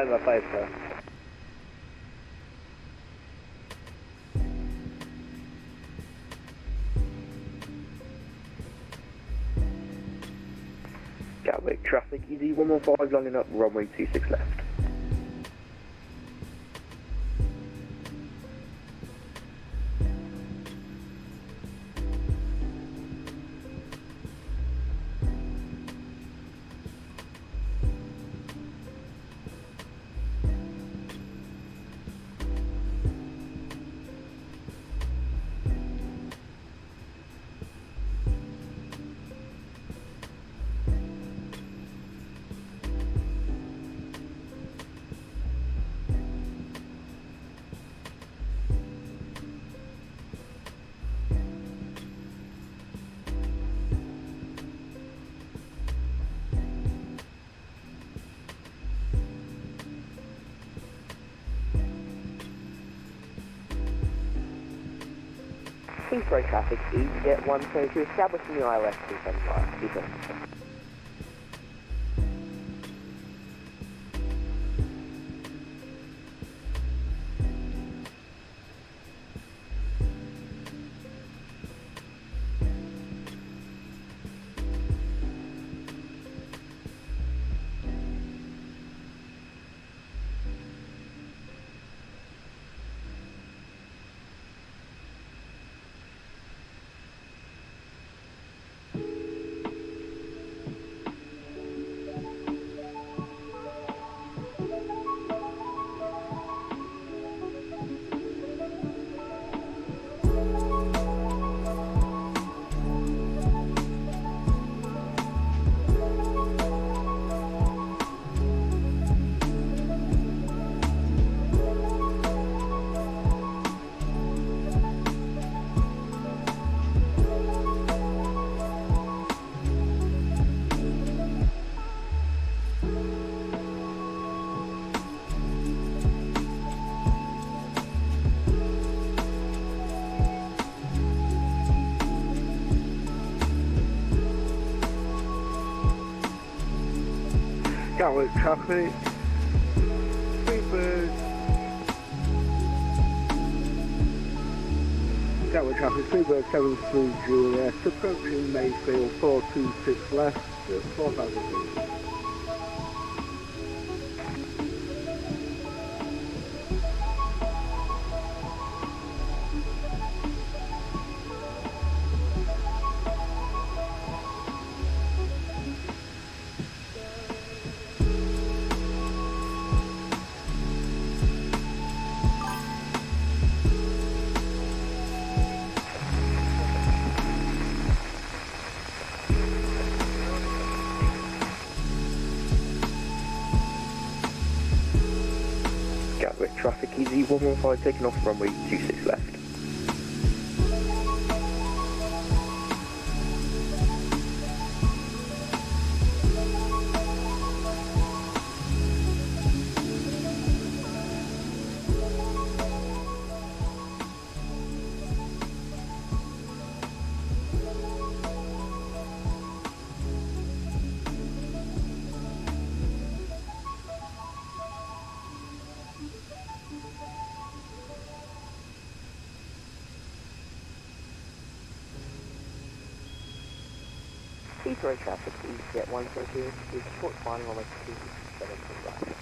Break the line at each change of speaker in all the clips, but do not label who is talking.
over 5, sir. Gatwick traffic, easy 115 lining up, runway 26 left. Heathrow traffic, EasyJet 122, establishing the ILS 275. Gatwick traffic, Freebird. Gatwick traffic, Freebird 73 Juliet, approaching Mayfield 426 left at 4,000 feet. Gatwick traffic, easy 115 taking off runway 26 left. Heathrow traffic, EasyJet 122, is short flying on like 277 right.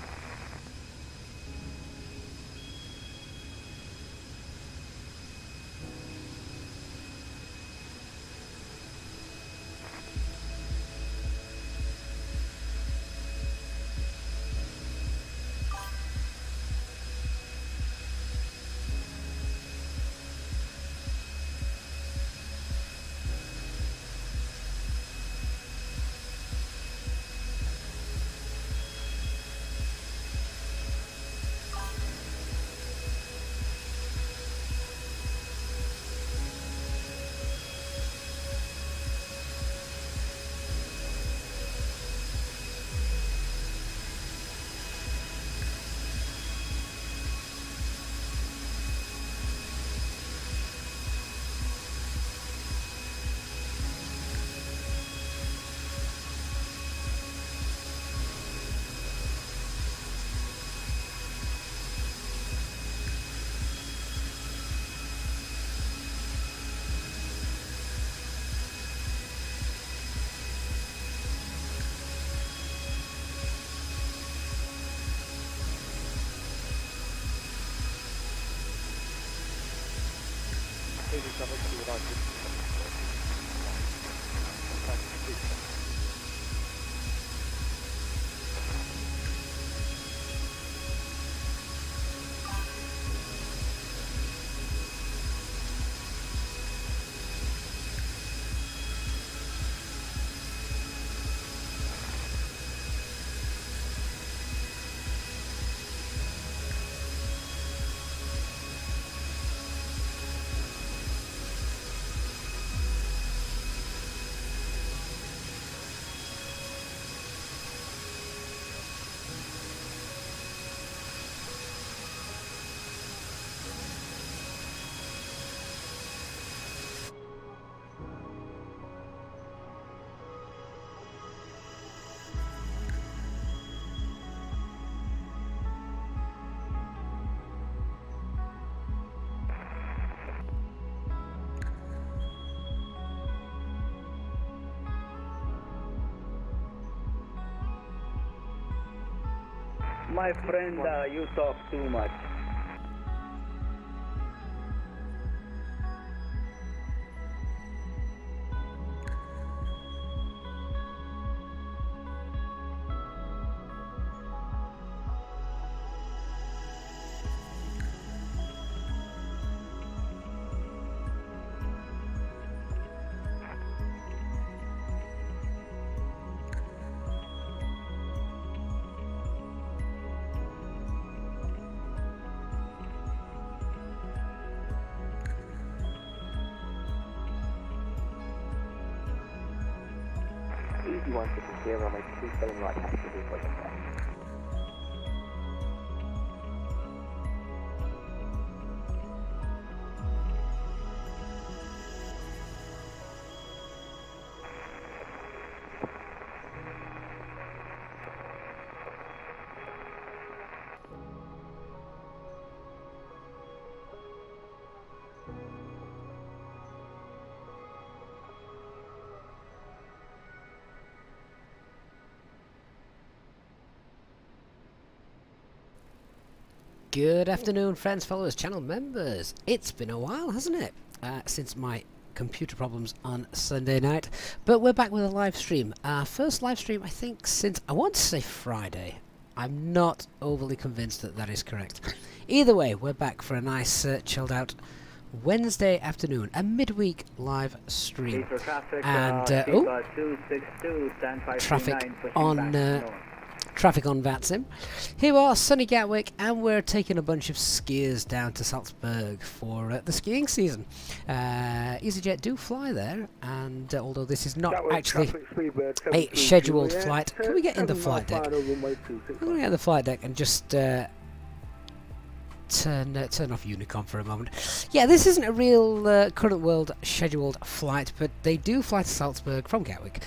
My friend, you talk too much. Easy 160, runway 27 right, taxi to Pushback.
Good afternoon, friends, followers, channel members. It's been a while, hasn't it, since my computer problems on Sunday night, but we're back with a live stream. Our first live stream, I think, since, I want to say Friday. I'm not overly convinced that that is correct. Either way, we're back for a nice chilled out Wednesday afternoon, a midweek live stream.
Traffic,
and traffic on VATSIM. Here we are, sunny Gatwick, and we're taking a bunch of skiers down to Salzburg for the skiing season. EasyJet do fly there, and although this is not actually a scheduled flight, can we get in the flight deck? I'm going to get in the flight deck and just turn off Unicom for a moment. Yeah, this isn't a real current world scheduled flight, but they do fly to Salzburg from Gatwick,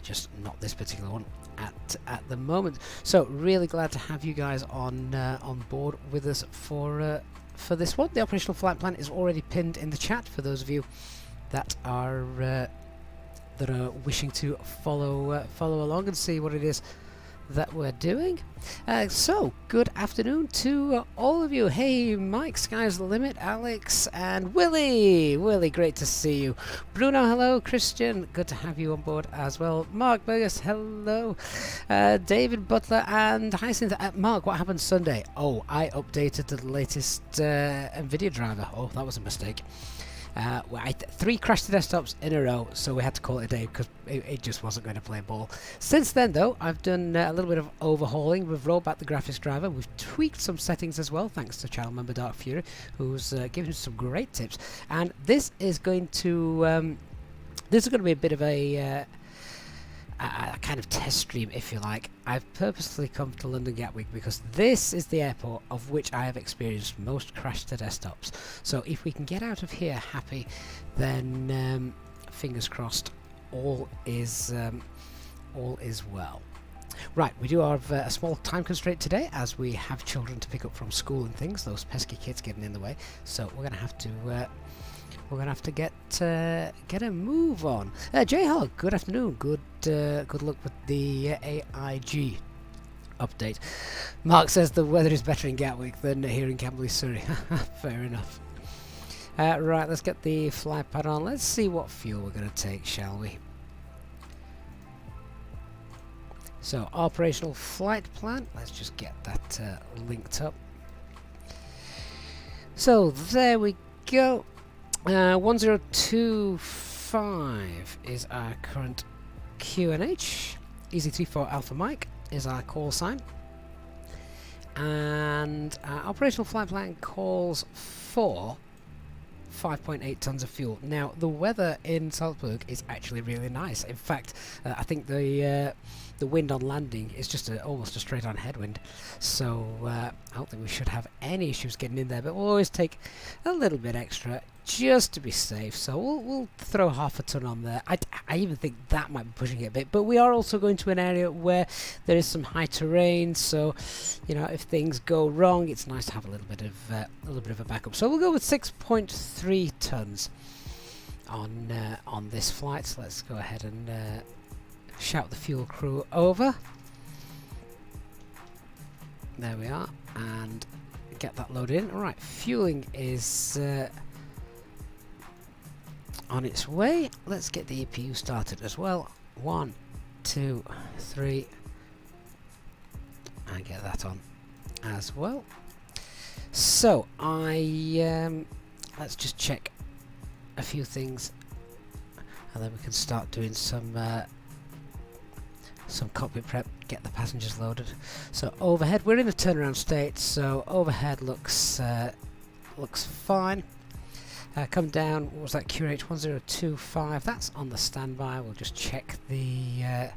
just not this particular one at the moment. So really glad to have you guys on board with us for this one. The operational flight plan is already pinned in the chat for those of you that are wishing to follow along and see what it is that we're doing. So good afternoon to all of you. Hey Mike, sky's the limit. Alex and Willie, great to see you. Bruno, hello. Christian, good to have you on board as well. Mark Burgess, hello. David Butler and Hyacinth. Mark, what happened Sunday? Oh, I updated the latest NVIDIA driver. Oh, that was a mistake. 3 crashed desktops in a row, so we had to call it a day because it just wasn't going to play ball. Since then, though, I've done a little bit of overhauling. We've rolled back the graphics driver. We've tweaked some settings as well, thanks to channel member Dark Fury, who's given us some great tips. And this is going to be a bit of a kind of test stream, if you like. I've purposely come to London Gatwick because this is the airport of which I have experienced most crash to desktops. So if we can get out of here happy, then fingers crossed, all is well. Right, we do have a small time constraint today as we have children to pick up from school and things. Those pesky kids getting in the way. So we're gonna have to get a move on. J-Hog, good afternoon. Good luck with the AIG update. Mark says the weather is better in Gatwick than here in Camberley, Surrey. Fair enough. Right, let's get the flight pad on. Let's see what fuel we're going to take, shall we? So, operational flight plan. Let's just get that linked up. So, there we go. 1025 is our current QNH. Easy34 Alpha Mike is our call sign. And our operational flight plan calls for 5.8 tons of fuel. Now, the weather in Salzburg is actually really nice. In fact, I think the wind on landing is just almost a straight-on headwind. So I don't think we should have any issues getting in there. But we'll always take a little bit extra just to be safe. So we'll throw half a ton on there. I even think that might be pushing it a bit. But we are also going to an area where there is some high terrain. So you know, if things go wrong, it's nice to have a little bit of a backup. So we'll go with 6.3 tons on this flight. So let's go ahead and shout the fuel crew over. There we are, and get that loaded in. Alright, fueling is on its way. Let's get the EPU started as well. 1, 2, 3, and get that on as well. So let's just check a few things, and then we can start doing some cockpit prep, get the passengers loaded. So overhead, we're in a turnaround state, so overhead looks fine. Come down, what was that, QH 1025, that's on the standby. We'll just check the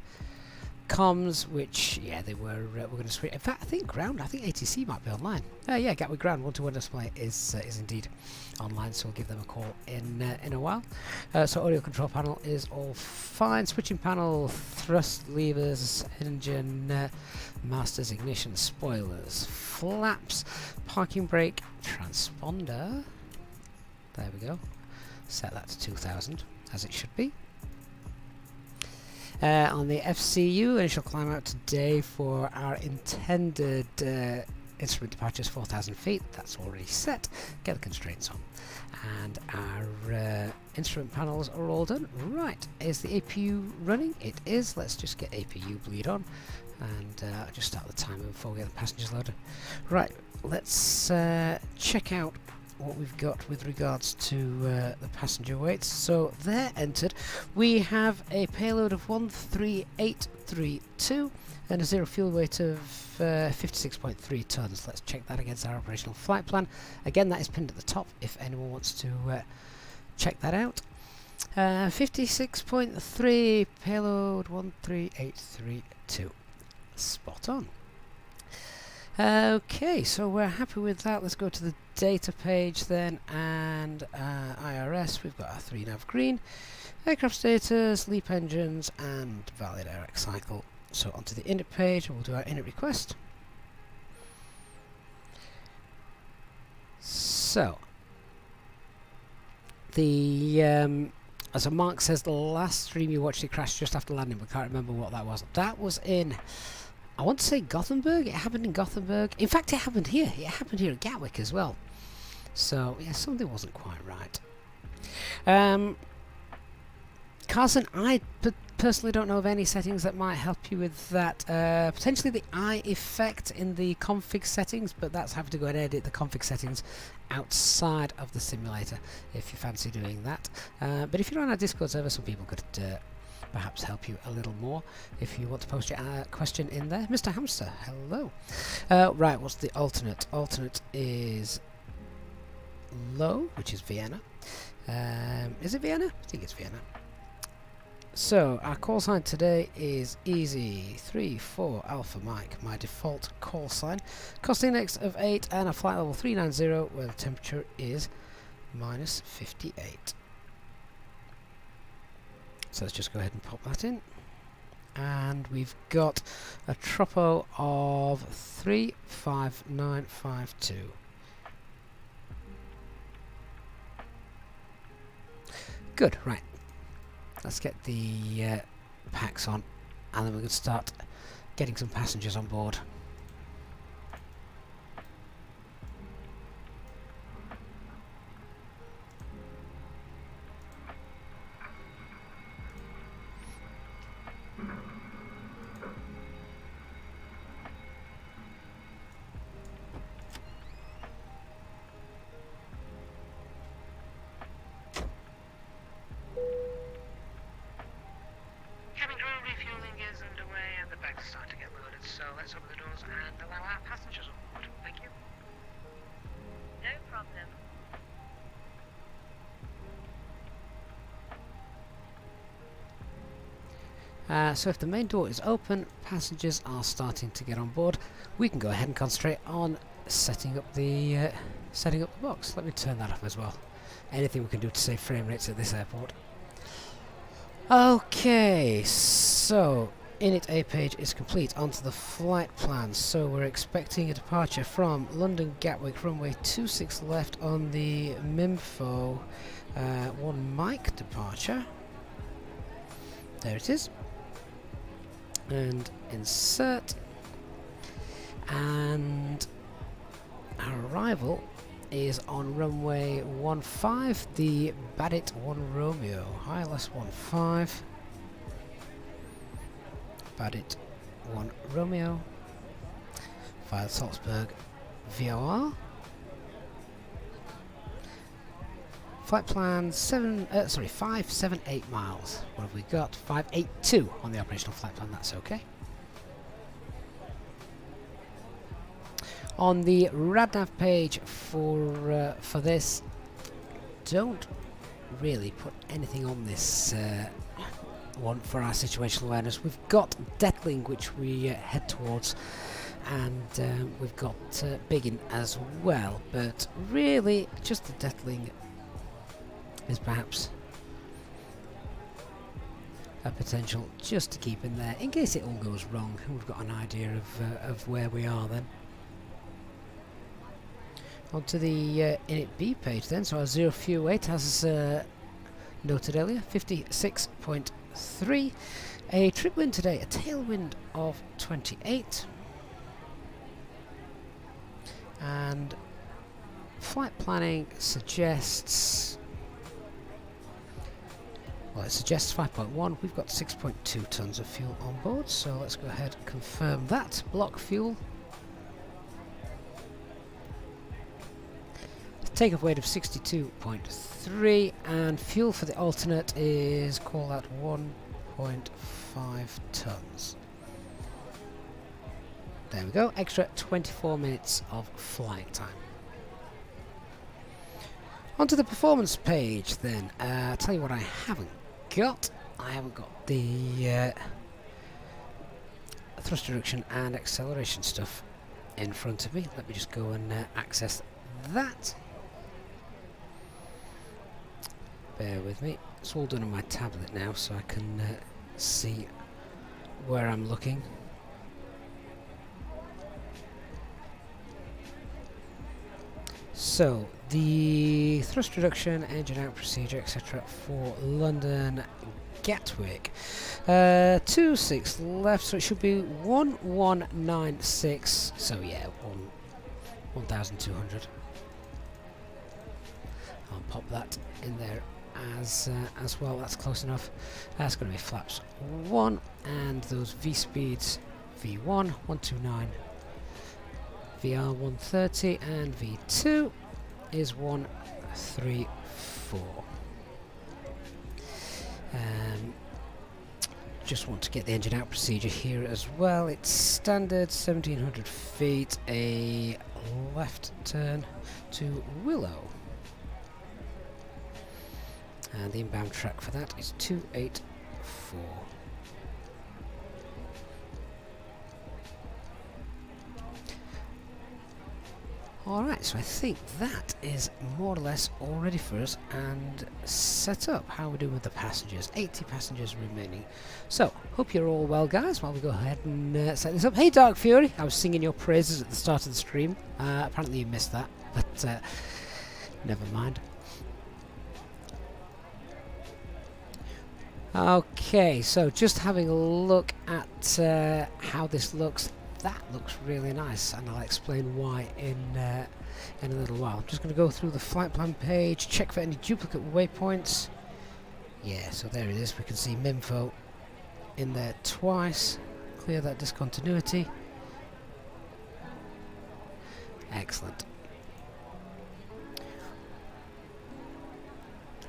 comms, which, yeah, they were going to switch. In fact, I think ATC might be online. Yeah, Gatwick Ground 121 display is indeed online, so we'll give them a call in a while. So audio control panel is all fine. Switching panel, thrust levers, engine, masters, ignition, spoilers, flaps, parking brake, transponder. There we go. Set that to 2000, as it should be. On the FCU, initial climb out today for our intended instrument departure is 4,000 feet. That's already set. Get the constraints on. And our instrument panels are all done. Right, is the APU running? It is. Let's just get APU bleed on. And just start the timer before we get the passengers loaded. Right, let's check out what we've got with regards to the passenger weights. So they're entered. We have a payload of 13832 and a zero fuel weight of 56.3 tons. Let's check that against our operational flight plan. Again, that is pinned at the top if anyone wants to check that out. 56.3 payload 13832. Spot on. Okay, so we're happy with that. Let's go to the data page then, and IRS. We've got our 3nav green, aircraft status, LEAP engines, and valid AirX cycle. So onto the init page, and we'll do our init request. So the as Mark says, the last stream you watched it crashed just after landing, but can't remember what that was. That was in, I want to say Gothenburg. It happened in Gothenburg. In fact, it happened here. It happened here at Gatwick as well. So yeah, something wasn't quite right. Carson, I personally don't know of any settings that might help you with that. Potentially the eye effect in the config settings, but that's having to go and edit the config settings outside of the simulator if you fancy doing that. But if you're on our Discord server, some people could perhaps help you a little more if you want to post your question in there. Mr. Hamster, hello. Right, what's the alternate? Alternate is low, which is Vienna. Is it Vienna? I think it's Vienna. So our call sign today is Easy34 Alpha Mike, my default call sign. Cost index of 8 and a flight level 390 where the temperature is -58. So let's just go ahead and pop that in. And we've got a tropo of 35952. Good, right. Let's get the packs on, and then we can start getting some passengers on board. So if the main door is open, passengers are starting to get on board, we can go ahead and concentrate on setting up the box. Let me turn that off as well. Anything we can do to save frame rates at this airport. Okay, so Init A page is complete. Onto the flight plan. So we're expecting a departure from London Gatwick, runway 26 left on the MIMFO 1 mic departure. There it is. And insert. And our arrival is on runway 15, the Badit 1 Romeo. ILS 15. Badit 1 Romeo. Via Salzburg VOR. Flight plan 578 miles. What have we got? 582 on the operational flight plan. That's okay. On the RadNav page for this, don't really put anything on this one for our situational awareness. We've got Detling, which we head towards, and we've got Biggin as well, but really just the Detling is perhaps a potential just to keep in there in case it all goes wrong, and we've got an idea of where we are then. Onto the Init B page then, so our 0 fuel weight, as noted earlier, 56.3. A trip wind today, a tailwind of 28. And flight planning suggests, well, it suggests 5.1. We've got 6.2 tons of fuel on board, so let's go ahead and confirm that. Block fuel. Takeoff weight of 62.3, and fuel for the alternate is call out 1.5 tons. There we go, extra 24 minutes of flying time. Onto the performance page then. I'll tell you what I haven't got. I haven't got the thrust reduction and acceleration stuff in front of me. Let me just go and access that. Bear with me. It's all done on my tablet now, so I can see where I'm looking. So, the thrust reduction, engine out procedure, etc. for London Gatwick. 26 left, so it should be 1196. So yeah, 1200. I'll pop that in there as well. That's close enough. That's going to be flaps 1, and those V speeds V1 129, VR 130, and V2 is 134. Just want to get the engine out procedure here as well. It's standard 1700 feet, a left turn to Willow. And the inbound track for that is 284. Alright, so I think that is more or less all ready for us and set up. How are we doing with the passengers? 80 passengers remaining. So, hope you're all well, guys, while we go ahead and set this up. Hey, Dark Fury! I was singing your praises at the start of the stream. Apparently you missed that, but never mind. Okay, so just having a look at how this looks. That looks really nice, and I'll explain why in a little while. I'm just going to go through the flight plan page, check for any duplicate waypoints. Yeah, so there it is. We can see MIMFO in there twice. Clear that discontinuity. Excellent.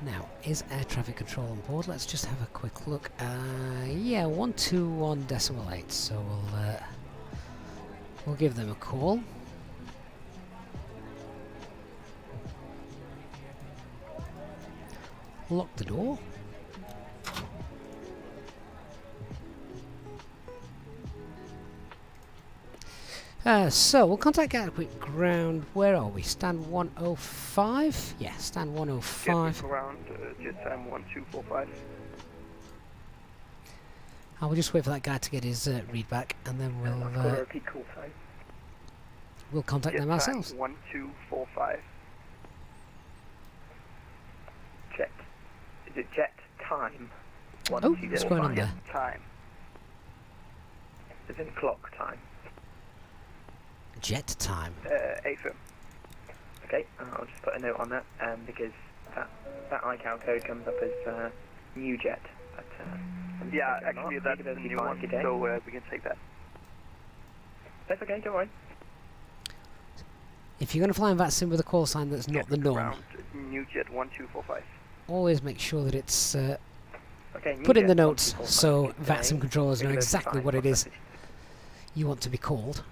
Now, is air traffic control on board? Let's just have a quick look. Yeah, 121.8, so we'll give them a call. Lock the door. So we'll contact Gatwick ground. Where are we? Stand 105? Yeah, stand 105.
Ground, jet time 1245.
I will just wait for that guy to get his read back, and then
Repeat call sign.
we'll contact them ourselves.
1245. Jet. Is it jet time?
Oh, what's going on there?
Time. Is in clock time.
Jet time.
AFIM. Okay, I'll just put a note on that, because that iCal code comes up as new jet. But,
yeah, actually that's the new one, so we can take that.
That's okay, don't worry.
If you're going to fly in VATSIM with a call sign that's not the norm,
Ground, new jet 1245.
always make sure that it's
Okay,
put in the
jet
notes
1245,
so
good
VATSIM
day.
controllers know
Regular
exactly
time
what it is
message.
you want to be called.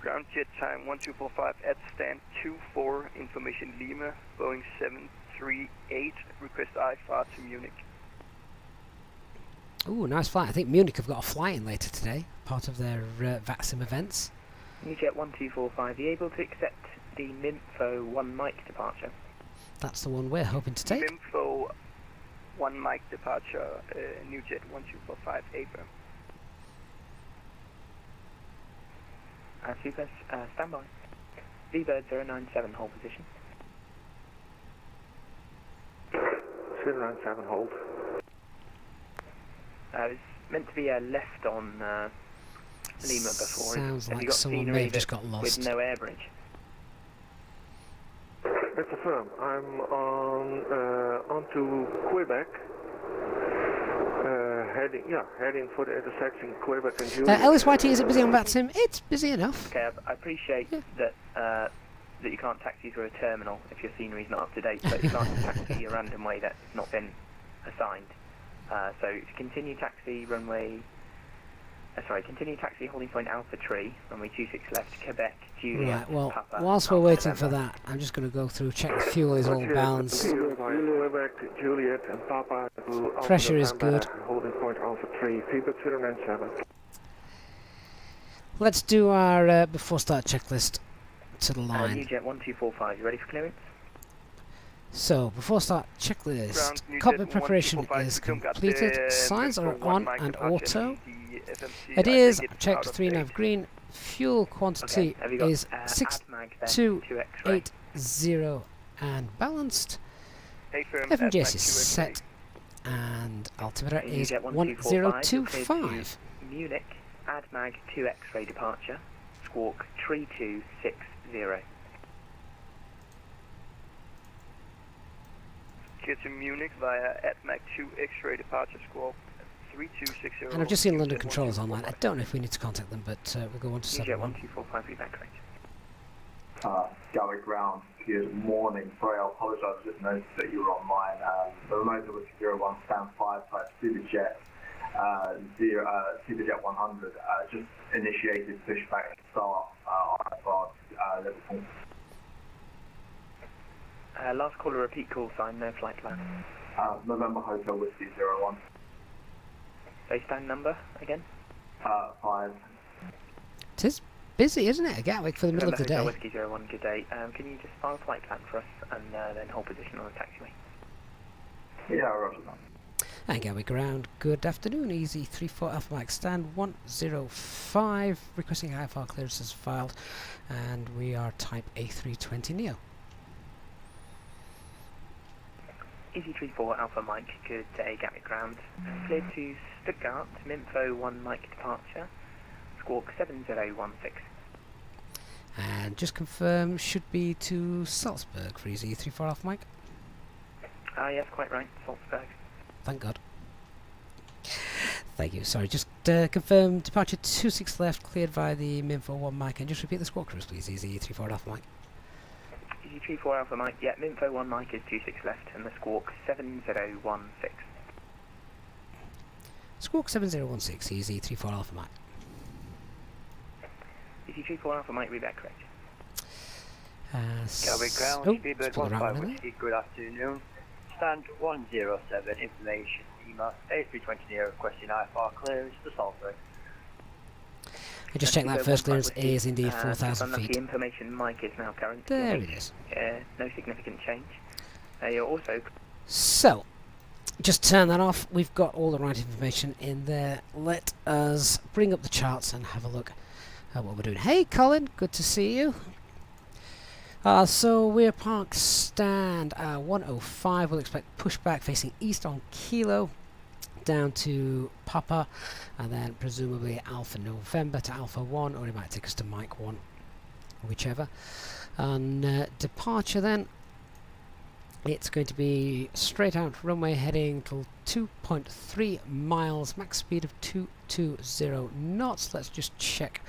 Ground jet time 1245 at stand 24, information Lima, Boeing 738, request IFAR to Munich.
Ooh, nice flight. I think Munich have got a fly-in later today, part of their VATSIM events.
New jet 1245, are you able to accept the Minfo 1 Mike departure?
That's the one we're hoping to take.
Info 1 Mike departure, new jet 1245, AFIM.
Super, stand by. V-Bird 097, hold position.
097, hold.
It's meant to be left on Lima before.
Sounds
Have
like
you got
someone
scenery
may have just got lost.
with no air bridge?
That's affirmed. I'm on to Quebec. Heading for the intersection Quebec and Juliet.
LSYT, is it busy on VATSIM? It's busy enough.
Okay, I appreciate that that you can't taxi through a terminal if your scenery's not up to date, but you can't taxi a random way that's not been assigned. So if you continue taxi continue taxi holding point Alpha Tree, runway 26 left, Quebec, Juliet,
Right, well,
Papa,
whilst we're
Alpha
waiting for
November.
that, I'm just going to go through, check the fuel is all balanced.
Quebec, Juliet, and Papa.
Pressure is good.
Holding point Alpha 3, feedback 097.
Let's do our before start checklist to the
New
line.
jet 1245, you ready for clearance?
So, before start checklist,
Ground, New
cockpit
Jet
preparation
1245,
is
we don't got
completed,
the
signs are
Minfo 1
on
Mike
and
departure,
auto.
the FMC,
It
I
is
think it's
checked
out of
3
date.
nav green, fuel quantity
Okay, have you got
is
AdMag then, 2X-ray?
6280 and balanced.
AFIRM,
FMGS is
AdMag 2X-ray.
set and altimeter
New
is
jet 1245,
1025.
Munich, AdMag 2 X-ray departure, squawk 3260.
Get to Munich via AdMag 2 X-ray departure squawk 3260.
And I've just seen London controllers online. I don't know if we need to contact them, but we'll go on to
New jet
71.
1245, feedback rate.
Gatwick ground, good morning. Sorry, I apologise, I just noticed that you were online. The remote was 01 stand 5 type Superjet, Superjet 100, just initiated pushback start Liverpool.
Last caller, repeat call sign, no flight plan.
November Hotel Whiskey 01.
Base stand number again?
5.
It is busy, isn't it, at Gatwick for the middle of the
November
day?
Hotel Whiskey 01, good day. Can you just file flight plan for us and then hold position on the taxiway?
Yeah, roger that.
And Gatwick ground, good afternoon, easy 34 Alpha Mike stand 105, requesting IFR clearances filed, and we are type A320 Neo.
Easy 34 Alpha Mike, good day, Gatwick ground. Cleared to Stuttgart, Minfo 1 Mike departure, squawk 7016.
And just confirm, should be to Salzburg for easy 34 Alpha Mike.
Yes, quite right, Salzburg.
Thank God. Thank you. Sorry, just confirm departure 26 left, cleared via the Minfo 1 Mike, and just repeat the squawk crews, please. Easy 34 Alpha Mike.
Easy 34 Alpha Mike, yeah, Minfo 1 Mike is 26 left, and the squawk 7016.
Squawk 7016, easy 34 Alpha Mike.
Easy 34 Alpha Mike, read that correct.
Gatwick ground,
oh,
Speedbird
let's put the right
15
one in
Whiskey, good afternoon. Stand 107, information, Lima, A320 requesting IFR clearance to Salzburg.
I just checked that first clearance is indeed
Just
4,000
on that,
feet.
the information mic is now current.
There it is.
No significant change. You're also...
So, just turn that off. We've got all the right information in there. Let us bring up the charts and have a look at what we're doing. Hey Colin, good to see you. So we're park stand 105. We'll expect pushback facing east on Kilo down to Papa, and then presumably Alpha November to Alpha 1, or it might take us to Mike 1, whichever. On departure then, it's going to be straight out runway heading till 2.3 miles, max speed of 220 knots. Let's just check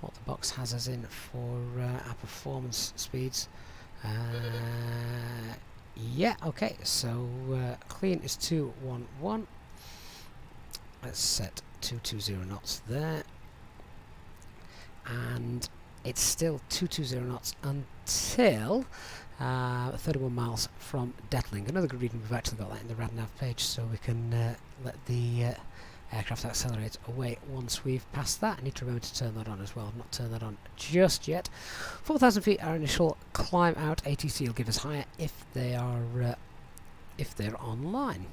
what the box has us in for our performance speeds. Yeah, okay, so clean is 211. Let's set 220 knots there. And it's still 220 knots until 31 miles from Detling. Another good reason we've actually got that in the RadNav page, so we can let the aircraft accelerate away once we've passed that. I need to remember to turn that on as well. I've not turned that on just yet. 4,000 feet, our initial climb out. ATC will give us higher if they are if they're online.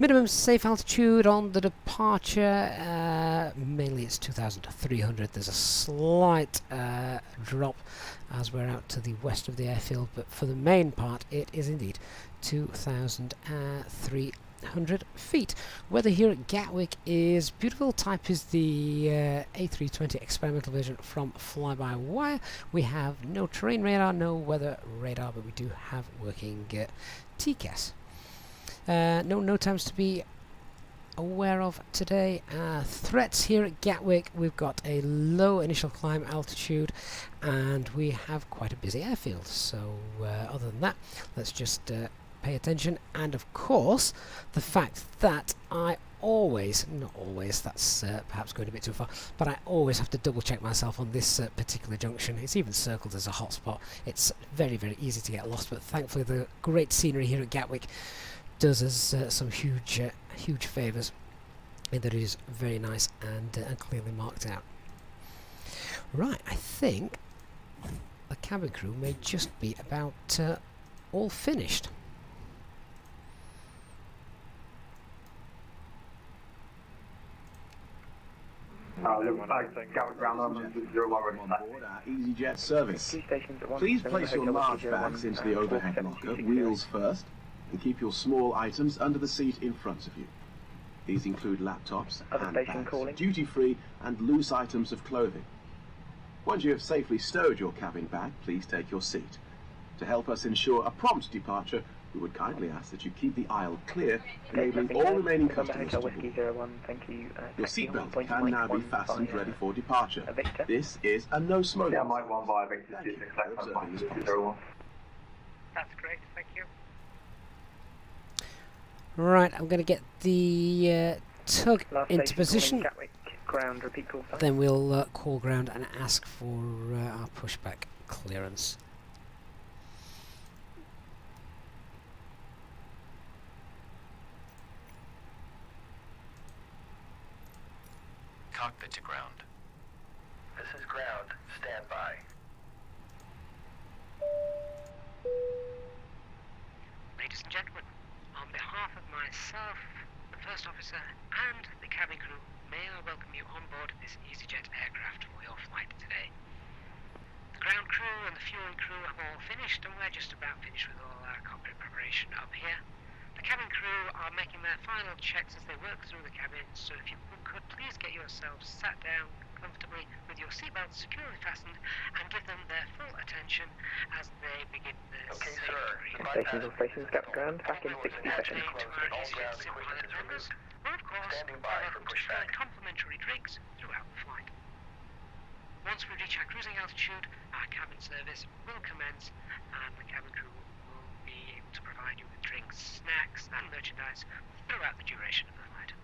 Minimum safe altitude on the departure, mainly it's 2,300. There's a slight drop as we're out to the west of the airfield, but for the main part it is indeed 2,300 feet. Weather here at Gatwick is beautiful. Type is the A320 experimental version from fly-by-wire. We have no terrain radar, no weather radar, but we do have working TCAS. No times to be aware of today. Threats here at Gatwick: we've got a low initial climb altitude and we have quite a busy airfield, so other than that, let's just pay attention. And of course the fact that I always, not always, that's perhaps going a bit too far, but I always have to double check myself on this particular junction. It's even circled as a hotspot. It's very easy to get lost, but thankfully the great scenery here at Gatwick does us some huge favours in that it is very nice and clearly marked out. Right, I think the cabin crew may just be about all finished.
Gatwick ground on 01
board our EasyJet service.
Two stations at once.
Please place your large bags into the overhead locker, wheels first, and keep your small items under the seat in front of you. These include laptops,
Other station
handbags,
calling.
duty-free and loose items of clothing. Once you have safely stowed your cabin bag, please take your seat. To help us ensure a prompt departure, we would kindly ask that you keep the aisle clear, enabling all remaining customers to board.
Whiskey 01, thank you.
Your seatbelt can now be fastened ready for departure.
Victor.
This is a no smoking.
Yeah, Mike 1 by Victor,
Thank you
just
for
exact
observing this policy.
01.
That's great, thank you.
Right, I'm going to get the tug
Last
into
station
position.
calling, Gatwick ground, repeat call sign.
Then we'll call ground and ask for our pushback clearance.
Cockpit to ground.
This is ground. Stand by.
Ladies and gentlemen, on behalf of myself, the first officer, and the cabin crew, may I welcome you on board this EasyJet aircraft for your flight today. The ground crew and the fueling crew have all finished, and we're just about finished with all our cockpit preparation up here. The cabin crew are making their final checks as they work through the cabin, so if you could please get yourselves sat down comfortably with your seatbelts securely fastened and give them their full attention as they begin their
Okay,
safe
sir.
journey.
Stations or stations, Gatwick ground, back in 60 seconds.
To our EasyJet Sim pilot members, who of course
Standing
are
by for
welcome to
pushback.
complimentary drinks throughout the flight. Once we reach our cruising altitude, our cabin service will commence and the cabin crew will be able to provide you with drinks, snacks and merchandise throughout the duration of the flight.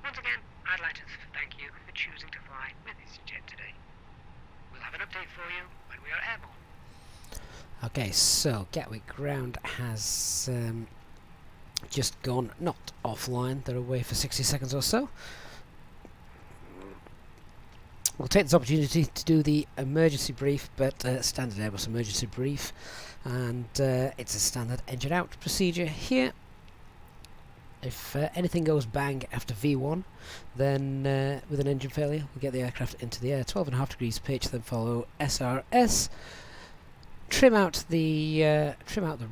Once again, I'd like to thank you for choosing to fly with EasyJet today. We'll have an update for you when we are airborne. Okay, so Gatwick ground has just gone, not offline, they're away for 60 seconds or so. We'll take this opportunity to do the emergency brief, but standard Airbus emergency brief, and it's a standard engine out procedure here. If anything goes bang after V1, then with an engine failure, we get the aircraft into the air, 12.5 degrees pitch, then follow SRS, trim out the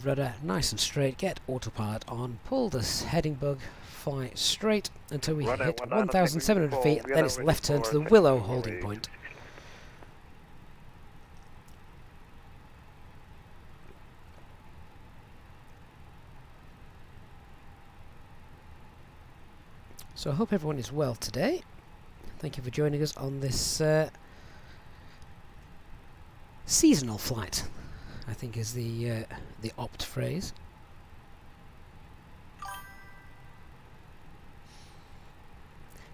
rudder nice and straight, get autopilot on, pull this heading bug, fly straight until we hit 1,700 feet, then it's left turn to the Willow holding point. So I hope everyone is well today. Thank you for joining us on this seasonal flight, I think is the opt phrase.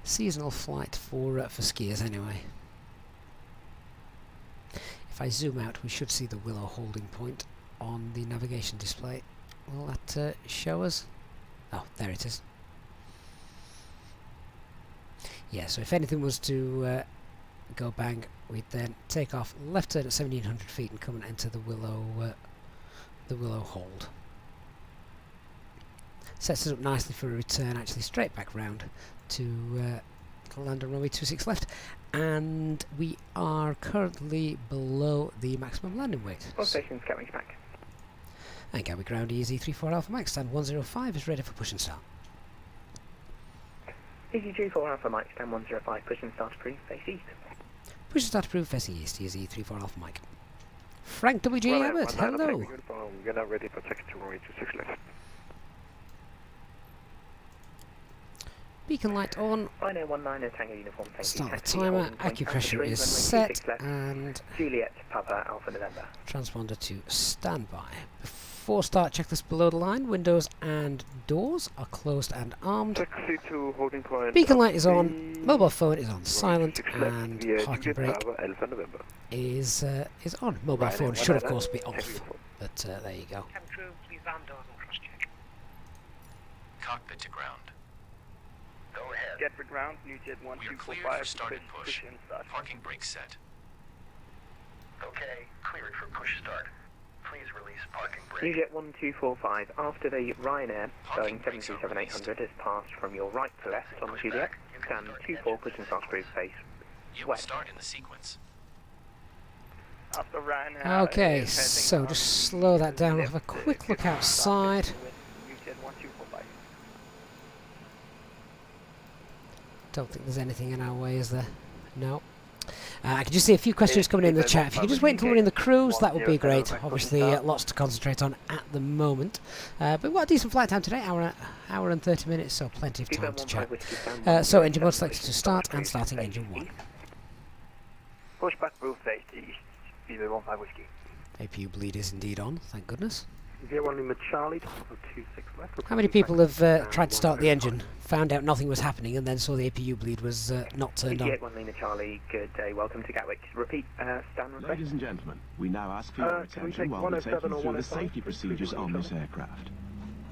Seasonal flight for skiers anyway. If I zoom out, we should see the Willow holding point on the navigation display. Will that show us? Oh, there it is. Yeah, so if anything was to go bang, we'd then take off, left turn at 1,700 feet and come and enter the Willow hold. Sets us up nicely for a return, actually straight back round to land on runway 26 left, and we are currently below the maximum landing weight.
All stations, Gatwick back.
And Gatwick ground EZ34 Alpha Mike, stand 105 is ready for push and start.
EZ34 Alpha Mike, stand 105, push and start approved, face east.
Push and start approved, facing east, EZ34 Alpha Mike. Frank WG Abbott, hello.
We're now ready for taxi to runway 26 left.
Beacon light on.
9019 Tango uniform, thank you.
Start the timer, acupressure is set, and
Juliet Papa Alpha November.
Transponder to standby. Before start, checklist below the line. Windows and doors are closed and armed.
Taxi to holding point.
Beacon light is on. Mobile phone is on silent, and parking brake is on. Mobile phone should of course be off, but there you go.
Cabin crew, please arm doors and cross check.
Cockpit to ground.
Go ahead.
Gatwick ground, new jet
We are cleared
1245.
for start and push. Parking brake set.
Okay, cleared for push start. Please release parking brake.
Juliet 1245, after the Ryanair
Parking
Boeing
brakes are
737-800 has passed from your right to left on Juliet, stand 24, push and start approved, face
You will
west.
start in the sequence.
After Ryanair.
Okay, so just slow that down. We'll have a quick look outside.
New jet 1245.
Don't think there's anything in our way, is there? No. I can just see a few questions coming in the chat. If you could just wait until we're in the cruise, that would be great. Obviously, lots to concentrate on at the moment. But we've got a decent flight time today, hour and 30 minutes, so plenty of time to chat. So engine mode selected to start, and starting engine 1.
Pushback roof face east. Viva 15 whiskey.
APU bleed is indeed on, thank goodness.
Zero Lima Charlie, 26 left.
How many people have tried to start the engine, found out nothing was happening, and then saw the APU bleed was not turned on?
Juliet 1 Lima Charlie, good day, welcome to Gatwick. Repeat, stand request.
Ladies and gentlemen, we now ask for your attention while we take you through the safety procedures on this aircraft.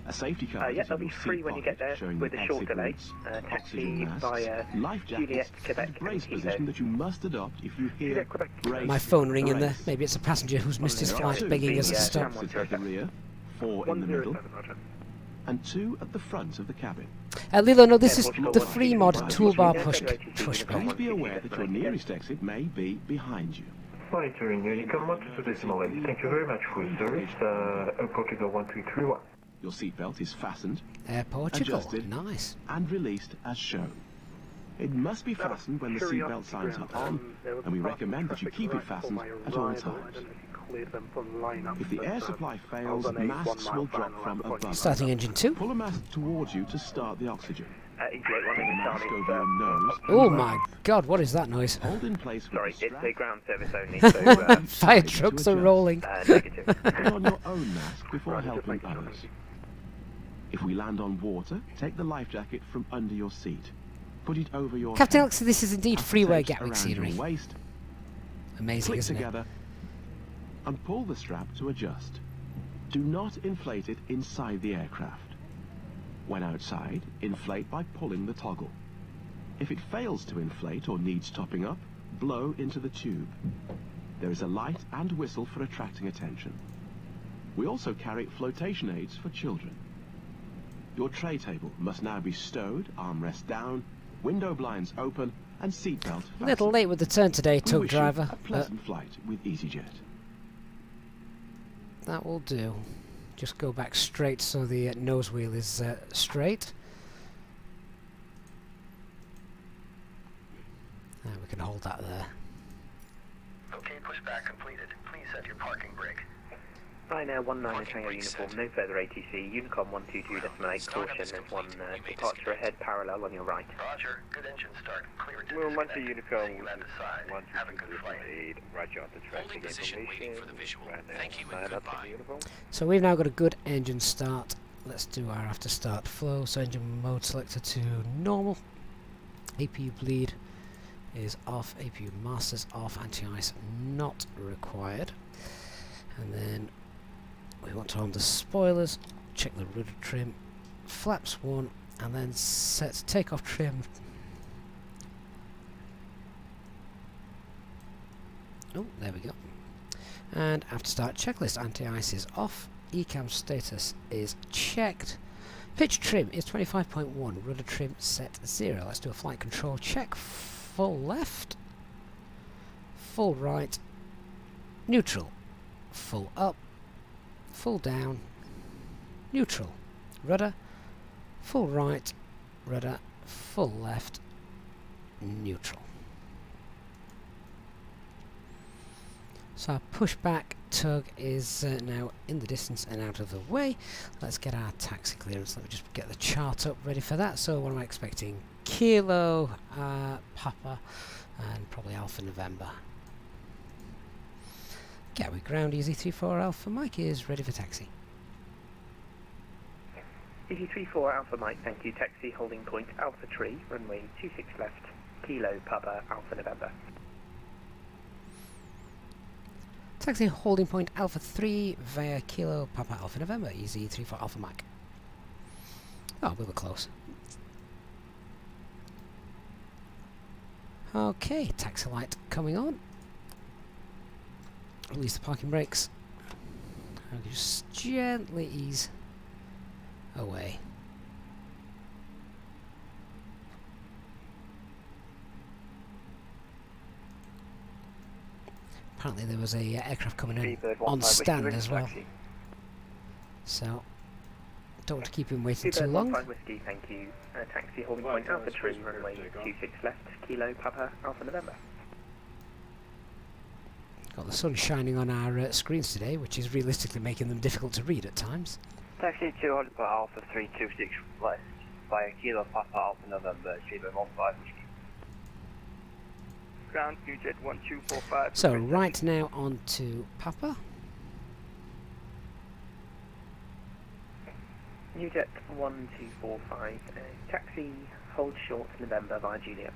A safety card
Yeah,
is
they'll
in
be
your
free
seat
when you get
pocket,
there
showing
with
the
a short
exit
delay.
routes,
Taxi
oxygen masks,
via
life
Juliet,
jackets,
Quebec,
and brace
and
position that you must adopt if you hear
Juliet, Quebec.
brace.
My phone ringing there.
brace.
Maybe it's a passenger who's missed his
There are
flight
two
begging us to
seat
stop.
exits at the rear, 4 in the middle, and 2 at the front of the cabin.
Lilo, no, this is the free mod toolbar pushback.
Please be aware that your nearest exit may be behind you.
Monitoring Unicom 122.8. Thank you very much for your service. Portugal 1331.
Your seatbelt is fastened
Portugal,
adjusted.
nice.
and released as shown. It must be fastened when the seatbelt signs are on, and we recommend that you keep it fastened at all times. If the air supply fails, masks will drop from above.
Starting engine 2.
Pull a mask towards you to start the oxygen.
Juliet 1
Put the
Lima
mask
Charlie,
over your nose. and
Oh
mouth.
my god, what is that noise?
Hold in place with
sorry,
the
it's
strap.
a ground service only, so
Fire trucks are rolling.
negative.
Put on your own mask before helping others. If we land on water, take the life jacket from under your seat. Put it over your
Captain
head.
Alex, this is indeed
After
freeway
tapes
Gatwick
around
scenery.
your waist,
Amazing,
click
isn't it?
together and pull the strap to adjust. Do not inflate it inside the aircraft. When outside, inflate by pulling the toggle. If it fails to inflate or needs topping up, blow into the tube. There is a light and whistle for attracting attention. We also carry flotation aids for children. Your tray table must now be stowed, armrest down, window blinds open, and seatbelt fastened.
A little late with the turn today,
We
tug
wish you
driver.
a pleasant flight with EasyJet.
That will do. Just go back straight so the nose wheel is straight. And we can hold that there.
Okay, pushback completed. Please set your parking brake.
Ryanair 19
Parking
Tango
brake
uniform,
set.
no further ATC, Unicom 122.8,
Startup
caution,
is
there's one
complete. We may
departure
disconnect.
ahead, parallel on your right.
Roger. Good engine start. Clear to
Well,
disconnect.
once a Unicom,
See you at the side. Have a good flight.
122.8, roger on the traffic
Holding position, waiting for the visual.
Ryanair
Thank you and
9 up to
goodbye.
uniform.
So we've now got a good engine start. Let's do our after start flow. So engine mode selector to normal. APU bleed is off. APU masters off. Anti-ice not required. And then we want to arm the spoilers. Check the rudder trim. Flaps 1. And then set takeoff trim. Oh, there we go. And after start checklist, anti-ice is off. ECAM status is checked. Pitch trim is 25.1. Rudder trim set 0. Let's do a flight control check. Full left. Full right. Neutral. Full up. Full down. Neutral. Rudder. Full right. Rudder. Full left. Neutral. So our pushback tug is now in the distance and out of the way. Let's get our taxi clearance. Let me just get the chart up ready for that. So what am I expecting? Kilo, Papa, and probably Alpha November. Gatwick ground, easy 34 Alpha Mike is ready for taxi.
Easy 34 Alpha Mike, thank you, taxi holding point Alpha Tree, runway 26 left, Kilo, Papa, Alpha November.
Taxi holding point Alpha 3 via Kilo Papa Alpha November, easy 34 Alpha Mike. Oh, we were close. Okay, taxi light coming on. Release the parking brakes. And just gently ease away. Apparently there was a aircraft coming in on stand as well. So, don't want to keep him waiting too long.
15 Whiskey, thank you. Taxi holding point Alpha Tree, runway 26 left, Kilo, Papa, Alpha November.
Got the sun shining on our screens today, which is realistically making them difficult to read at times.
Taxi 200 for Alpha 326 left via Kilo Papa Alpha November, 15 Whiskey. Ground NewJet 1245.
So right now on to Papa.
NewJet 1245, taxi hold short November via Juliet.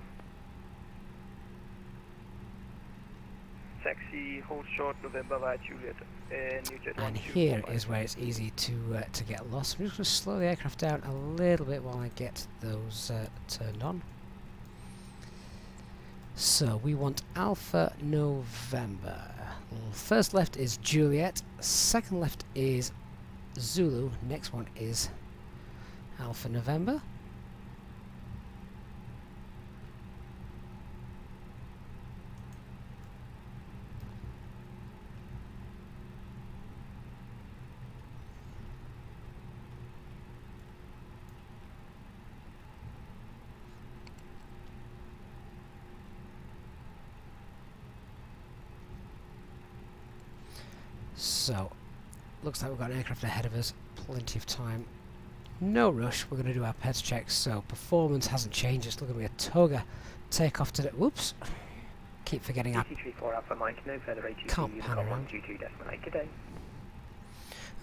Taxi hold short November via Juliet. NewJet
And here is where it's easy to get lost. I'm just going to slow the aircraft down a little bit while I get those turned on. So we want Alpha November. First left is Juliet. Second left is Zulu. Next one is Alpha November. So, looks like we've got an aircraft ahead of us, plenty of time. No rush, we're going to do our PEDS checks, so performance hasn't changed, it's looking to be a Toga takeoff today. Whoops! Keep forgetting our...
CT34 Alpha Mike, no further ATC,
Can't pan around.
122.8, good day.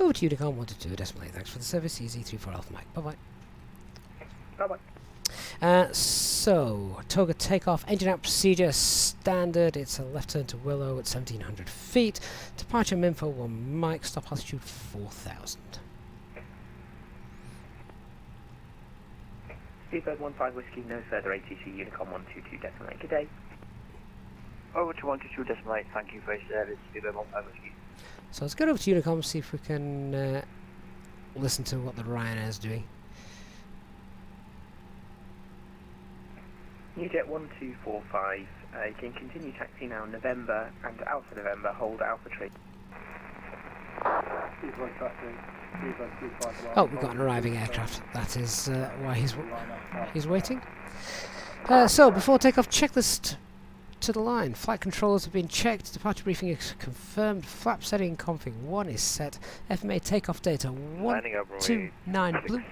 Over to Unicom 122.8, thanks for the service, EZ34 Alpha Mike, bye-bye.
Bye-bye.
So, Toga takeoff, engine out procedure, standard, it's a left turn to Willow at 1700 feet, departure Minfo 1 Mike, stop altitude 4000.
Speedbird 15 Whiskey, no further ATC, Unicom 122.8, good day. Over to 122.8, thank you for your service.
So let's get over to Unicom, see if we can listen to what the Ryanair's doing.
Newjet 1245, you can continue taxi now, November and Alpha November, hold Alpha Tree.
Oh, we've got an arriving aircraft. That is why he's waiting. So, before takeoff, checklist to the line. Flight controllers have been checked. Departure briefing is confirmed. Flap setting config 1 is set. FMA takeoff data 129 blue.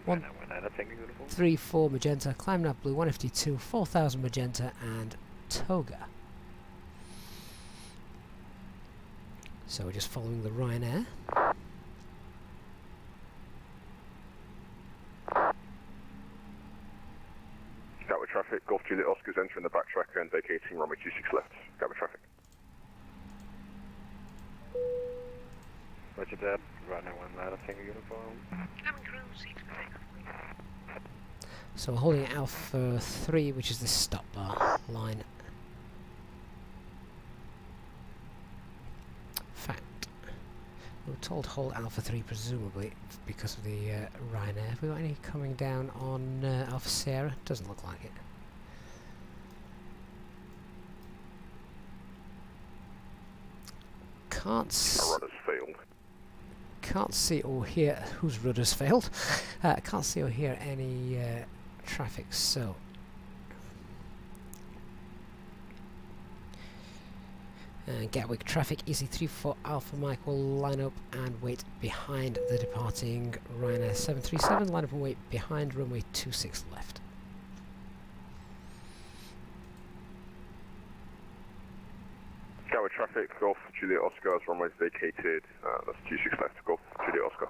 134 magenta. Climb nav blue 152. 4000 magenta and toga. So we're just following the Ryanair.
Gatwick traffic, Golf Juliet Oscar's entering the backtracker and vacating runway 26 left. Gatwick traffic.
Roger that. Ryanair 1 ladder, single uniform.
Cabin crew, seats for takeoff.
So we're holding Alpha 3, which is the stop bar line. Fact, we were told hold Alpha 3 presumably because of the Ryanair. Have we got any coming down on Alpha Sierra? Doesn't look like it. Can't see or hear whose rudder's failed. Can't see or hear any traffic, so Gatwick traffic EC34 Alpha Mike will line up and wait behind the departing Ryanair 737, line up and wait behind runway 26 left.
Gatwick traffic, Golf Juliet Oscar, as runway's vacated, that's 26 left, Golf Juliet Oscar.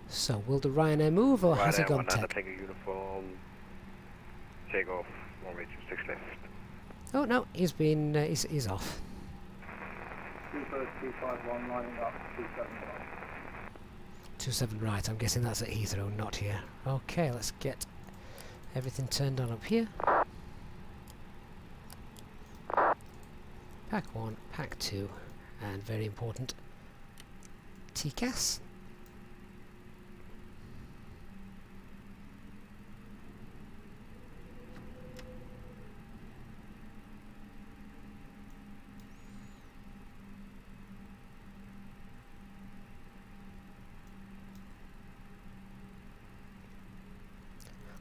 So, will the Ryanair move or has it gone
tech?
tech?
Uniform, takeoff, runway 26 left.
Oh no, he's been, he's off.
251 lining up, 27 right.
27 right, I'm guessing that's at Heathrow, not here. Okay, let's get everything turned on up here. Pack 1, Pack 2, and very important, TCAS.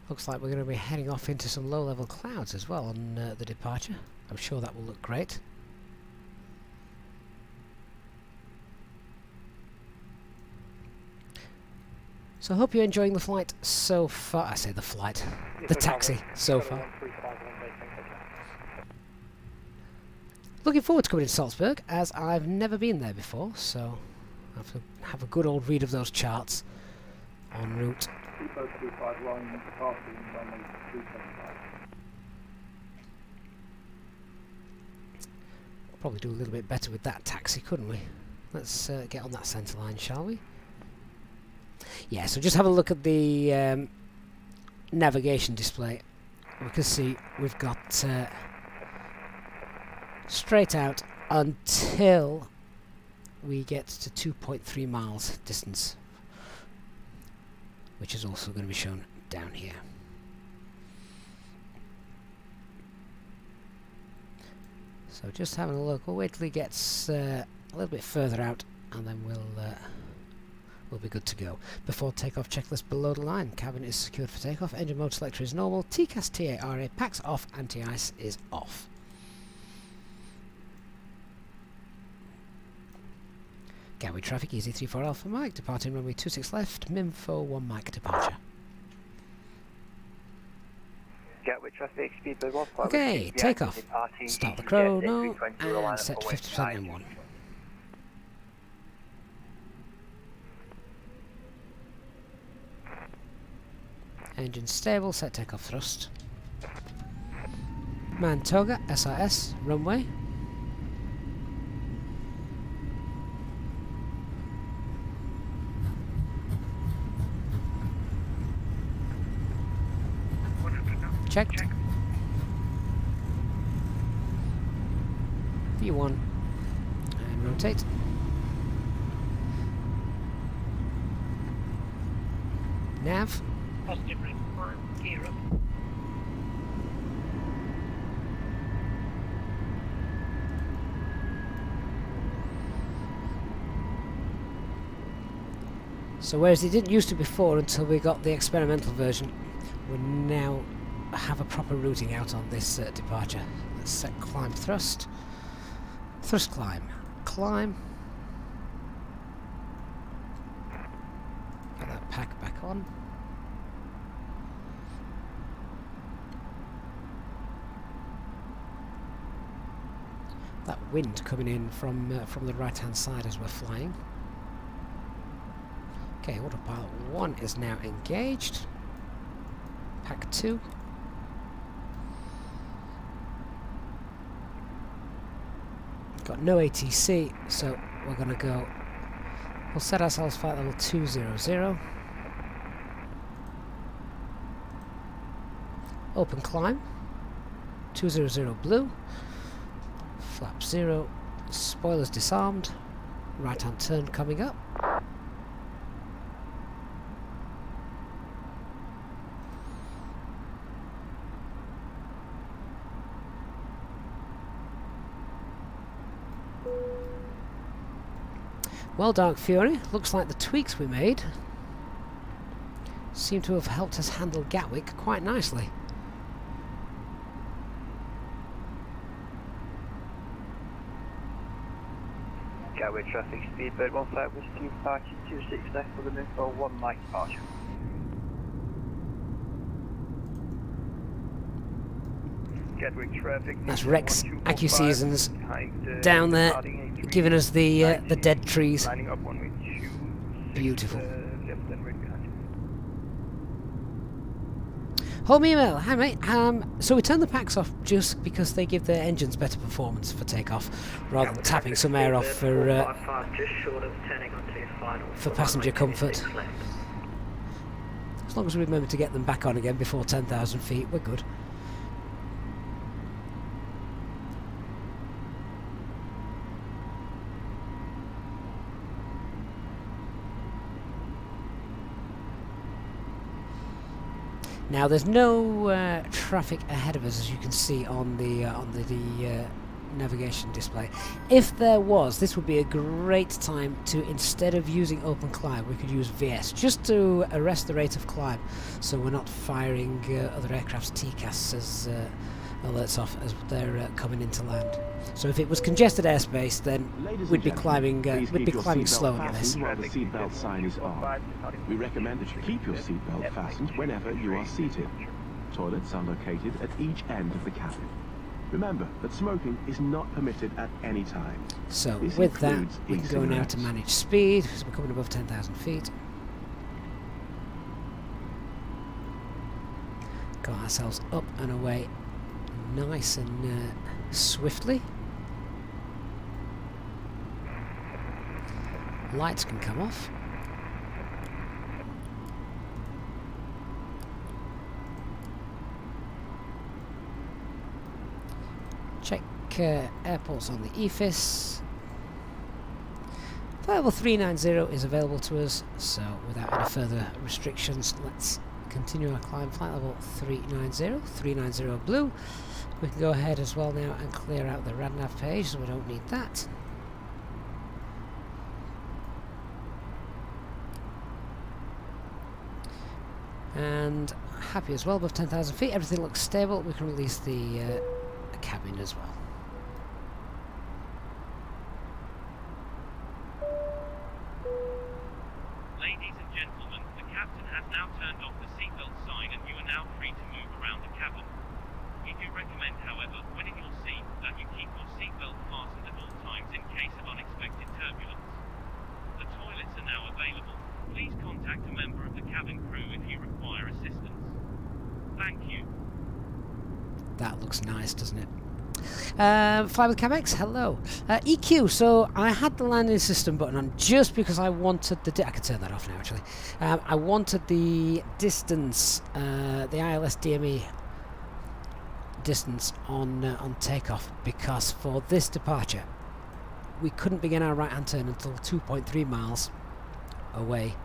Looks like we're going to be heading off into some low-level clouds as well on the departure. I'm sure that will look great. So I hope you're enjoying the flight so far. I say the flight, the taxi so far. Looking forward to coming to Salzburg, as I've never been there before, so I have to have a good old read of those charts en route. Probably do a little bit better with that taxi, couldn't we? Let's get on that centre line, shall we? Yeah, so just have a look at the navigation display. We can see we've got straight out until we get to 2.3 miles distance, which is also going to be shown down here. So just having a look. We'll wait till he gets a little bit further out, and then we'll be good to go. Before takeoff, checklist below the line. Cabin is secured for takeoff. Engine mode selector is normal. TCAS TARA. Packs off. Anti-ice is off. Gatwick traffic EZ34 Alpha Mike, departing runway 26 left, MIM4 1 Mike departure.
Gatwick traffic, speedbird 1
Okay, takeoff. Start the chrono and set 50% M1. Engine stable, set takeoff thrust. Man Toga, SRS, runway. checked. V1 and rotate. Nav.
Positive ring. Gear up.
So whereas it didn't used to before until we got the experimental version, we now have a proper routing out on this departure. Let's set climb thrust. Thrust climb. Climb. Get that pack back on. That wind coming in from the right hand side as we're flying. Okay, autopilot 1 is now engaged. Pack 2. Got no ATC, so we're going to go. We'll set ourselves flight level 200. Open climb. 200 blue. Flap 0. Spoilers disarmed. Right hand turn coming up. Well, Dark Fury, looks like the tweaks we made seem to have helped us handle Gatwick quite nicely.
Gatwick traffic speedbird 15 was 2526 left for the info 1 Mike departure. Gatwick traffic.
That's Rex AccuSeasons down there, giving us the dead trees.
Lining up 1
Beautiful.
Left and right behind.
Home email, hi mate. So we turned the packs off just because they give the engines better performance for takeoff, rather than tapping some air off for passenger comfort. As long as we remember to get them back on again before 10,000 feet, we're good. Now there's no traffic ahead of us, as you can see on the navigation display. If there was, this would be a great time to, instead of using open climb, we could use VS just to arrest the rate of climb, so we're not firing other aircraft's TCAS as alerts off as they're coming into land. So if it was congested airspace, then we'd be climbing slow on this.
While the seatbelt sign is on. We recommend that you keep your seatbelt fastened whenever you are seated. Toilets are located at each end of the cabin. Remember that smoking is not permitted at any time.
So
This
with that,
includes
we can go now
e-cigarettes.
to manage speed, so we're coming above 10,000 feet. Got ourselves up and away nice and swiftly. Lights can come off. Check airports on the EFIS. Flight level 390 is available to us, so without any further restrictions, let's continue our climb. Flight level 390 blue. We can go ahead as well now and clear out the RadNav page, so we don't need that. And happy as well, above 10,000 feet, everything looks stable. We can release the cabin as well.
Ladies and gentlemen, the captain has now turned off the seatbelt sign and you are now free to move around the cabin. We do recommend, however, when in your seat, that you keep your seatbelt fastened at all times in case of unexpected turbulence. The toilets are now available. Please contact a member of the cabin crew if you require assistance. Thank you.
That looks nice, doesn't it? Fly with CamX, hello. EQ, so I had the landing system button on just because I wanted the... I can turn that off now, actually. I wanted the distance, the ILS DME distance on takeoff, because for this departure we couldn't begin our right hand turn until 2.3 miles away,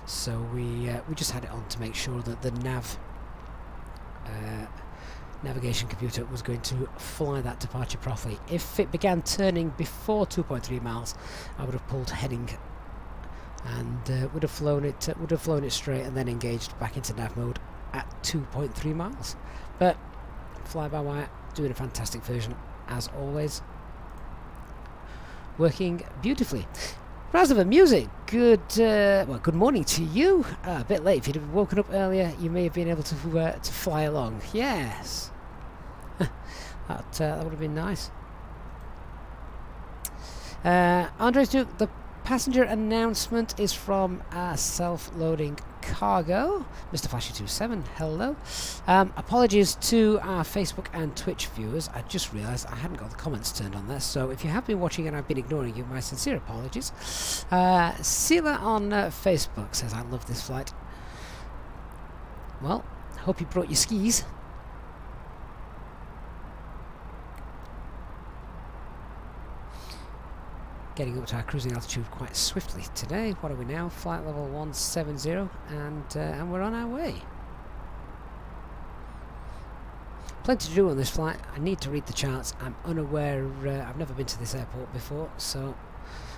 so we just had it on to make sure that the navigation computer was going to fly that departure properly. If it began turning before 2.3 miles, I would have pulled heading and would have flown it straight and then engaged back into nav mode at 2.3 miles. But fly-by-wire doing a fantastic version as always, working beautifully. Razova Music, good morning to you. A bit late. If you'd have woken up earlier, you may have been able to fly along. Yes, that would have been nice. Andres Duke, the passenger announcement is from self-loading cargo. Mr. Flashy27, hello. Apologies to our Facebook and Twitch viewers. I just realised I hadn't got the comments turned on there, so if you have been watching and I've been ignoring you, my sincere apologies. Sila on Facebook says, I love this flight. Well, hope you brought your skis. Getting up to our cruising altitude quite swiftly today. What are we now? Flight level 170, and we're on our way. Plenty to do on this flight. I need to read the charts. I'm unaware. I've never been to this airport before, so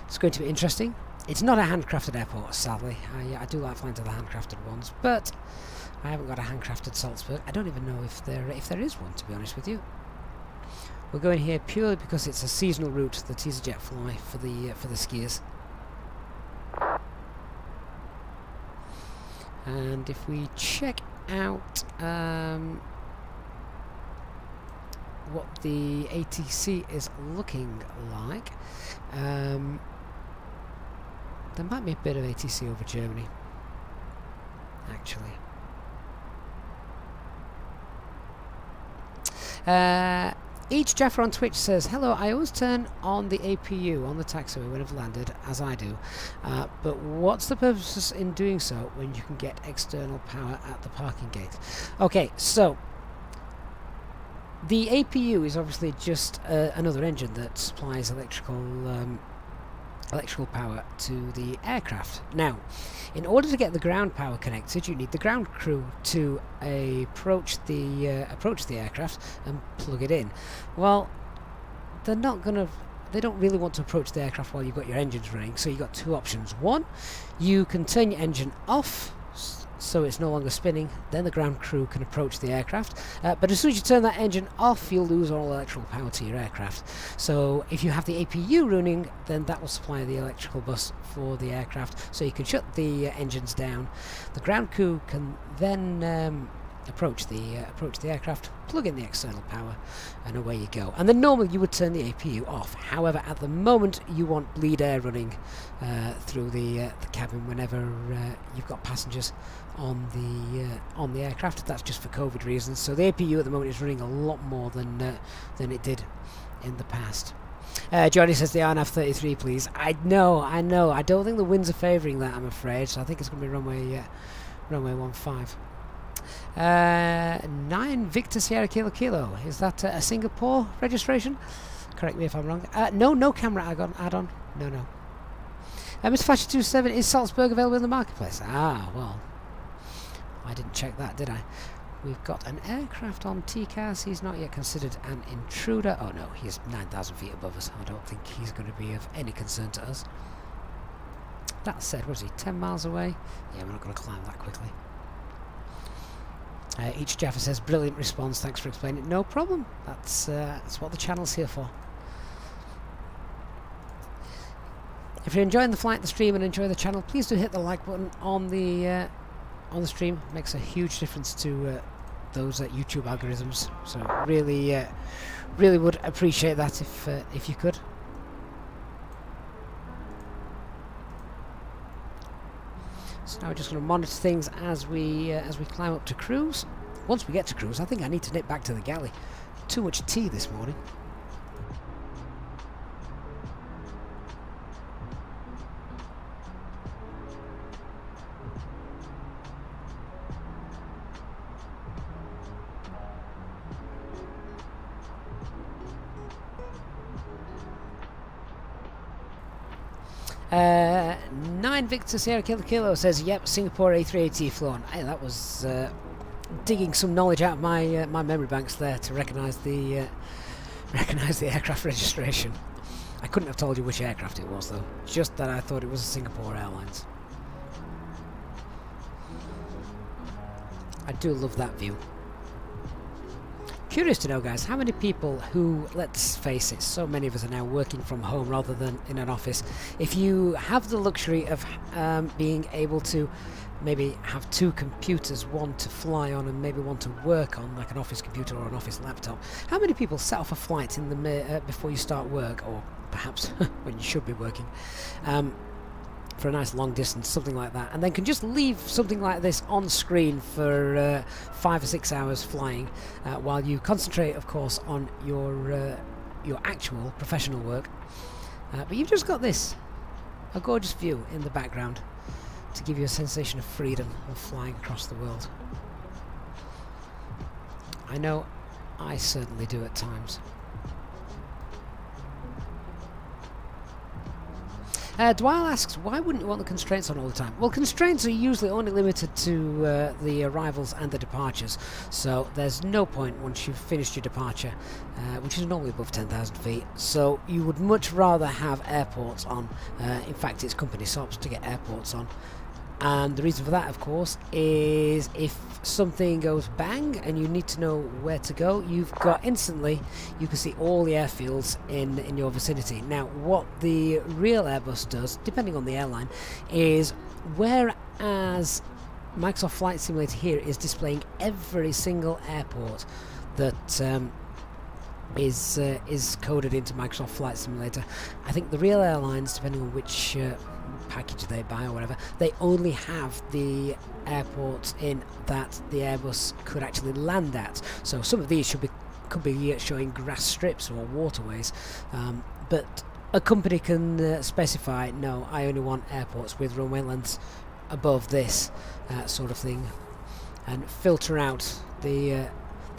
it's going to be interesting. It's not a handcrafted airport, sadly. I do like flying to the handcrafted ones, but I haven't got a handcrafted Salzburg. I don't even know if there is one, to be honest with you. We're going here purely because it's a seasonal route that EasyJet fly for the skiers. And if we check out what the ATC is looking like, there might be a bit of ATC over Germany, actually. Each Jaffer on Twitch says, hello, I always turn on the APU on the taxiway when I've landed, as I do, but what's the purpose in doing so when you can get external power at the parking gate? Okay, so the APU is obviously just another engine that supplies electrical power to the aircraft. Now, in order to get the ground power connected, you need the ground crew to approach the aircraft and plug it in. Well, they don't really want to approach the aircraft while you've got your engines running, so you've got two options. One, you can turn your engine off so it's no longer spinning, then the ground crew can approach the aircraft, but as soon as you turn that engine off, you'll lose all electrical power to your aircraft. So if you have the APU running, then that will supply the electrical bus for the aircraft, so you can shut the engines down. The ground crew can then approach the aircraft, plug in the external power, and away you go. And then normally you would turn the APU off. However, at the moment you want bleed air running through the cabin whenever you've got passengers on the aircraft. That's just for COVID reasons. So the APU at the moment is running a lot more than it did in the past. Johnny says the RNAV 33, please. I know. I don't think the winds are favouring that, I'm afraid. So I think it's going to be runway 15. 9 Victor Sierra Kilo Kilo. Is that a Singapore registration? Correct me if I'm wrong. No camera add-on. No. Mr. Fashion 27, is Salzburg available in the marketplace? Ah, well, I didn't check that, did I? We've got an aircraft on TCAS. He's not yet considered an intruder. Oh no, he's 9,000 feet above us. I don't think he's going to be of any concern to us. That said, was he 10 miles away? Yeah, we're not going to climb that quickly. Each Jaffa says, brilliant response, thanks for explaining. No problem, that's what the channel's here for. If you're enjoying the flight, the stream, and enjoy the channel, please do hit the like button on the stream. It makes a huge difference to those YouTube algorithms, so really would appreciate that if you could. So now we're just going to monitor things as we climb up to cruise. Once we get to cruise, I think I need to nip back to the galley. Too much tea this morning. 9 Victor Sierra Kilo says, yep, Singapore A380 flown. Hey, that was digging some knowledge out of my my memory banks there to recognise the aircraft registration. I couldn't have told you which aircraft it was though, just that I thought it was a Singapore Airlines. I do love that view. Curious to know, guys, how many people who, let's face it, so many of us are now working from home rather than in an office. If you have the luxury of being able to maybe have 2 computers, one to fly on and maybe one to work on, like an office computer or an office laptop, how many people set off a flight in the before you start work, or perhaps when you should be working, for a nice long distance, something like that, and then can just leave something like this on screen for 5 or 6 hours flying, while you concentrate, of course, on your actual professional work. But you've just got this, a gorgeous view in the background to give you a sensation of freedom of flying across the world. I know I certainly do at times. Dwyle asks, why wouldn't you want the constraints on all the time? Well, constraints are usually only limited to the arrivals and the departures, so there's no point once you've finished your departure, which is normally above 10,000 feet, so you would much rather have airports on. In fact, it's company SOPs to get airports on. And the reason for that, of course, is if something goes bang and you need to know where to go, you've got instantly, you can see all the airfields in your vicinity. Now, what the real Airbus does, depending on the airline, is whereas Microsoft Flight Simulator here is displaying every single airport that is coded into Microsoft Flight Simulator, I think the real airlines, depending on which package they buy or whatever, they only have the airports in that the Airbus could actually land at. So some of these could be showing grass strips or waterways, but a company can specify, no, I only want airports with runway lengths above this sort of thing, and filter out the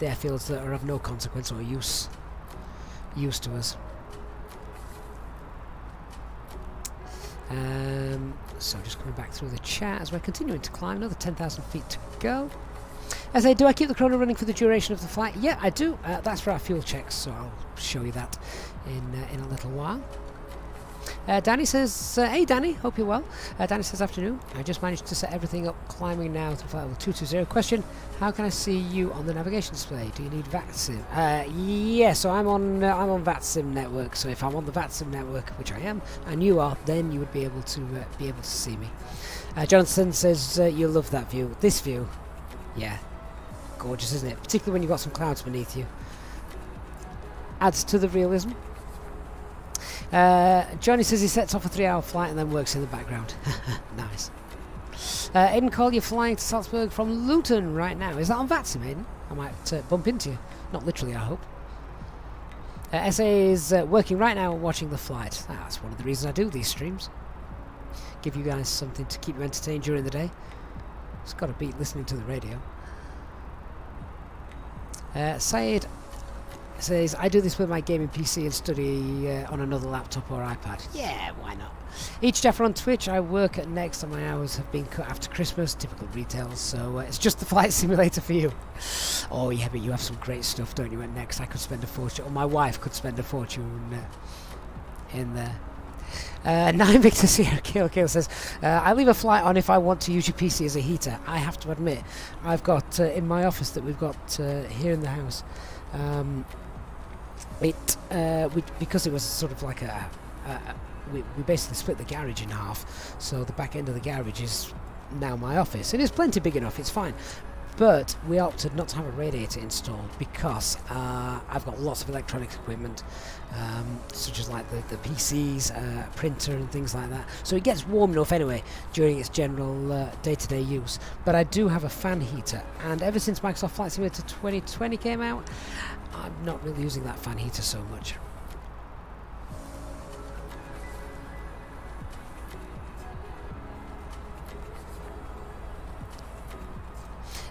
airfields that are of no consequence or use to us. So just coming back through the chat as we're continuing to climb, another 10,000 feet to go. I say, do I keep the chrono running for the duration of the flight? Yeah, I do. That's for our fuel checks, so I'll show you that in a little while. Danny says, hey Danny, hope you're well. Danny says, afternoon. I just managed to set everything up, climbing now to flight level 220. Question, how can I see you on the navigation display? Do you need VATSIM? Yeah, so I'm on VATSIM network, so if I'm on the VATSIM network, which I am, and you are, then you would be able to see me. Jonathan says, you love that view. This view, yeah, gorgeous, isn't it? Particularly when you've got some clouds beneath you. Adds to the realism. Johnny says he sets off a 3-hour flight and then works in the background. Nice. Aiden Cole, you're flying to Salzburg from Luton right now. Is that on VATSIM, Aiden? I might bump into you. Not literally, I hope. SA is working right now and watching the flight. That's one of the reasons I do these streams. Give you guys something to keep you entertained during the day. It's got to beat listening to the radio. Syed says, I do this with my gaming PC and study on another laptop or iPad. Yeah, why not? Each Jaffer on Twitch, I work at Next and my hours have been cut after Christmas, typical retail, so it's just the flight simulator for you. Oh yeah, but you have some great stuff, don't you, at Next? I could spend a fortune, or my wife could spend a fortune in there. 9 Victor Sierra Kill says, I leave a flight on if I want to use your PC as a heater. I have to admit, I've got in my office that we've got here in the house, because it was sort of like we basically split the garage in half, so the back end of the garage is now my office. It is plenty big enough, it's fine, but we opted not to have a radiator installed because I've got lots of electronics equipment, such as like the PCs, printer and things like that, so it gets warm enough anyway during its general day-to-day use. But I do have a fan heater, and ever since Microsoft Flight Simulator 2020 came out, I'm not really using that fan heater so much.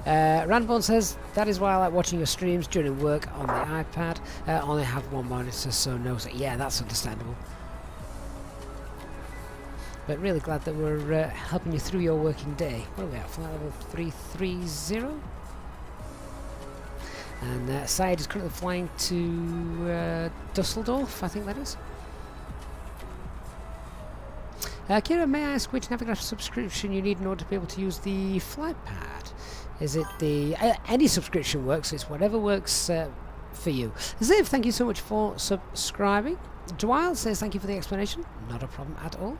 Randbone says, that is why I like watching your streams during work on the iPad. Only have one monitor, so no. Yeah, that's understandable. But really glad that we're helping you through your working day. What are we at? Flight level 330. And Syed is currently flying to Dusseldorf, I think that is. Kira, may I ask which Navigraph subscription you need in order to be able to use the flight pad? Is it the... any subscription works, it's whatever works for you. Ziv, thank you so much for subscribing. Dwyle says thank you for the explanation. Not a problem at all.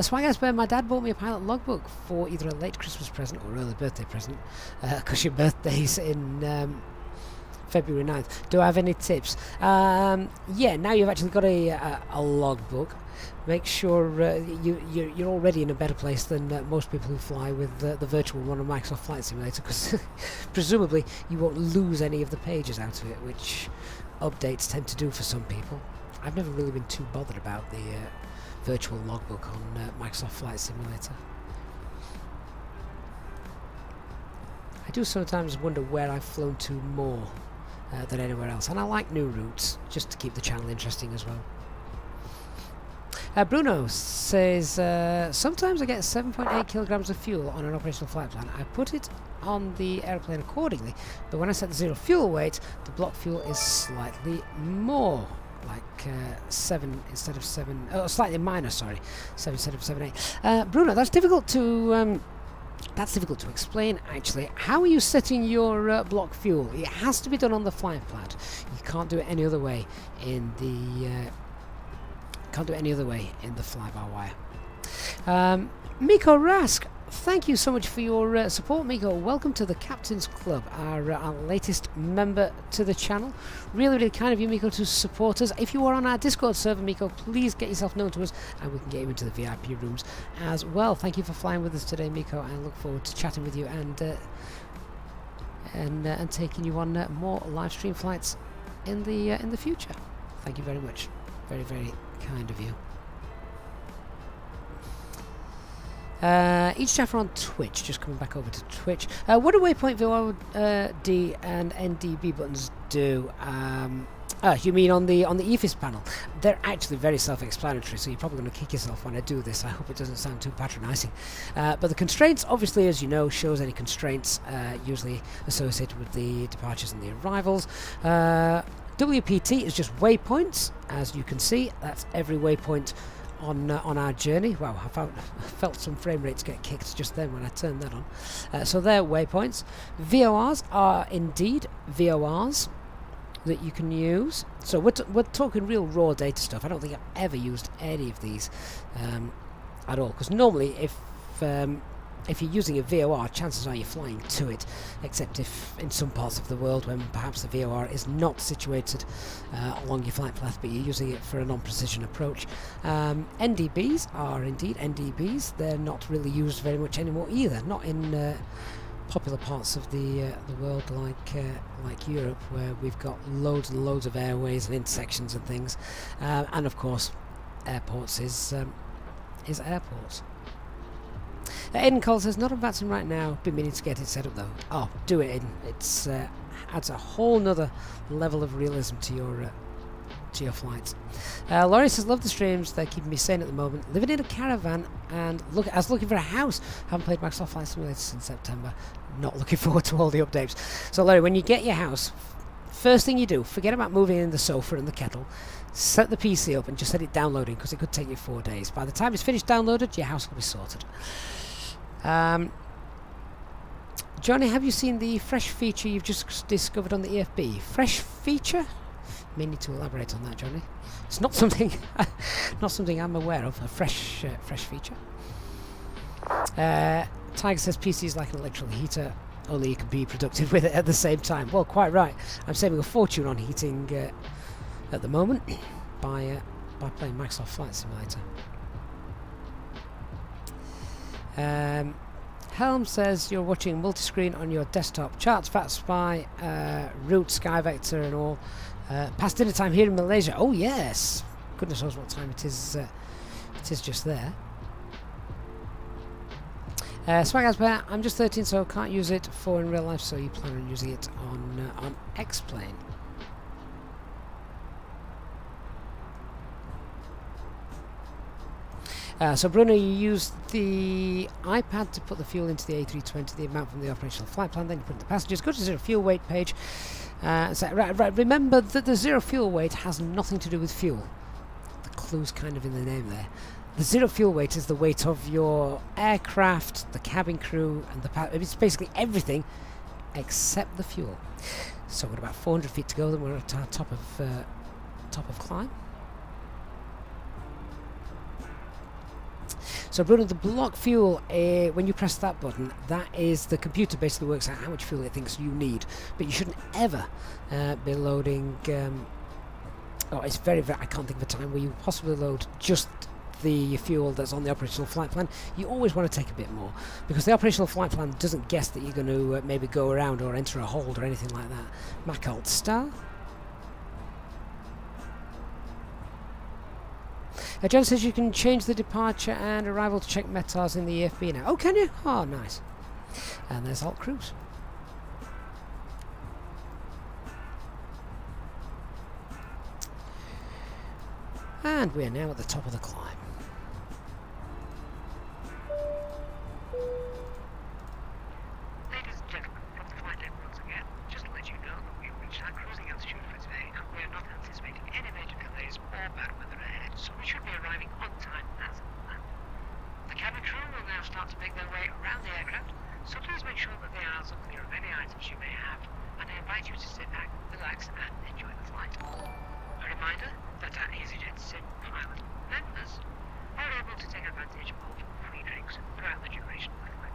Swag my dad bought me a pilot logbook for either a late Christmas present or early birthday present, because your birthday's in February 9th. Do I have any tips? Yeah, now you've actually got a logbook. Make sure you're already in a better place than most people who fly with the virtual one on Microsoft Flight Simulator, because presumably you won't lose any of the pages out of it, which updates tend to do for some people. I've never really been too bothered about the virtual logbook on Microsoft Flight Simulator. I do sometimes wonder where I've flown to more than anywhere else, and I like new routes just to keep the channel interesting as well. Bruno says, sometimes I get 7.8 kilograms of fuel on an operational flight plan. I put it on the aeroplane accordingly, but when I set the zero fuel weight, the block fuel is slightly more, like 7 instead of 7, oh, slightly minus, sorry, 7 instead of 7.8. Bruno, that's difficult to explain, actually. How are you setting your block fuel? It has to be done on the flight plan. You can't do it any other way in the fly-by-wire. Miko Rask, thank you so much for your support, Miko. Welcome to the Captain's Club, our latest member to the channel. Really, really kind of you, Miko, to support us. If you are on our Discord server, Miko, please get yourself known to us, and we can get you into the VIP rooms as well. Thank you for flying with us today, Miko. I look forward to chatting with you and taking you on more live stream flights in the future. Thank you very much. Very, very kind of you. Each chapter on Twitch, just coming back over to Twitch. What do waypoint VOD and NDB buttons do? You mean on the EFIS panel? They're actually very self-explanatory, so you're probably going to kick yourself when I do this. I hope it doesn't sound too patronising. But the constraints, obviously, as you know, shows any constraints usually associated with the departures and the arrivals. WPT is just waypoints, as you can see. That's every waypoint on our journey. Wow, I felt some frame rates get kicked just then when I turned that on. So they're waypoints. VORs are indeed VORs that you can use. So we're talking real raw data stuff. I don't think I've ever used any of these at all, because normally if you're using a VOR, chances are you're flying to it, except if in some parts of the world when perhaps the VOR is not situated along your flight path, but you're using it for a non-precision approach. NDBs are indeed NDBs. They're not really used very much anymore either, not in popular parts of the world like Europe, where we've got loads and loads of airways and intersections and things, and of course airports is airports. Aiden Cole says, not on VATSIM right now, been meaning to get it set up though. Oh, do it, Aiden. It's adds a whole nother level of realism to your flights. Laurie says, love the streams, they're keeping me sane at the moment. Living in a caravan and looking for a house. Haven't played Microsoft Flight Simulator since September. Not looking forward to all the updates. So Laurie, when you get your house, first thing you do, forget about moving in the sofa and the kettle. Set the PC up and just set it downloading, because it could take you 4 days. By the time it's finished downloaded, your house will be sorted. Johnny, have you seen the fresh feature you've just discovered on the EFB? Fresh feature? May need to elaborate on that, Johnny. It's not something I'm aware of. A fresh feature. Tiger says PC is like an electrical heater, only you can be productive with it at the same time. Well, quite right. I'm saving a fortune on heating at the moment by playing Microsoft Flight Simulator. Helm says you're watching multi-screen on your desktop. Charts, VATSPy, route, Sky Vector and all. Past dinner time here in Malaysia. Oh yes! Goodness knows what time it is. It is just there. Swag I'm just 13, so can't use it for in real life, so you plan on using it on X-Plane. So Bruno, you use the iPad to put the fuel into the A320, the amount from the operational flight plan, then you put it in the passengers. Go to the zero fuel weight page. Right, remember that the zero fuel weight has nothing to do with fuel. The clue's kind of in the name there. The zero fuel weight is the weight of your aircraft, the cabin crew, and it's basically everything except the fuel. So we're about 400 feet to go, then we're at our top of climb. So Bruno, the block fuel, when you press that button, that is the computer basically works out how much fuel it thinks you need. But you shouldn't ever be loading... it's very, I can't think of a time where you possibly load just the fuel that's on the operational flight plan. You always want to take a bit more, because the operational flight plan doesn't guess that you're going to maybe go around or enter a hold or anything like that. Mac Alt Star. Jen says you can change the departure and arrival to check METARs in the EFB now. Oh, can you? Oh, nice. And there's Alt Cruise. And we are now at the top of the climb.
Ladies and gentlemen, from the flight deck once again, just to let you know that we've reached our cruising altitude for today and we are not anticipating any major delays or bad weather ahead, so we should be arriving on time as planned. The cabin crew will now start to make their way around the aircraft, so please make sure that the aisles are clear of any items you may have, and I invite you to sit back, relax, and enjoy the flight. A reminder that our EasyJet Sim pilot members are able to take advantage of free drinks throughout the duration of the flight.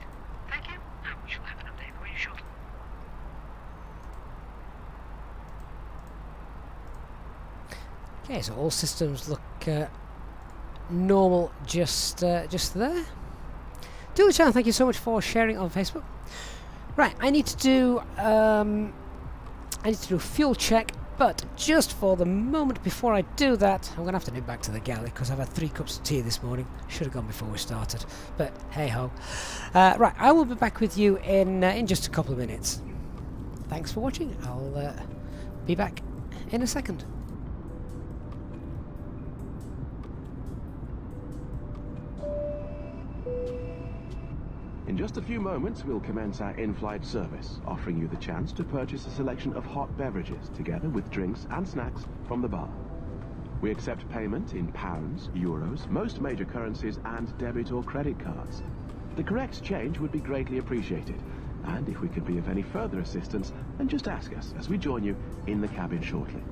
Thank you, and we shall have an update for you shortly.
Okay, so all systems look normal just there. Dooley Chan, thank you so much for sharing on Facebook. Right, I need to do a fuel check, but just for the moment before I do that, I'm going to have to nip back to the galley because I've had 3 cups of tea this morning. Should have gone before we started, but hey ho. Right, I will be back with you in just a couple of minutes. Thanks for watching. I'll be back in a second.
In just a few moments, we'll commence our in-flight service, offering you the chance to purchase a selection of hot beverages, together with drinks and snacks from the bar. We accept payment in pounds, euros, most major currencies, and debit or credit cards. The correct change would be greatly appreciated, and if we could be of any further assistance, then just ask us as we join you in the cabin shortly.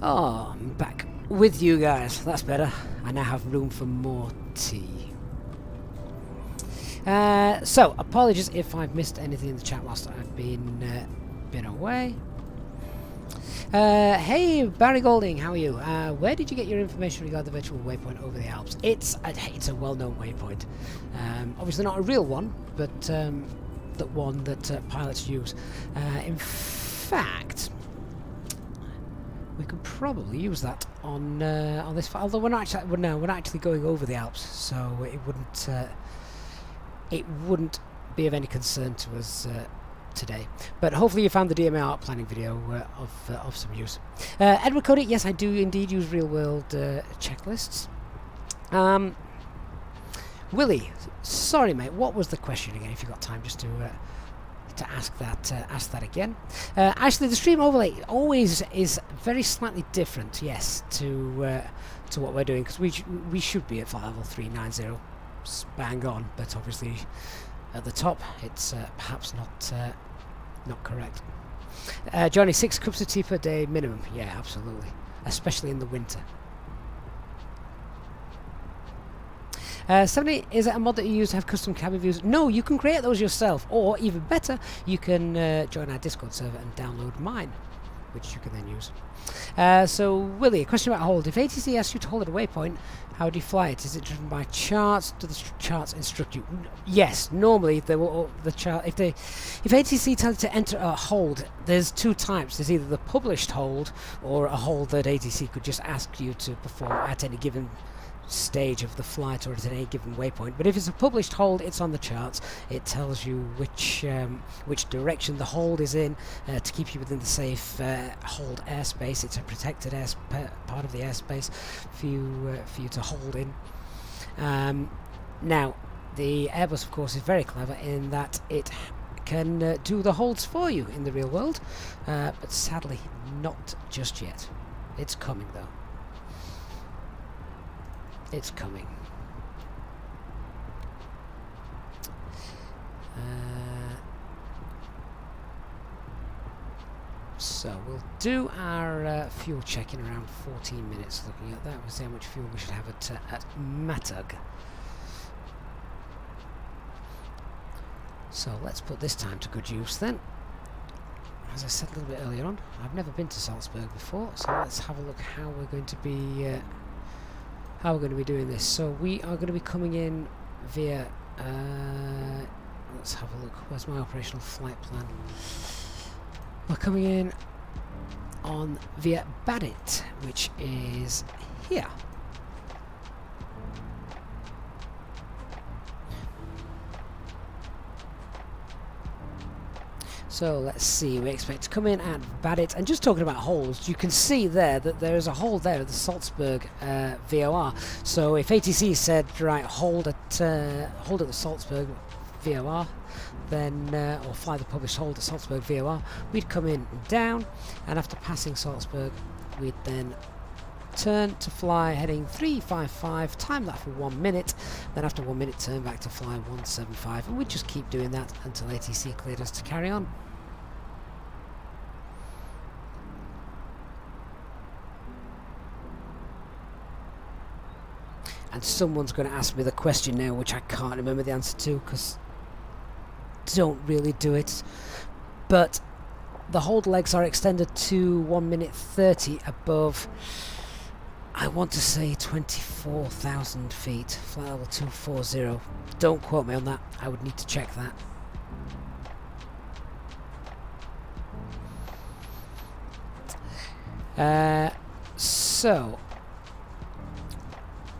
Oh, I'm back with you guys. That's better. I now have room for more tea. So, apologies if I've missed anything in the chat whilst I've been away. Hey, Barry Golding, how are you? Where did you get your information regarding the virtual waypoint over the Alps? It's a well-known waypoint. Obviously not a real one, but that one that pilots use. In fact, we could probably use that on this flight. Although we're not actually going over the Alps, so it wouldn't be of any concern to us today. But hopefully you found the DMR planning video of some use. Edward Cody, yes, I do indeed use real-world checklists. Willie, sorry mate, what was the question again? If you've got time, just to ask that again. Actually, the stream overlay always is very slightly different, yes, to what we're doing, because we should be at flight level 390, bang on, but obviously at the top it's perhaps not correct. Johnny, 6 cups of tea per day minimum. Yeah, absolutely, especially in the winter. 70, is it a mod that you use to have custom cabin views? No, you can create those yourself, or even better, you can join our Discord server and download mine, which you can then use. So, Willie, a question about hold. If ATC asks you to hold at a waypoint, how do you fly it? Is it driven by charts? Do the charts instruct you? Yes, normally they will. The chart. If ATC tells you to enter a hold, there's 2 types. There's either the published hold or a hold that ATC could just ask you to perform at any given stage of the flight or at any given waypoint. But if it's a published hold, it's on the charts. It tells you which direction the hold is in to keep you within the safe hold airspace. It's a protected part of the airspace for you to hold in. Now, the Airbus, of course, is very clever in that it can do the holds for you in the real world, but sadly, not just yet. It's coming, though. It's coming. So we'll do our fuel check in around 14 minutes. Looking at that, we'll see how much fuel we should have at Matug. So let's put this time to good use then. As I said a little bit earlier on, I've never been to Salzburg before, so let's have a look how we're going to be. How we're going to be doing this. So we are going to be coming in via let's have a look, where's my operational flight plan? We're coming in on via Badit, which is here. So let's see, we expect to come in at Badit, and just talking about holds, you can see there that there is a hold there at the Salzburg VOR. So if ATC said, right, hold at the Salzburg VOR, then or fly the published hold at Salzburg VOR, we'd come in down, and after passing Salzburg, we'd then turn to fly heading 355, time that for 1 minute, then after 1 minute turn back to fly 175, and we'd just keep doing that until ATC cleared us to carry on. And someone's going to ask me the question now, which I can't remember the answer to because don't really do it, but the hold legs are extended to 1 minute 30 above, I want to say 24,000 feet, flight level 240. Don't quote me on that, I would need to check that. So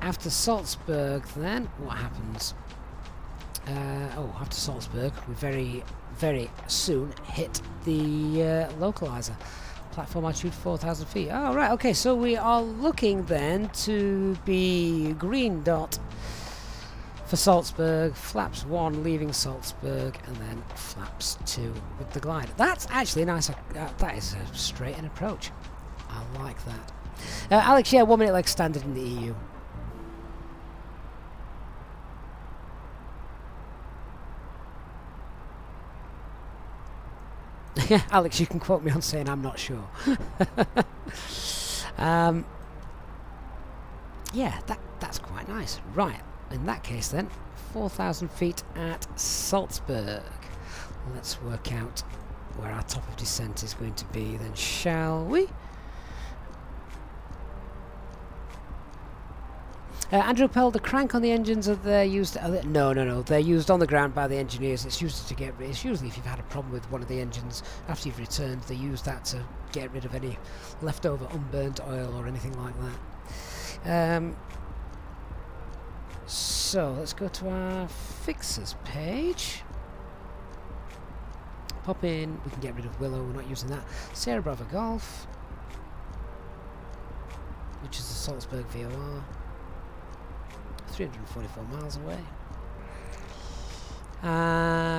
after Salzburg then, what happens? After Salzburg, we very soon hit the localizer. Platform altitude 4,000 feet. Oh, right, okay, so we are looking then to be green dot for Salzburg, flaps 1 leaving Salzburg, and then flaps 2 with the glider. That's actually nice. That is a straight in approach. I like that. Alex, yeah, 1 minute leg standard in the EU. Alex, you can quote me on saying I'm not sure. Yeah, that's quite nice. Right, in that case then, 4,000 feet at Salzburg. Let's work out where our top of descent is going to be then, shall we? Andrew Pell, the crank on the engines are they used? No. They're used on the ground by the engineers. It's used to get rid. It's usually if you've had a problem with one of the engines after you've returned, they use that to get rid of any leftover unburnt oil or anything like that. So let's go to our fixers page. Pop in. We can get rid of Willow. We're not using that. Sierra Bravo Golf, which is the Salzburg VOR. 344 miles away.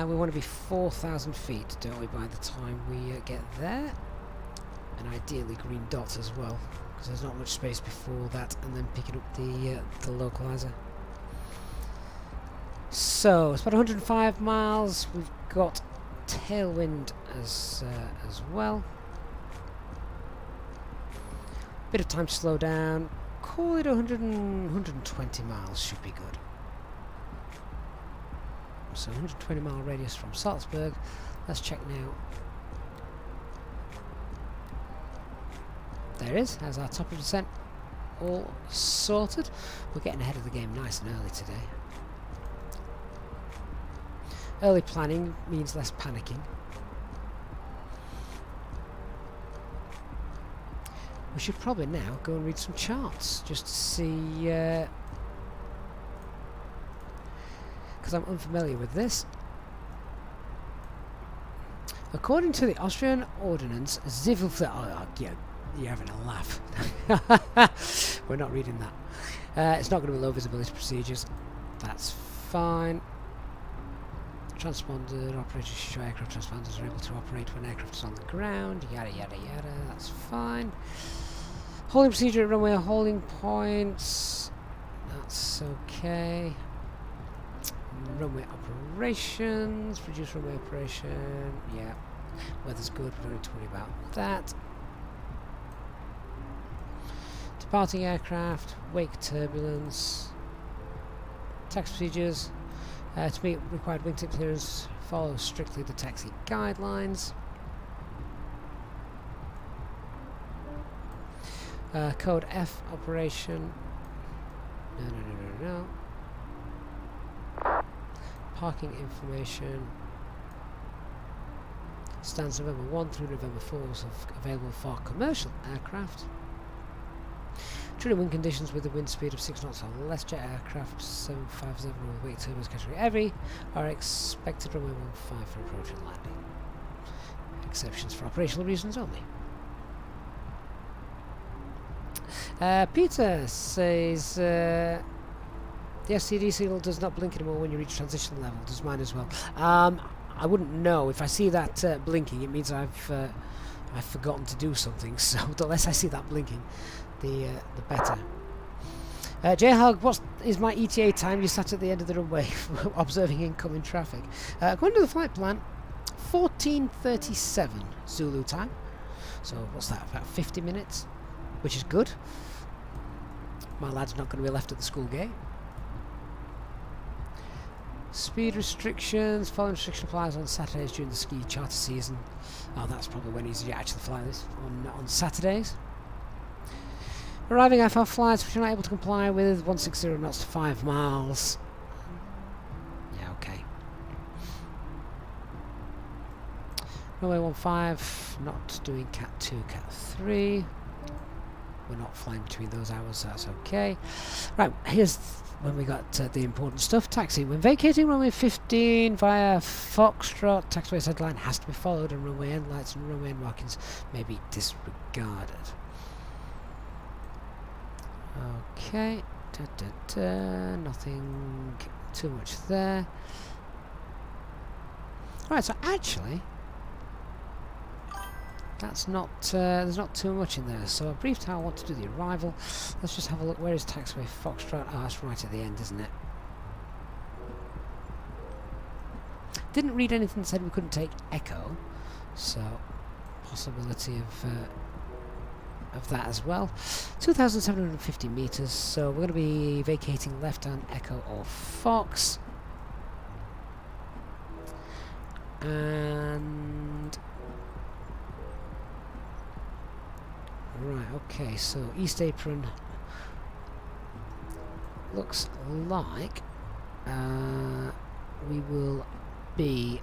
We want to be 4,000 feet, don't we, by the time we get there? And ideally green dots as well, because there's not much space before that, and then picking up the localizer. So it's about 105 miles. We've got tailwind as well. Bit of time to slow down. Call it 120 miles should be good. So 120 mile radius from Salzburg. Let's check now. There it is. Has our top of descent all sorted. We're getting ahead of the game nice and early today. Early planning means less panicking. We should probably now go and read some charts just to see, because I'm unfamiliar with this. According to the Austrian Ordnance, you're having a laugh. We're not reading that. It's not going to be low visibility procedures. That's fine. Transponder operators show aircraft transponders are able to operate when aircraft is on the ground. Yada yada yada. That's fine. Holding procedure at runway holding points. That's okay. Runway operations. Reduce runway operation. Yeah. Weather's good. We don't need to worry about that. Departing aircraft. Wake turbulence. Taxi procedures. To meet required wingtip clearance, follow strictly the taxi guidelines. Code F operation. No. Parking information. Stands November 1 through November 4 is available for commercial aircraft. True wind conditions with a wind speed of 6 knots or less, jet aircraft 757 with wake turbines category heavy are expected runway 15 for approach and landing. Exceptions for operational reasons only. Peter says the STD signal does not blink anymore when you reach transition level. Does mine as well? I wouldn't know. If I see that blinking, it means I've forgotten to do something. So the less I see that blinking, the better. J-Hug, what is my ETA time? You sat at the end of the runway observing incoming traffic. According to the flight plan, 14:37 Zulu time. So what's that, about 50 minutes? Which is good. My lad's not going to be left at the school gate. Speed restrictions. Following restriction applies on Saturdays during the ski charter season. Oh, that's probably when he's actually fly this, on Saturdays. Arriving IFR flights which are not able to comply with 160 knots to 5 miles. Yeah, okay. Runway 15, not doing Cat 2, Cat 3. We're not flying between those hours, so that's okay. Right, here's when we got the important stuff. Taxi. When vacating runway 15 via Foxtrot, taxiway headline has to be followed and runway end lights and runway end markings may be disregarded. Okay, nothing too much there. Right, so actually, that's not there's not too much in there. So a brief time I want to do the arrival. Let's just have a look. Where is taxiway Foxtrot? Ah, it's right at the end, isn't it? Didn't read anything that said we couldn't take Echo, so possibility of that as well. 2,750 meters, so we're going to be vacating left on Echo or Fox. And right, okay, so East Apron looks like we will be...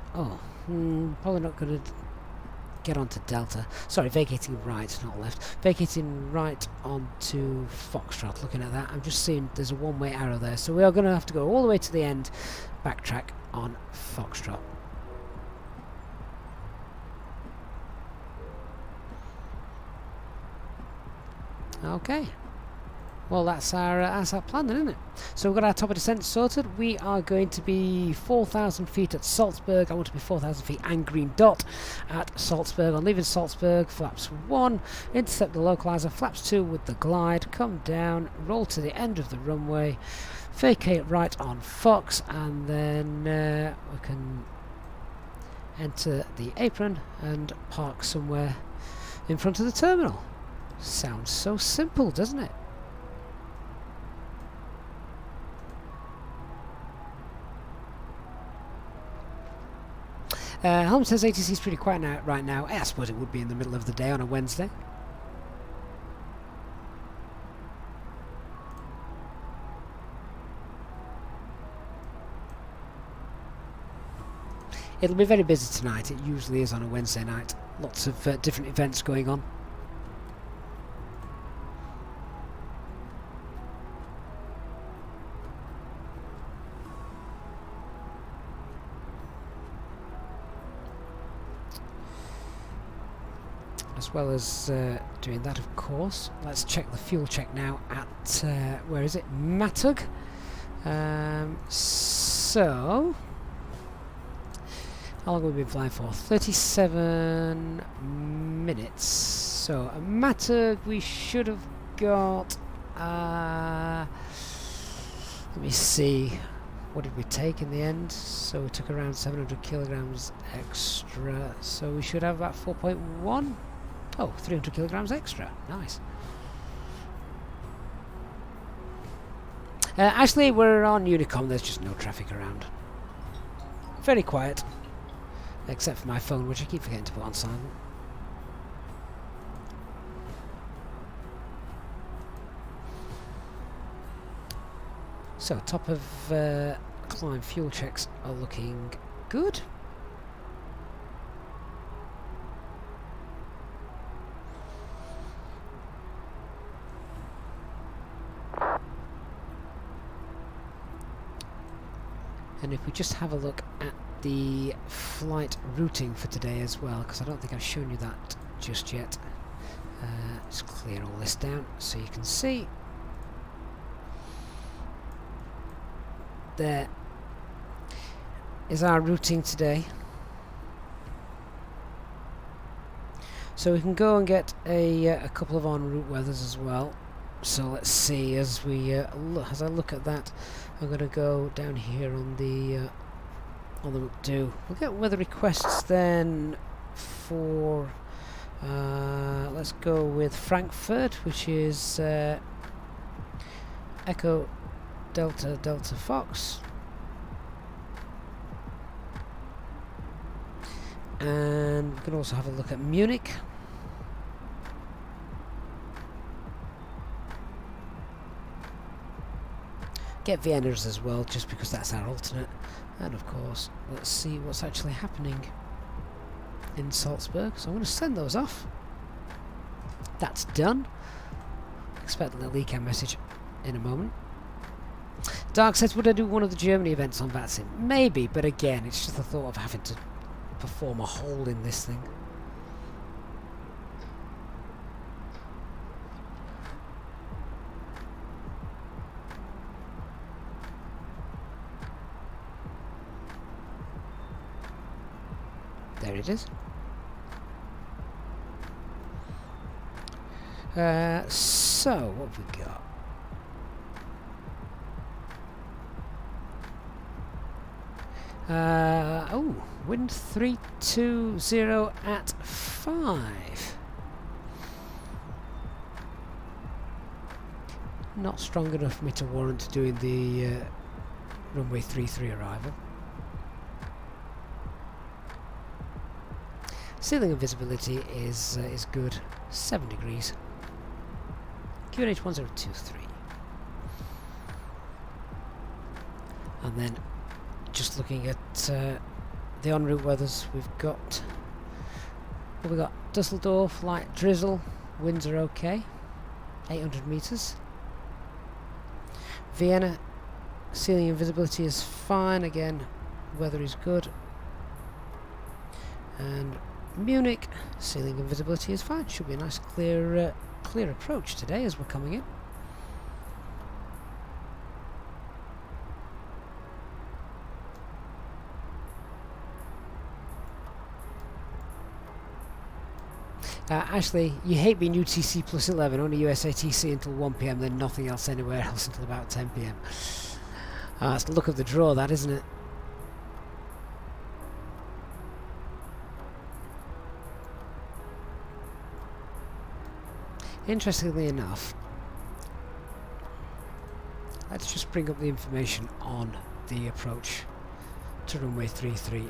probably not going to get onto Delta. Sorry, vacating right, not left. Vacating right onto Foxtrot. Looking at that, I'm just seeing there's a one-way arrow there. So we are going to have to go all the way to the end, backtrack on Foxtrot. Okay. Well, that's our plan then, isn't it? So we've got our top of descent sorted. We are going to be 4,000 feet at Salzburg. I want to be 4,000 feet and green dot at Salzburg. On leaving Salzburg, flaps 1, intercept the localizer, flaps 2 with the glide, come down, roll to the end of the runway, vacate right on Fox, and then we can enter the apron and park somewhere in front of the terminal. Sounds so simple, doesn't it? Helm says ATC is pretty quiet now, right now. I suppose it would be in the middle of the day on a Wednesday. It'll be very busy tonight. It usually is on a Wednesday night. Lots of different events going on. As well as doing that, of course, let's check the fuel check now at where is it? Matug. So how long have we been flying for? 37 minutes. So at Matug we should have got let me see, what did we take in the end? So we took around 700 kilograms extra, so we should have about 4.1. Oh, 300 kilograms extra. Nice. Actually, we're on Unicom. There's just no traffic around. Very quiet. Except for my phone, which I keep forgetting to put on silent. So, top of climb fuel checks are looking good. And if we just have a look at the flight routing for today as well, because I don't think I've shown you that just yet. Just clear all this down so you can see. There is our routing today. So we can go and get a couple of en route weathers as well. So let's see as we as I look at that. I'm going to go down here on the route 2. We'll get weather requests then for let's go with Frankfurt, which is Echo Delta Delta Fox, and we can also have a look at Munich. Get Vienna's as well, just because that's our alternate. And of course, let's see what's actually happening in Salzburg. So I'm going to send those off. That's done. Expect a little ECAM message in a moment. Dark says, would I do one of the Germany events on VATSIM? Maybe, but again, it's just the thought of having to perform a hold in this thing. There it is. So, what have we got? Oh, wind 320 at 5. Not strong enough for me to warrant doing the runway 33 arrival. Ceiling and visibility is good, 7 degrees. QNH 1023. And then just looking at the en route weathers, we've got Dusseldorf, light drizzle, winds are okay, 800 meters. Vienna, ceiling and visibility is fine, again weather is good. And Munich, ceiling and visibility is fine, should be a nice clear approach today as we're coming in. Actually, you hate being UTC plus 11, only USATC until 1 PM, then nothing else anywhere else until about 10 PM. That's the look of the draw, that, isn't it? Interestingly enough, let's just bring up the information on the approach to runway 33.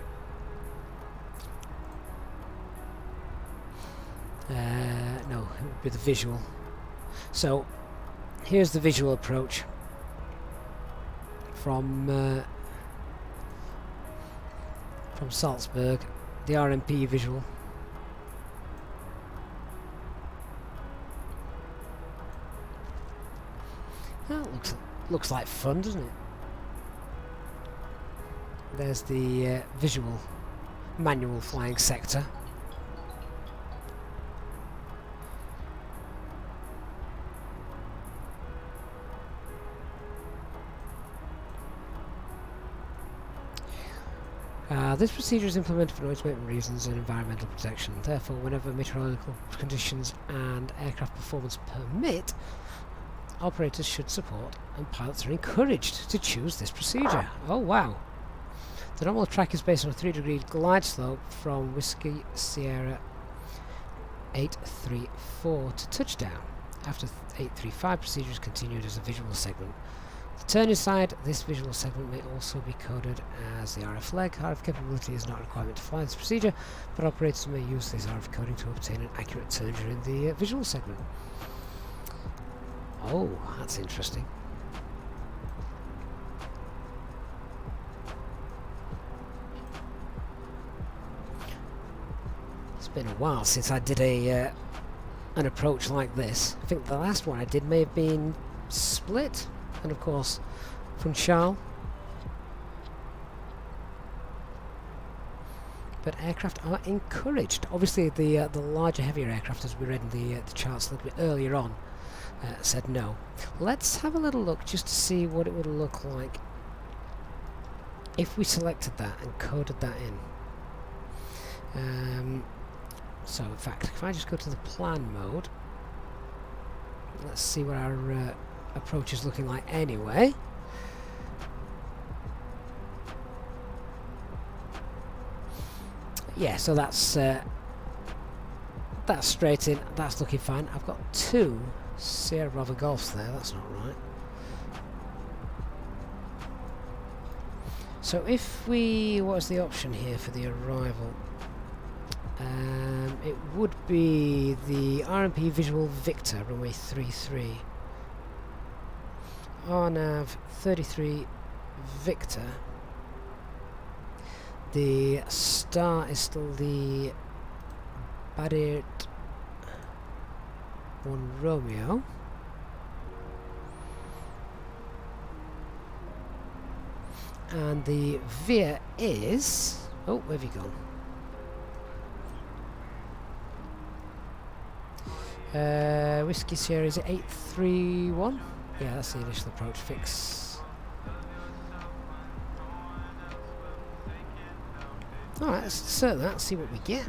No, it would be the visual. So here's the visual approach from Salzburg, the RMP visual. That looks like fun, doesn't it? There's the visual manual flying sector. This procedure is implemented for noise abatement reasons and environmental protection. Therefore, whenever meteorological conditions and aircraft performance permit, operators should support and pilots are encouraged to choose this procedure. Oh wow! The normal track is based on a 3-degree glide slope from Whiskey Sierra 834 to touchdown. After 835, procedure is continued as a visual segment. The turn inside this visual segment may also be coded as the RF leg. RF capability is not a requirement to fly this procedure, but operators may use this RF coding to obtain an accurate turn during the visual segment. Oh, that's interesting. It's been a while since I did an approach like this. I think the last one I did may have been Split, and of course from Charles. But aircraft are encouraged. Obviously the larger, heavier aircraft, as we read in the charts a little bit earlier on, said no. Let's have a little look just to see what it would look like if we selected that and coded that in. So in fact, if I just go to the plan mode, let's see what our approach is looking like anyway. Yeah, so that's straight in, that's looking fine. I've got 2 Sierra Bravo Golfs there, that's not right. So if we, what's the option here for the arrival? It would be the RMP Visual Victor, runway 33. RNAV 33 Victor. The star is still the Barrier 1 Romeo. And the VIA is... oh, where have you gone? Whiskey Sierra, is it 831? Yeah, that's the initial approach fix. Alright, let's insert that, see what we get.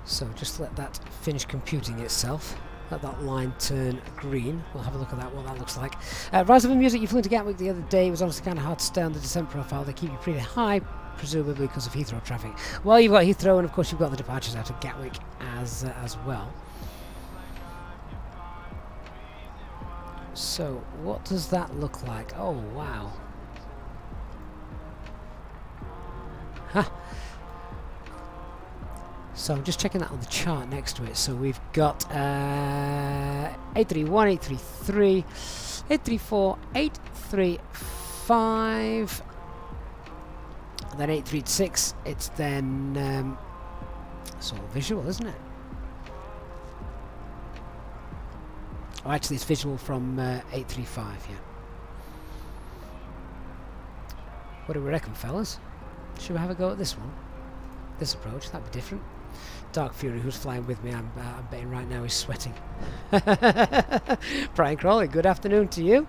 So just let that finish computing itself. Let that line turn green. We'll have a look at that, what that looks like. Rise of the Music, you flew into Gatwick the other day. It was honestly kind of hard to stay on the descent profile. They keep you pretty high, presumably because of Heathrow traffic. Well, you've got Heathrow, and of course you've got the departures out of Gatwick as well. So, what does that look like? Oh, wow. Huh. So I'm just checking that on the chart next to it. So we've got A31, A33, A34, A35, and then 836. It's then it's all visual, isn't it? Oh, actually, it's visual from 835. Yeah. What do we reckon, fellas? Should we have a go at this one? This approach? That'd be different. Dark Fury, who's flying with me, I'm betting right now, is sweating. Brian Crawley, good afternoon to you.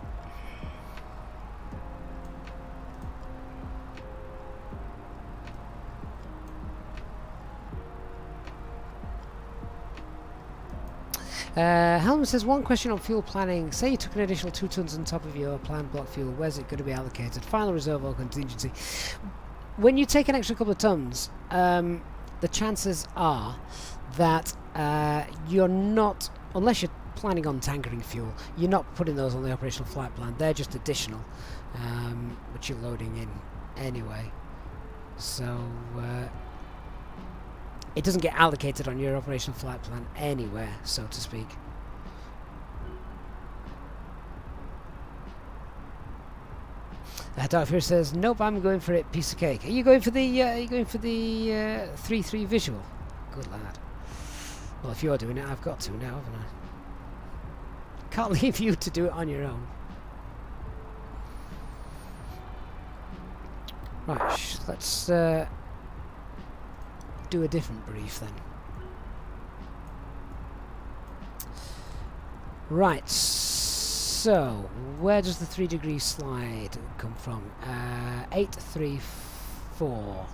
Helmut says, one question on fuel planning. Say you took an additional 2 tons on top of your planned block fuel. Where's it going to be allocated? Final reserve or contingency? When you take an extra couple of tons, the chances are that you're not, unless you're planning on tankering fuel, you're not putting those on the operational flight plan. They're just additional, which you're loading in anyway. So it doesn't get allocated on your operational flight plan anywhere, so to speak. Dark Fury says, "Nope, I'm going for it. Piece of cake." Are you going for the 3-3 visual? Good lad. Well, if you're doing it, I've got to now, haven't I? Can't leave you to do it on your own. Right, let's do a different brief then. Right. So, where does the 3 degree slide come from? 834.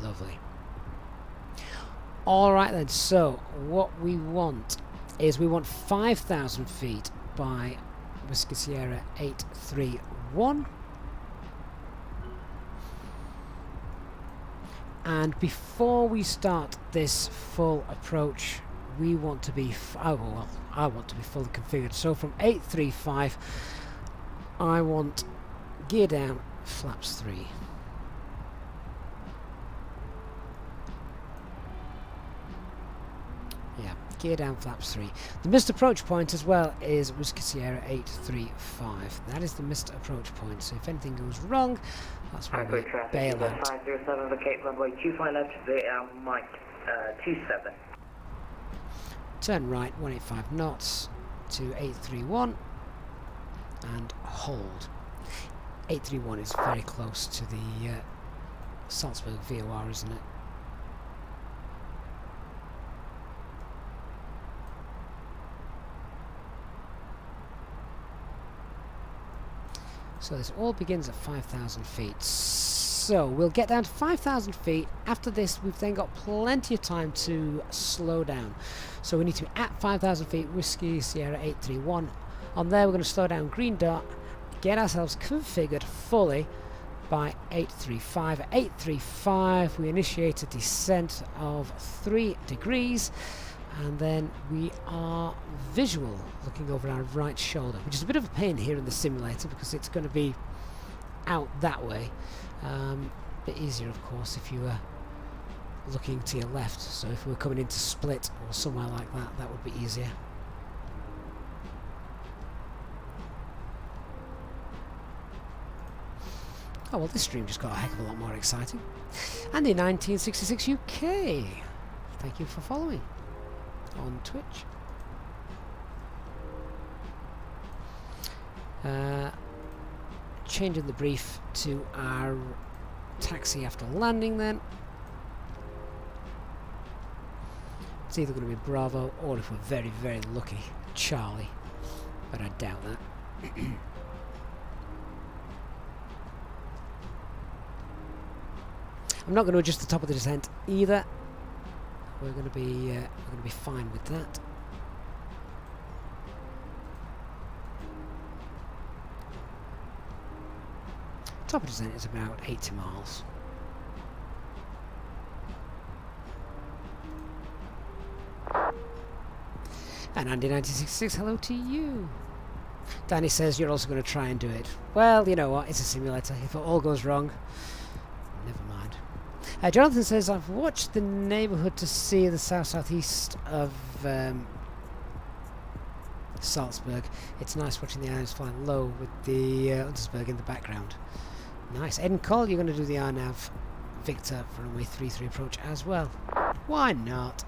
Lovely. Alright then, so what we want is we want 5,000 feet by Whiskey Sierra 831. And before we start this full approach, we want to be, I want to be fully configured. So from 835, I want gear down, flaps 3. Yeah, gear down, flaps 3. The missed approach point as well is Whiskey Sierra 835. That is the missed approach point. So if anything goes wrong, that's why we bail out.
507 for Cape runway 25 left, Mike 27.
Turn right 185 knots to 831 and hold. 831 is very close to the Salzburg VOR, isn't it? So this all begins at 5,000 feet. So we'll get down to 5,000 feet. After this, we've then got plenty of time to slow down. So we need to be at 5,000 feet, Whiskey Sierra 831. On there, we're going to slow down, green dot, get ourselves configured fully by 835. At 835, we initiate a descent of 3 degrees. And then we are visual, looking over our right shoulder, which is a bit of a pain here in the simulator because it's going to be out that way. A bit easier, of course, if you were looking to your left. So if we were coming into Split or somewhere like that, that would be easier. Oh, well, this stream just got a heck of a lot more exciting. And in 1966 UK, thank you for following on Twitch. Changing the brief to our taxi after landing then. It's either going to be Bravo or, if we're very, very lucky, Charlie. But I doubt that. I'm not going to adjust the top of the descent either. We're going to be fine with that. Top of descent is about 80 miles. And Andy 1966, hello to you. Danny says you're also going to try and do it. Well, you know what? It's a simulator. If it all goes wrong, never mind. Jonathan says, I've watched the neighbourhood to see the south-southeast of Salzburg. It's nice watching the islands flying low with the Untersberg in the background. Nice. Ed and Cole, you're going to do the RNAV Victor for runway 33 approach as well. Why not?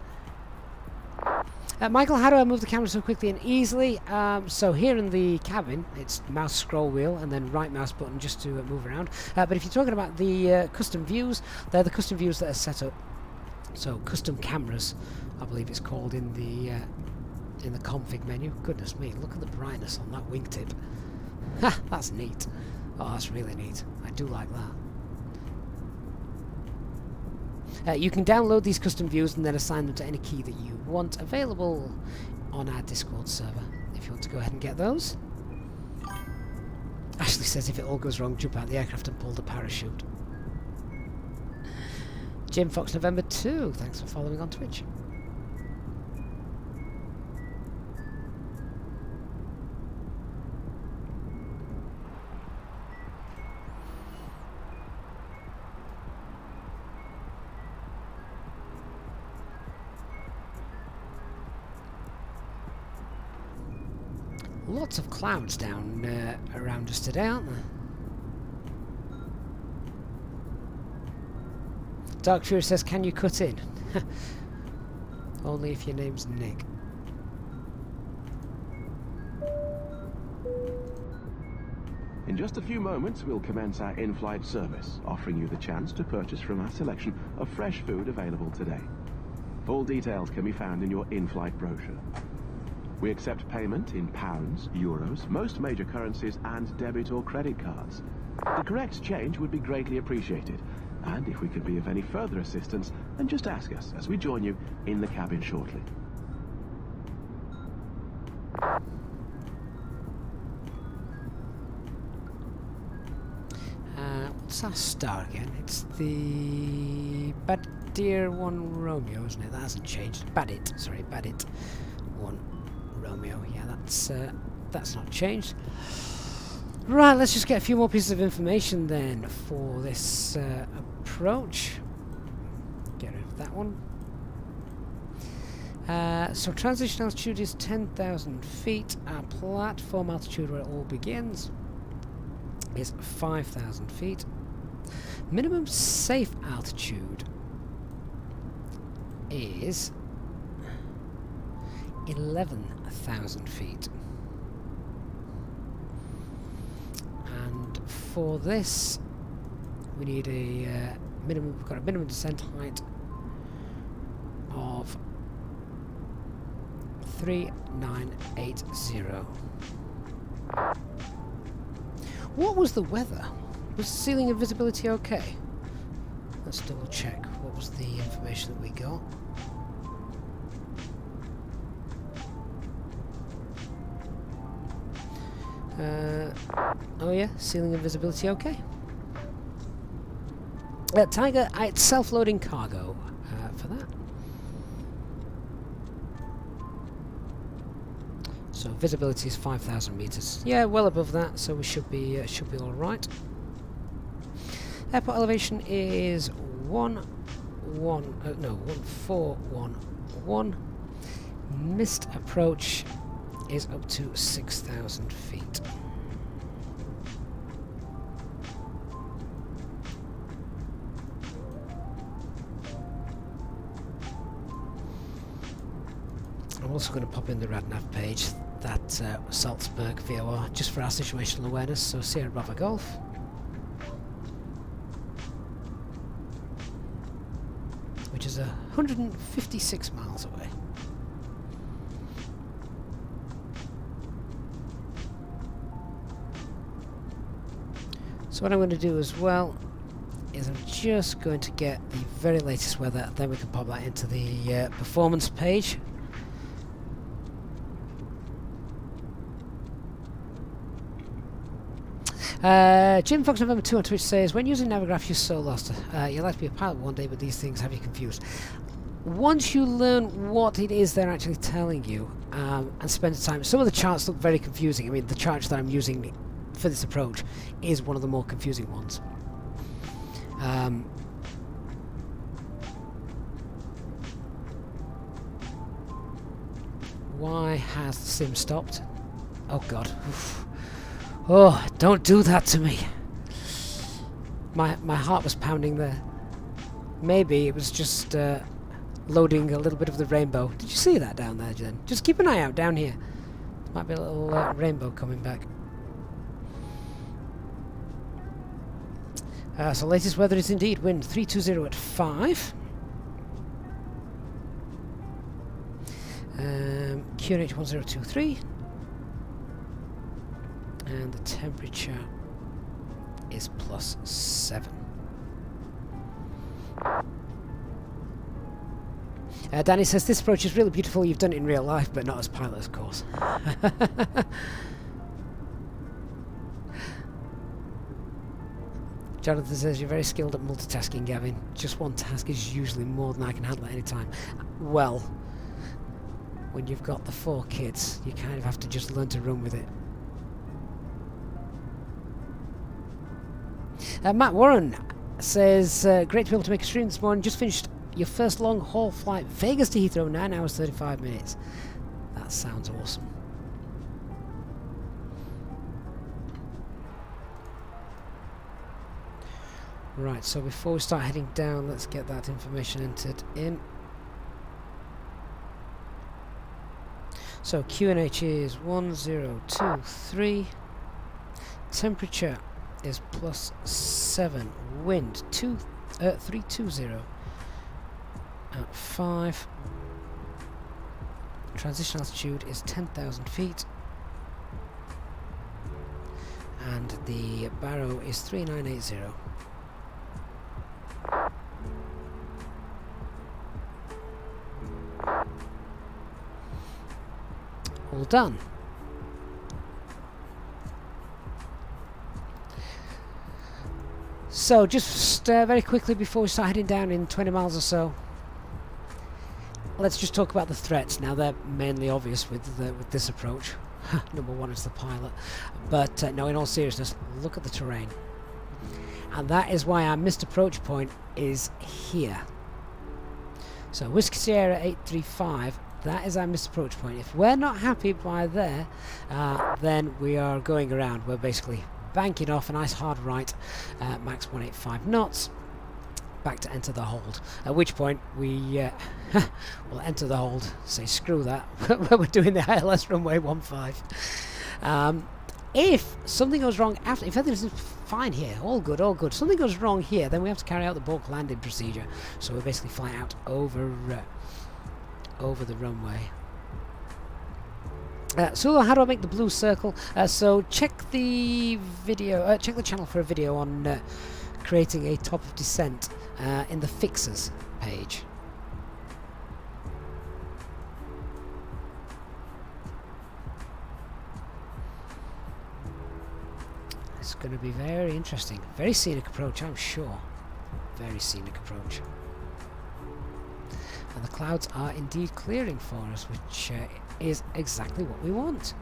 Michael, how do I move the camera so quickly and easily? So here in the cabin, it's mouse scroll wheel and then right mouse button just to move around. But if you're talking about the custom views, they're the custom views that are set up. So custom cameras, I believe it's called in the config menu. Goodness me, look at the brightness on that wingtip. Ha, that's neat. Oh, that's really neat. I do like that. You can download these custom views and then assign them to any key that you want, available on our Discord server if you want to go ahead and get those. Ashley says if it all goes wrong, jump out the aircraft and pull the parachute. Jim Fox November 2, thanks for following on Twitch. Lots of clouds down around us today, aren't there? Dark Fury says, can you cut in? Only if your name's Nick.
In just a few moments, we'll commence our in-flight service, offering you the chance to purchase from our selection of fresh food available today. Full details can be found in your in-flight brochure. We accept payment in pounds, euros, most major currencies, and debit or credit cards. The correct change would be greatly appreciated, and if we could be of any further assistance, then just ask us as we join you in the cabin shortly.
What's our star again? It's the Badir 1 Romeo, isn't it? That hasn't changed. Badit, sorry, Badit 1 Romeo. Yeah, that's not changed. Right, let's just get a few more pieces of information then for this approach. Get rid of that one. So transition altitude is 10,000 feet. Our platform altitude, where it all begins, is 5,000 feet. Minimum safe altitude is 11,000 feet. And for this, we need a minimum. We've got a minimum descent height of 3980. What was the weather? Was ceiling and visibility okay? Let's double check. What was the information that we got? Oh yeah, ceiling and visibility okay. Tiger, it's self-loading cargo for that. So visibility is 5,000 meters. Yeah, well above that, so we should be all right. Airport elevation is 1411. Missed approach is up to 6,000 feet. I'm also going to pop in the RadNav page, that Salzburg VOR, just for our situational awareness. So Sierra Bravo Golf. Which is 156 miles away. So what I'm going to do as well is I'm just going to get the very latest weather, then we can pop that into the performance page. Jim Fox November 2 on Twitch says, when using Navigraph you're so lost. You'll like to be a pilot one day, but these things have you confused. Once you learn what it is they're actually telling you, and spend time, some of the charts look very confusing. I mean, the chart that I'm using for this approach is one of the more confusing ones. Why has the sim stopped? Oh god. Oof. Oh, don't do that to me. My heart was pounding there. Maybe it was just loading a little bit of the rainbow. Did you see that down there, Jen? Just keep an eye out down here. Might be a little rainbow coming back. So latest weather is indeed wind 320 at 5. QNH 1023. And the temperature is +7. Danny says this approach is really beautiful. You've done it in real life, but not as pilot, of course. Jonathan says you're very skilled at multitasking, Gavin. Just one task is usually more than I can handle at any time. Well, when you've got the 4 kids, you kind of have to just learn to run with it. Matt Warren says, great to be able to make a stream this morning. Just finished your first long haul flight, Vegas to Heathrow, 9 hours 35 minutes. That sounds awesome. Right, so before we start heading down, let's get that information entered in. So QNH is 1023. Temperature is +7. Wind 320 at 5. Transition altitude is 10,000 feet. And the barrow is 3980. All done. So just very quickly before we start heading down in 20 miles or so, let's just talk about the threats. Now they're mainly obvious with this approach. Number one is the pilot, but no, in all seriousness, look at the terrain, and that is why our missed approach point is here. So Whiskey Sierra 835, that is our missed approach point. If we're not happy by there, then we are going around. We're basically banking off a nice hard right, max 185 knots, back to enter the hold. At which point we will enter the hold, say screw that, we're doing the ILS runway 15. If something goes wrong after, if everything's fine here, all good, something goes wrong here, then we have to carry out the bulk landing procedure. So we basically fly out over the runway. So how do I make the blue circle? So check the video, check the channel for a video on creating a top of descent in the fixers page. It's going to be very interesting. Very scenic approach, I'm sure. Very scenic approach. And the clouds are indeed clearing for us, which is exactly what we want.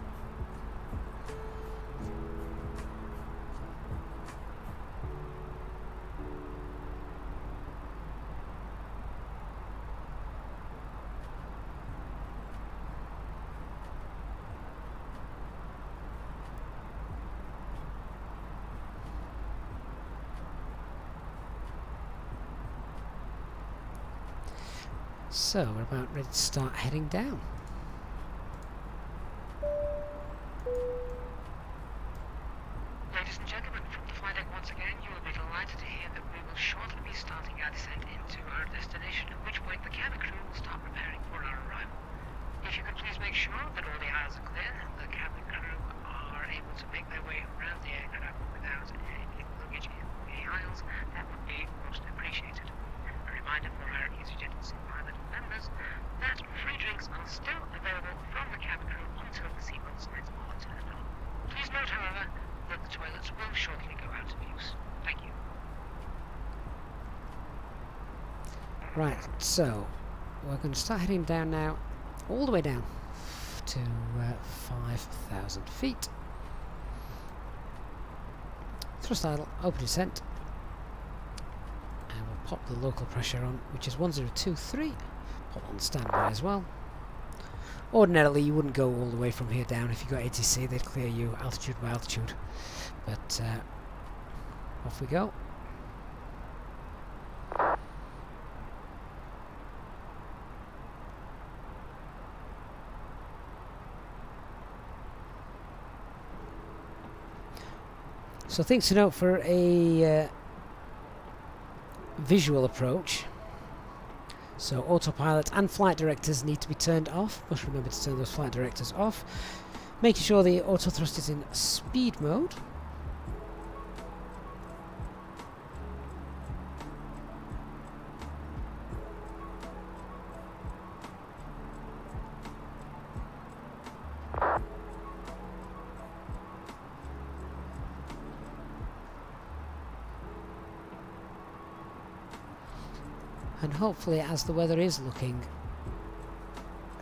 So we're about ready to start heading down.
Ladies and gentlemen, from the flight deck once again, you will be delighted to hear that we will shortly be starting our descent into our destination, at which point the cabin crew will start preparing for our arrival. If you could please make sure that all the aisles are clear and the cabin crew are able to make their way around the aircraft without any luggage in the aisles, that would be most appreciated. A reminder for our easyJet pilot members that free drinks are still available from the cabin crew until the seatbelt signs are turned on. Please note, however, that the toilets will shortly go out of use. Thank you.
Right, so we're going to start heading down now, all the way down to 5,000 feet. Thrust idle, open descent, and we'll pop the local pressure on, which is 1023. Pop on standby as well. Ordinarily you wouldn't go all the way from here down. If you got ATC, they'd clear you altitude by altitude. But off we go. So things to note for a visual approach. So autopilot and flight directors need to be turned off. Must remember to turn those flight directors off. Making sure the auto thrust is in speed mode. And hopefully, as the weather is looking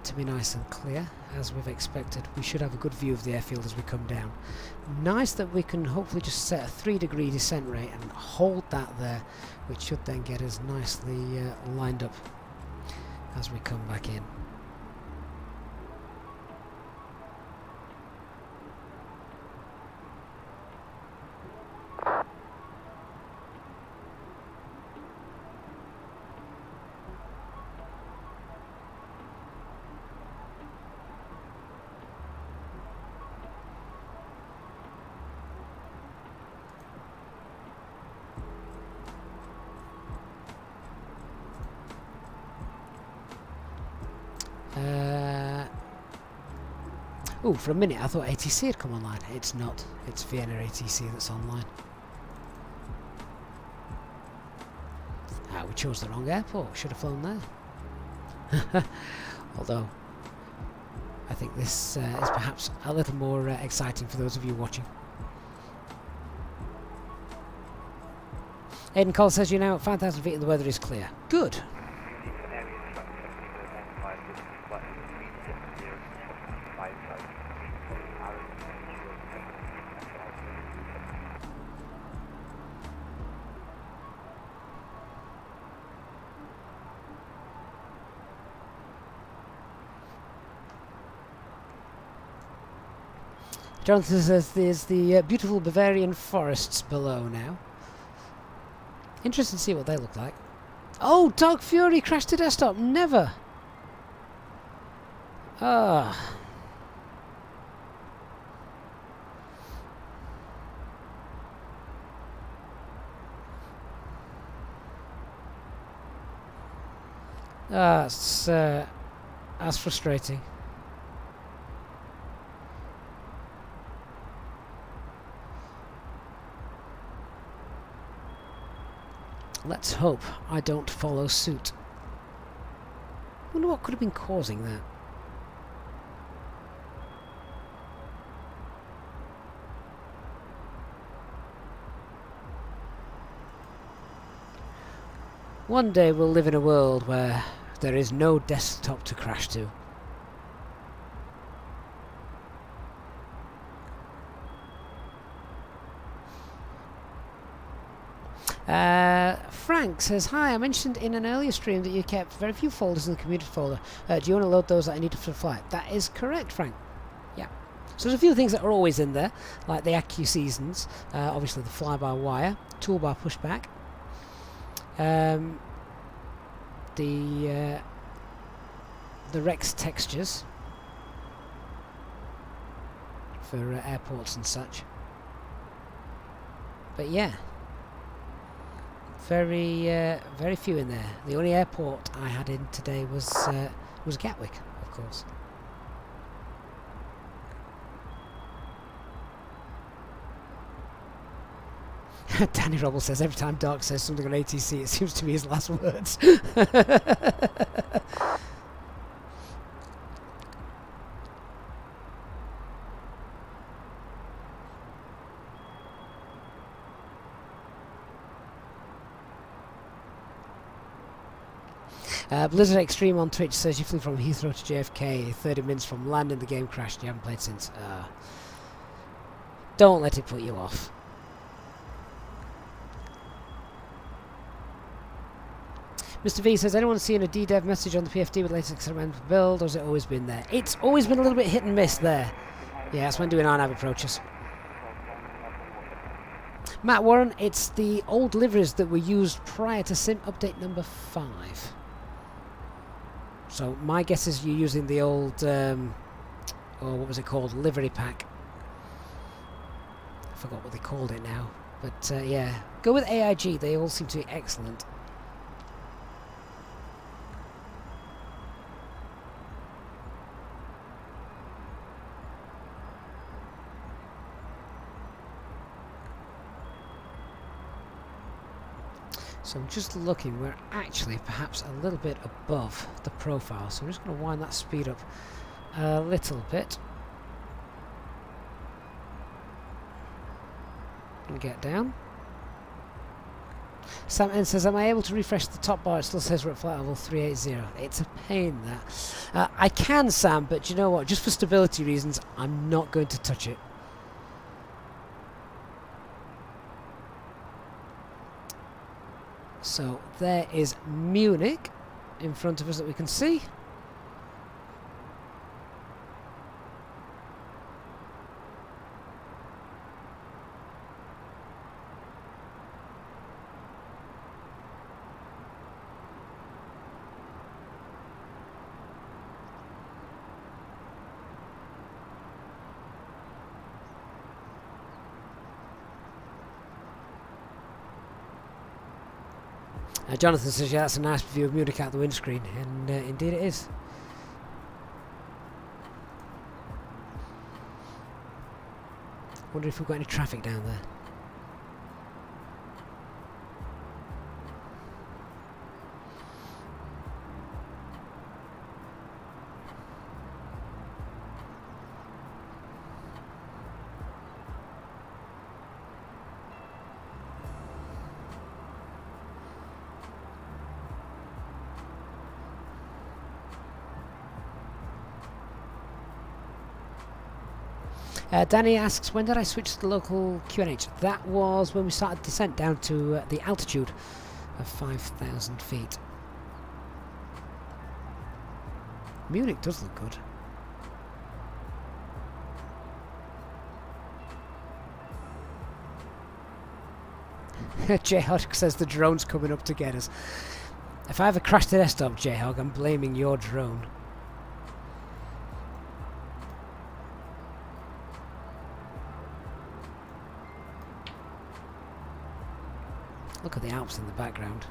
to be nice and clear, as we've expected, we should have a good view of the airfield as we come down. Nice that we can hopefully just set a 3-degree descent rate and hold that there, which should then get us nicely lined up as we come back in. Oh, for a minute I thought ATC had come online. It's not. It's Vienna ATC that's online. Ah, we chose the wrong airport. Should have flown there. Although, I think this is perhaps a little more exciting for those of you watching. Aidan Cole says you're now at 5,000 feet and the weather is clear. Good. Jonathan says there's the beautiful Bavarian forests below now. Interesting to see what they look like. Oh, Dog Fury crashed to desktop. Never. Ah. That's frustrating. Let's hope I don't follow suit. Wonder what could have been causing that. One day we'll live in a world where there is no desktop to crash to. Frank says, hi, I mentioned in an earlier stream that you kept very few folders in the community folder. Do you want to load those that I need for the flight? That is correct, Frank. Yeah. So there's a few things that are always in there, like the ACU seasons, obviously the fly-by-wire, toolbar pushback, the Rex textures for airports and such. But yeah. Very few in there. The only airport I had in today was Gatwick, of course. Danny Robble says every time Dark says something on ATC, it seems to be his last words. Blizzard Extreme on Twitch says you flew from Heathrow to JFK, 30 minutes from land and the game crashed. You haven't played since. Don't let it put you off. Mr. V says, anyone seen a DDev message on the PFD with latest experimental build, or has it always been there? It's always been a little bit hit and miss there. Yeah, that's when doing RNAV approaches. Matt Warren, it's the old liveries that were used prior to SIM update number 5. So my guess is you're using the old, or what was it called, livery pack. I forgot what they called it now. But yeah, go with AIG, they all seem to be excellent. So I'm just looking, we're actually perhaps a little bit above the profile, so I'm just going to wind that speed up a little bit. And get down. Sam N says, am I able to refresh the top bar? It still says we're at flight level 380. It's a pain, that. I can, Sam, but you know what? Just for stability reasons, I'm not going to touch it. So there is Munich in front of us that we can see. Jonathan says, yeah, that's a nice view of Munich out the windscreen, and indeed it is. Wonder if we've got any traffic down there. Danny asks, when did I switch to the local QNH? That was when we started descent down to the altitude of 5,000 feet. Munich does look good. J-Hog says the drone's coming up to get us. If I ever crash the desktop, J-Hog, I'm blaming your drone. Look at the Alps in the background.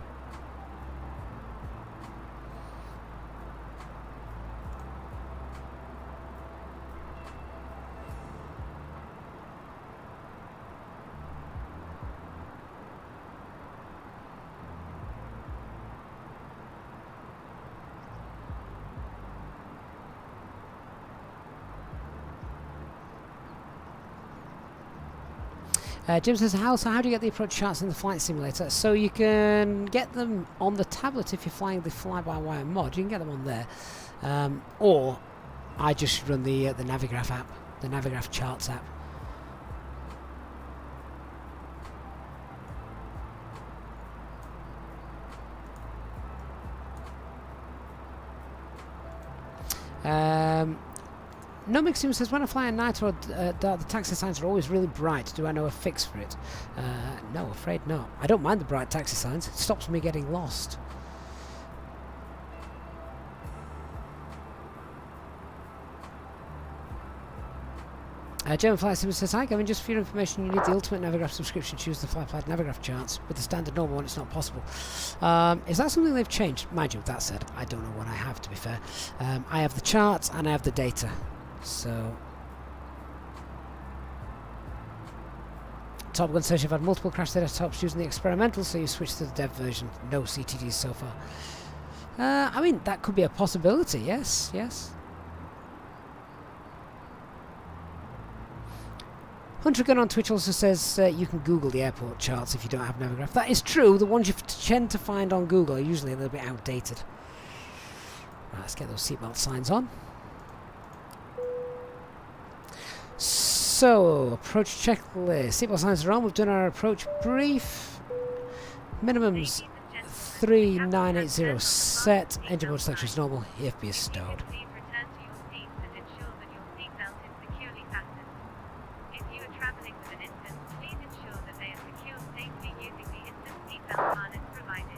Jim says, how do you get the approach charts in the flight simulator? So you can get them on the tablet if you're flying the fly-by-wire mod. You can get them on there. Or I just run the Navigraph app, the Navigraph charts app. No Mixum says, when I fly at night or dark, the taxi signs are always really bright. Do I know a fix for it? No, afraid not. I don't mind the bright taxi signs. It stops me getting lost. German Flight Sim says, hi Gavin, just for your information, you need the Ultimate Navigraph subscription. Choose the FlyPad Navigraph charts. With the standard normal one, it's not possible. Is that something they've changed? Mind you, that said, I don't know what I have, to be fair. I have the charts and I have the data. So Top Gun says you've had multiple crash desktops using the experimental, so you switched to the dev version. No CTDs so far. I mean, that could be a possibility, yes, yes. Hunter Gun on Twitch also says you can Google the airport charts if you don't have Navigraph. That is true. The ones you tend to find on Google are usually a little bit outdated. Right, let's get those seatbelt signs on. So, approach checklist. Seatbelt signs are on. We've done our approach brief. Minimums 3980 set, engine mode selection is normal, EFB is stowed.
Please return to your seats and ensure that your seatbelt is securely fastened. If you are traveling with an infant, please ensure that they are secured safely using the infant seatbelt harness provided.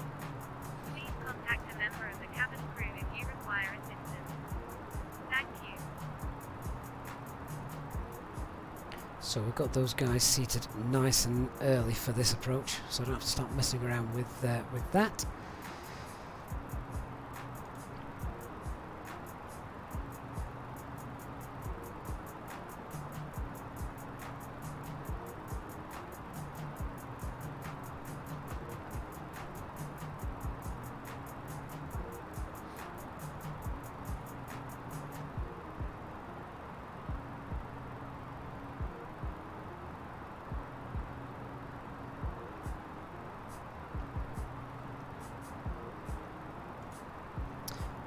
Please contact a member of the cabin crew if you require assistance. Thank you.
So we've got those guys seated nice and early for this approach, so I don't have to start messing around with that.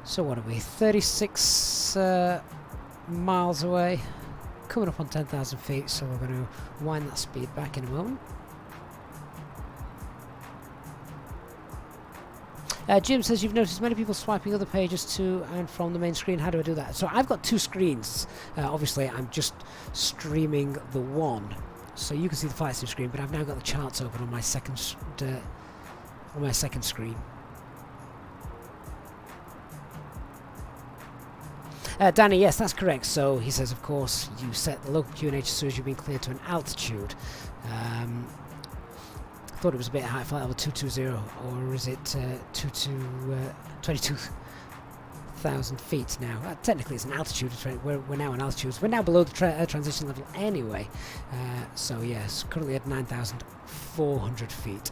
So what are we, 36 miles away, coming up on 10,000 feet, so we're going to wind that speed back in a moment. Jim says you've noticed many people swiping other pages to and from the main screen. How do I do that? So I've got two screens. Obviously I'm just streaming the one, so you can see the VATSIM screen, but I've now got the charts open on my second screen. Danny, yes, that's correct. So he says, of course, you set the local QNH as soon as you've been cleared to an altitude. I thought it was a bit high, flight level 220, or is it 22,000 feet now? Technically, it's an altitude. We're now on altitudes. We're now below the transition level anyway. So yes, currently at 9,400 feet.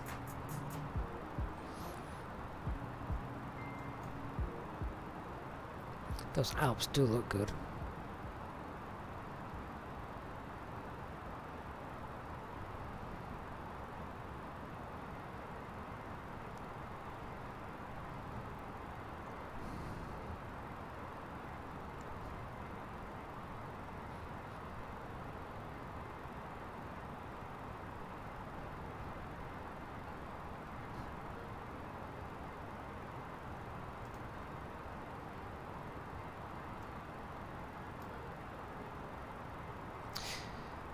Those Alps do look good.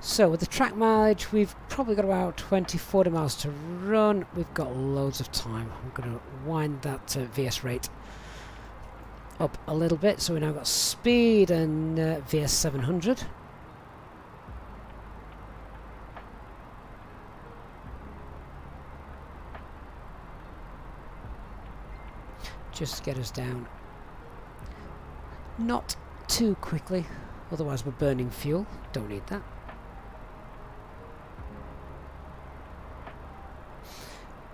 So with the track mileage, we've probably got about 20-40 miles to run. We've got loads of time. I'm going to wind that VS rate up a little bit. So we now got speed and VS 700. Just get us down not too quickly, otherwise we're burning fuel. Don't need that.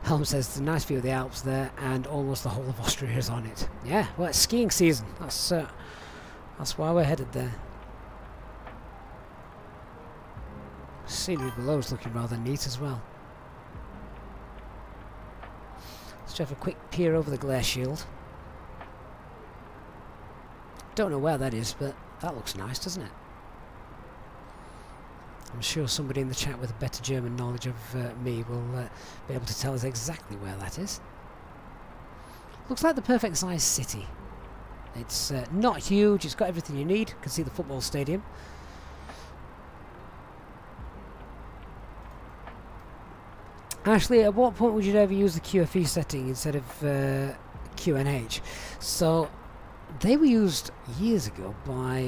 Helm says it's a nice view of the Alps there, and almost the whole of Austria is on it. Yeah, well, it's skiing season. That's why we're headed there. Scenery below is looking rather neat as well. Let's have a quick peer over the glare shield. Don't know where that is, but that looks nice, doesn't it? I'm sure somebody in the chat with a better German knowledge of me will be able to tell us exactly where that is. Looks like the perfect size city. It's not huge, it's got everything you need. You can see the football stadium. Ashley, at what point would you ever use the QFE setting instead of QNH? So they were used years ago by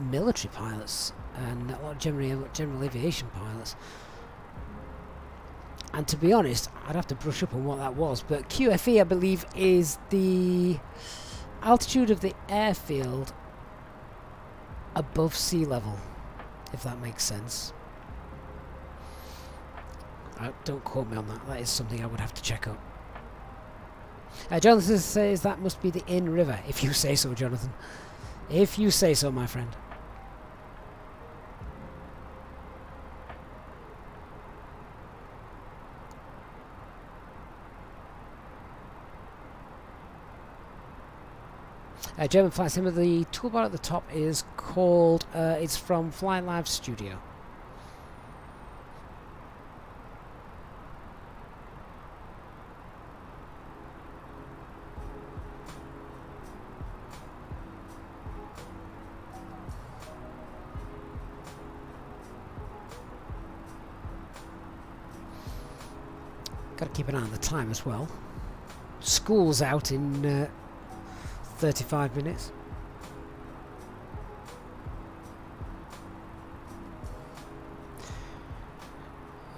military pilots and a lot of general aviation pilots. And to be honest, I'd have to brush up on what that was, but QFE, I believe, is the altitude of the airfield above sea level, if that makes sense. Don't quote me on that. That is something I would have to check up. Jonathan says that must be the Inn River. If you say so, Jonathan. If you say so, my friend. German Flight Sim, the toolbar at the top is called, it's from Fly Live Studio. Got to keep an eye on the time as well. School's out in 35 minutes.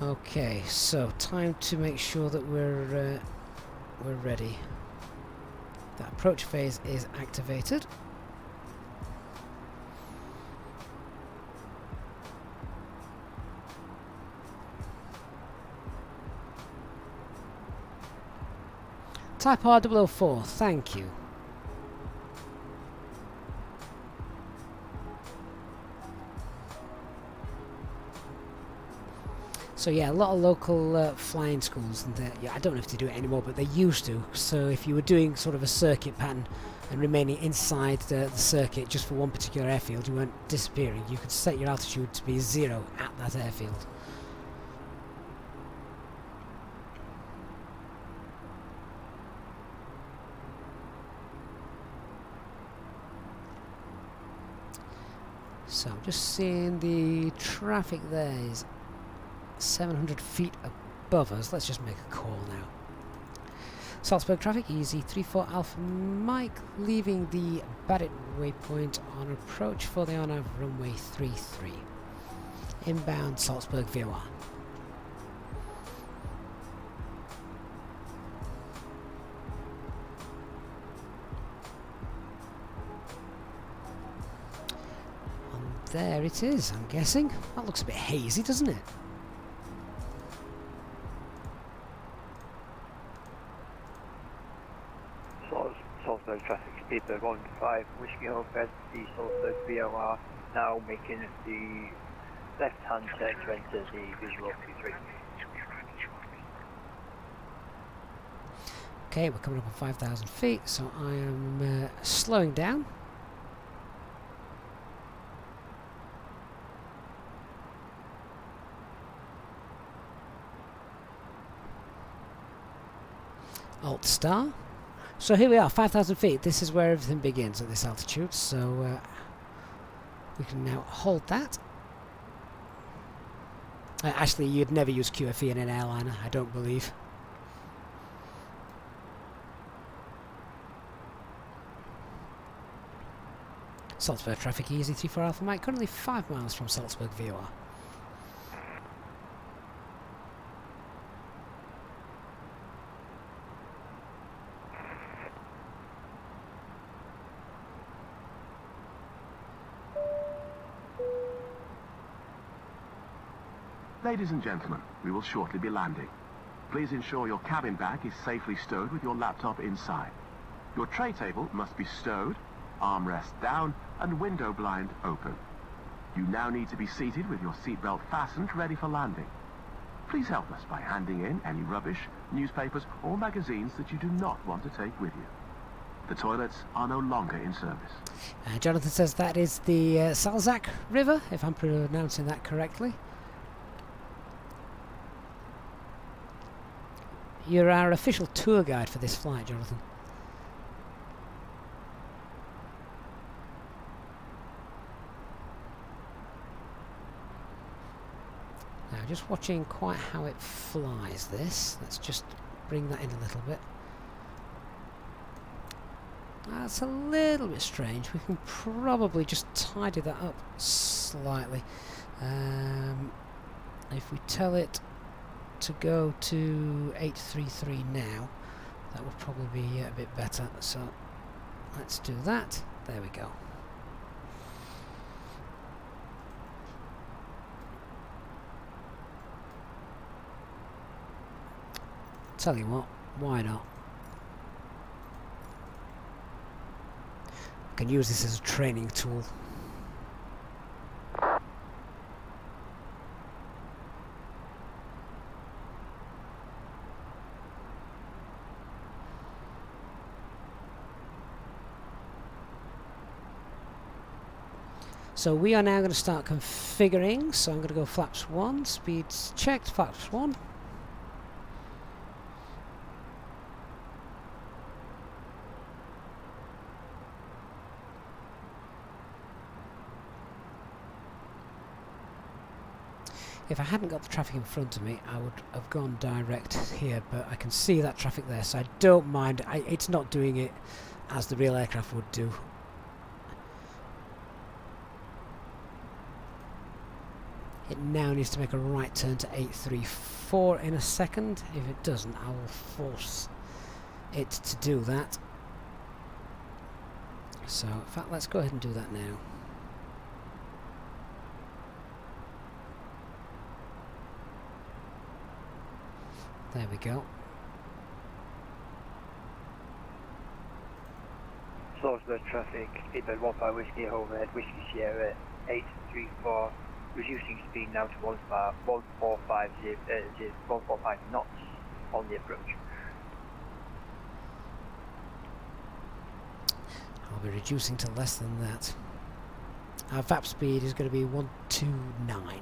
Okay, so time to make sure that we're ready. That approach phase is activated. Type R004, thank you. So yeah, a lot of local flying schools, and yeah, I don't know if they do it anymore, but they used to. So if you were doing sort of a circuit pattern and remaining inside the circuit just for one particular airfield, you weren't disappearing. You could set your altitude to be 0 at that airfield. So I'm just seeing the traffic there is 700 feet above us. Let's just make a call now. Salzburg traffic, easy 34 Alpha Mike, leaving the Gatwick waypoint on approach for the on-nav runway 33. Inbound Salzburg VOR. There it is, I'm guessing. That looks a bit hazy, doesn't it?
Salzburg traffic, speedbird 15, Whiskey Hotel, the Salzburg VOR, now making the left-hand turn to enter the visual Q3.
Okay, we're coming up on 5,000 feet, so I am slowing down. Alt star. So here we are, 5,000 feet. This is where everything begins at this altitude. So we can now hold that. Actually, you'd never use QFE in an airliner, I don't believe. Salzburg traffic, easy 34 Alpha Mike, currently 5 miles from Salzburg VOR.
Ladies and gentlemen, we will shortly be landing. Please ensure your cabin bag is safely stowed with your laptop inside. Your tray table must be stowed, armrest down, and window blind open. You now need to be seated with your seatbelt fastened, ready for landing. Please help us by handing in any rubbish, newspapers, or magazines that you do not want to take with you. The toilets are no longer in service.
Jonathan says that is the Salzach River, if I'm pronouncing that correctly. You're our official tour guide for this flight, Jonathan. Now, just watching quite how it flies this. Let's just bring that in a little bit. That's a little bit strange. We can probably just tidy that up slightly. If we tell it to go to 833 now, that would probably be a bit better, so let's do that. There we go. Tell you what, why not? I can use this as a training tool. So we are now going to start configuring, so I'm going to go flaps 1, speeds checked, flaps 1. If I hadn't got the traffic in front of me, I would have gone direct here, but I can see that traffic there, so I don't mind. It's not doing it as the real aircraft would do. It now needs to make a right turn to 834 in a second. If it doesn't, I will force it to do that. So, in fact, let's go ahead and do that now. There we go.
Salzburg traffic, 815 Whiskey overhead, Whiskey Sierra 834, reducing speed now to 145 knots on the approach.
I'll be reducing to less than that. Our VAP speed is going to be 129.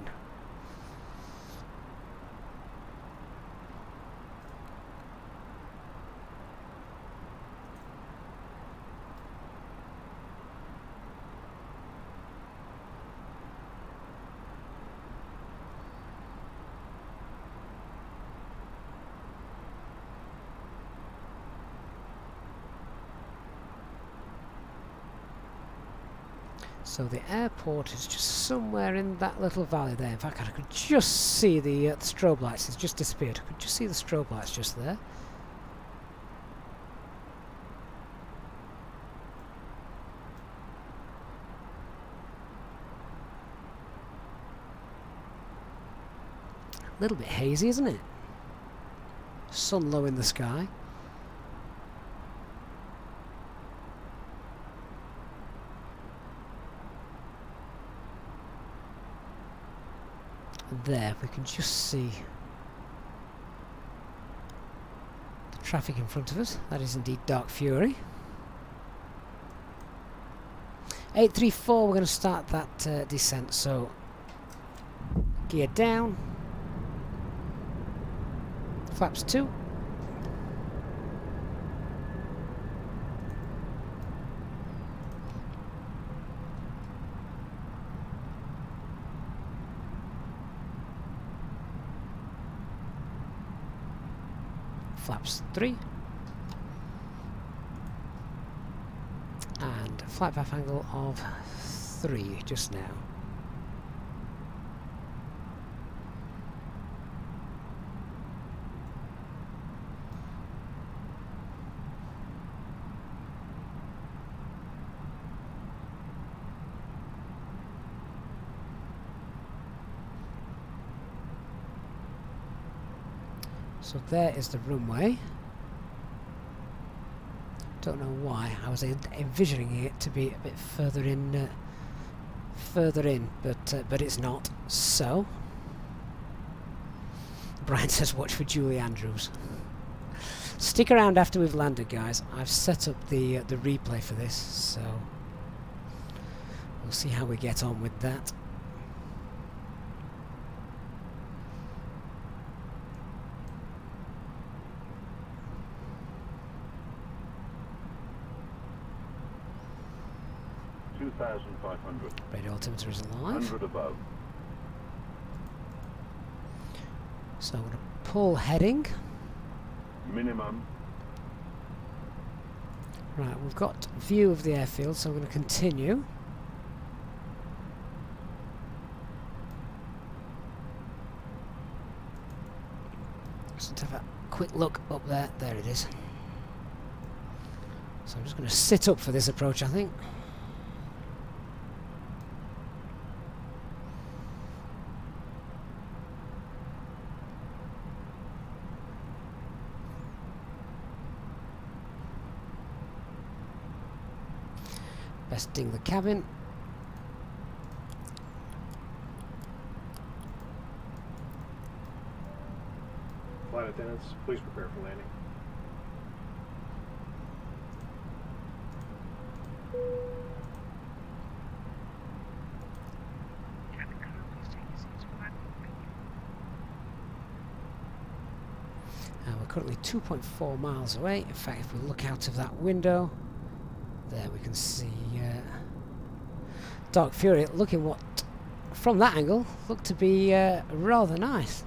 So the airport is just somewhere in that little valley there. In fact, I could just see the strobe lights. It's just disappeared. I could just see the strobe lights just there. A little bit hazy, isn't it? Sun low in the sky. There, we can just see the traffic in front of us. That is indeed Dark Fury. 834, we're going to start that descent, so gear down, flaps 2. Flaps 3 and flight path angle of 3 just now. So there is the runway. Don't know why. I was envisioning it to be a bit further in, but it's not. So Brian says, "Watch for Julie Andrews." Stick around after we've landed, guys. I've set up the replay for this, so we'll see how we get on with that. Radio altimeter is live.
100 above.
So I'm going to pull heading.
Minimum.
Right, we've got view of the airfield, so I'm going to continue. Just have a quick look up there. There it is. So I'm just going to sit up for this approach, I think. Best ding the cabin.
Flight attendants, please prepare for landing.
We're currently 2.4 miles away. In fact, if we look out of that window, there we can see Dark Fury looking what from that angle, looked to be rather nice.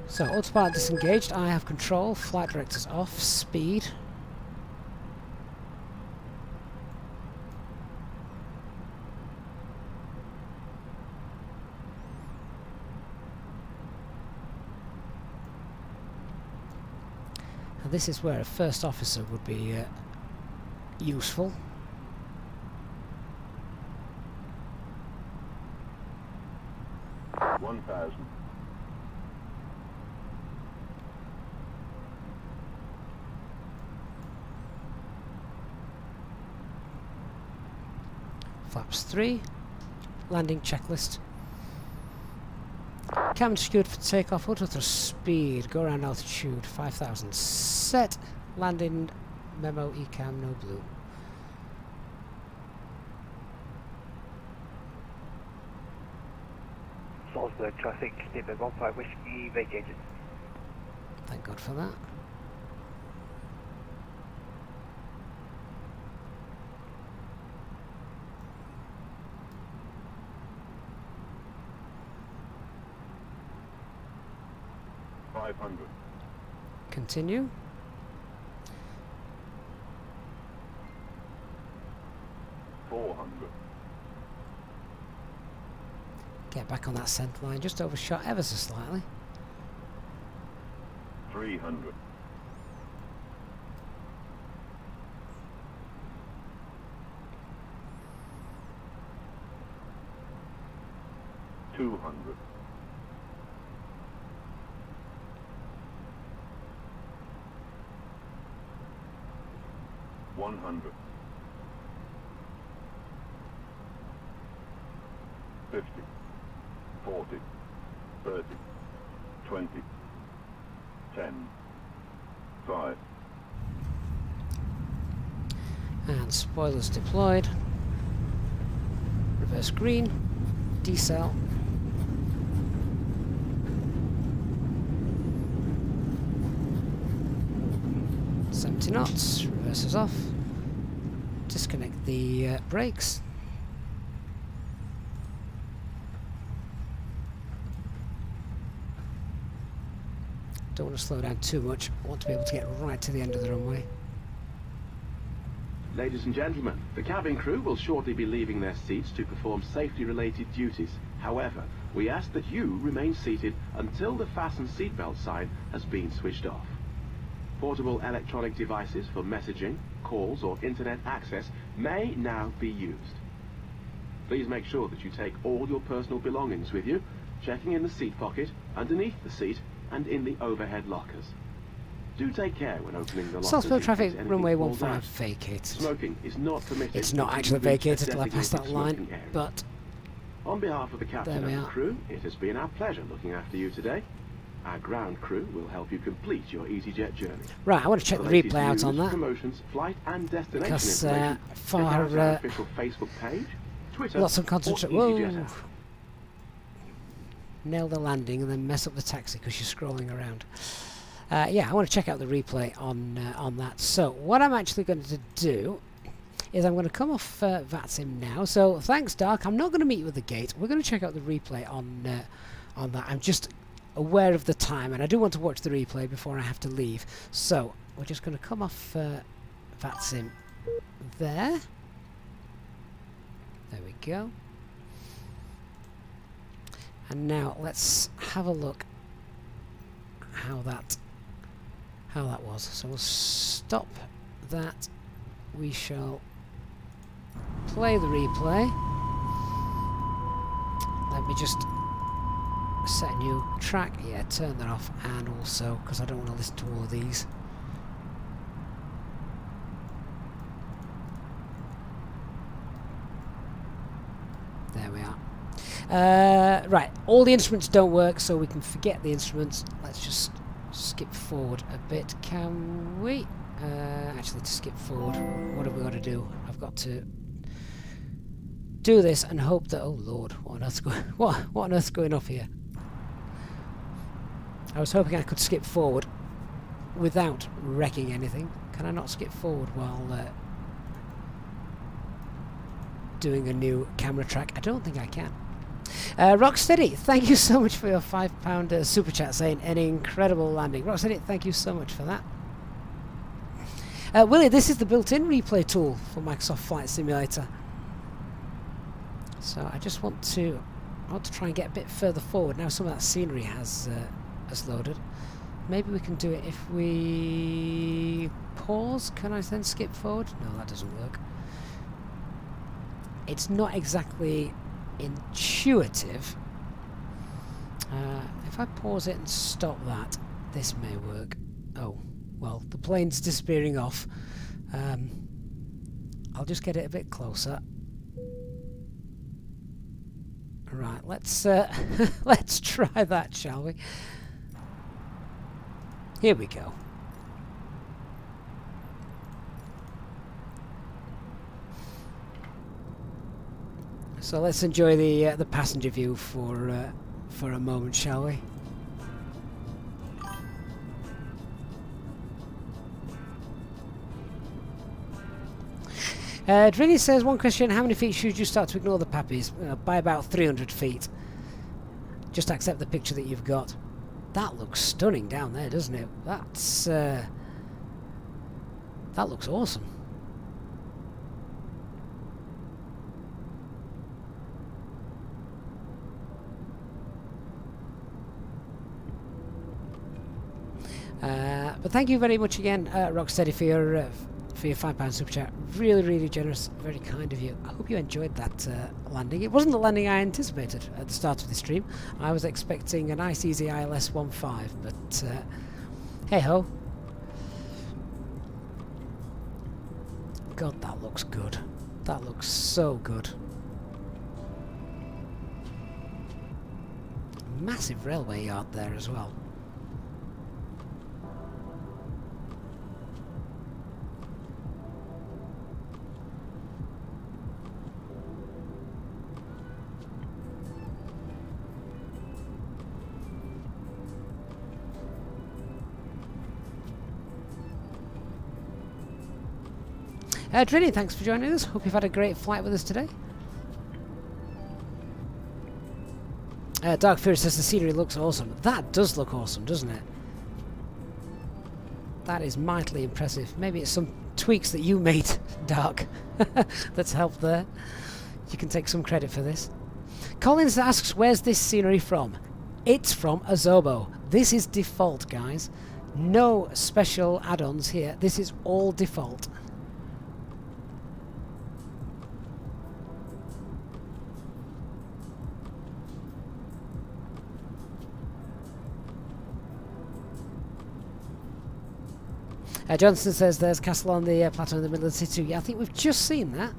So, autopilot disengaged, I have control, flight directors off, speed. And this is where a first officer would be useful. Flaps 3, landing checklist. Cabin secured for takeoff, auto thrust speed, go around altitude 5000 set, landing memo ECAM no blue.
Salzburg traffic, Speedbird 15 Whiskey vacated.
Thank God for that. Continue. Get back on that centre line, just overshot ever so slightly.
300. 200. 100. 50. 40. 30. 20. 10. 5.
And spoilers deployed. Reverse green. Decel. Knots, reverses off, disconnect the brakes, don't want to slow down too much, I want to be able to get right to the end of the runway.
Ladies and gentlemen, the cabin crew will shortly be leaving their seats to perform safety-related duties. However, we ask that you remain seated until the fasten seatbelt sign has been switched off. Portable electronic devices for messaging, calls or internet access may now be used. Please make sure that you take all your personal belongings with you, checking in the seat pocket, underneath the seat and in the overhead lockers. Do take care when opening the lockers.
Salzburg traffic, runway 15
out.
vacated.
Smoking is not permitted.
It's not actually vacated till I pass that line, but
on behalf of the captain and the crew, it has been our pleasure looking after you today. Our ground crew will help you complete your EasyJet journey.
Right, I want to check the replay out on that.
Promotions, flight and destination
because
our official Facebook page, Twitter,
lots of concentration. Whoa! Nail the landing and then mess up the taxi because you're scrolling around. Yeah, I want to check out the replay on that. So what I'm actually going to do is I'm going to come off VATSIM now. So thanks, Dark. I'm not going to meet you at the gate. We're going to check out the replay on that. I'm just aware of the time, and I do want to watch the replay before I have to leave. So we're just going to come off VATSIM there. There we go. And now let's have a look how that was. So we'll stop that. We shall play the replay. Let me just set a new track. Yeah, turn that off, and also because I don't want to listen to all of these. There we are. Right, all the instruments don't work, so we can forget the instruments. Let's just skip forward a bit, can we? Actually, to skip forward, what have we got to do? I've got to do this and hope that... Oh Lord, what on earth's going off here? I was hoping I could skip forward without wrecking anything. Can I not skip forward while doing a new camera track? I don't think I can. Rocksteady, thank you so much for your £5 super chat saying an incredible landing. Rocksteady, thank you so much for that. Willie, this is the built-in replay tool for Microsoft Flight Simulator. So I just want to try and get a bit further forward. Now some of that scenery has loaded. Maybe we can do it if we pause. Can I then skip forward? No, that doesn't work. It's not exactly intuitive. If I pause it and stop that, this may work. Oh, well, the plane's disappearing off. I'll just get it a bit closer. Right, let's let's try that, shall we? Here we go. So let's enjoy the passenger view for a moment, shall we? Drini says, one question, how many feet should you start to ignore the pappies? By about 300 feet. Just accept the picture that you've got. That looks stunning down there, doesn't it? That's that looks awesome. But thank you very much again, Rocksteady, for your £5 super chat. Really, really generous, very kind of you. I hope you enjoyed that landing. It wasn't the landing I anticipated at the start of the stream. I was expecting a nice easy ILS 1.5, but hey ho. God, that looks good. That looks so good. Massive railway yard there as well. Drini, thanks for joining us. Hope you've had a great flight with us today. Dark Fury says the scenery looks awesome. That does look awesome, doesn't it? That is mightily impressive. Maybe it's some tweaks that you made, Dark, that's helped there. You can take some credit for this. Collins asks, where's this scenery from? It's from Azobo. This is default, guys. No special add-ons here. This is all default. Johnson says there's castle on the plateau in the middle of the city. Yeah, I think we've just seen that.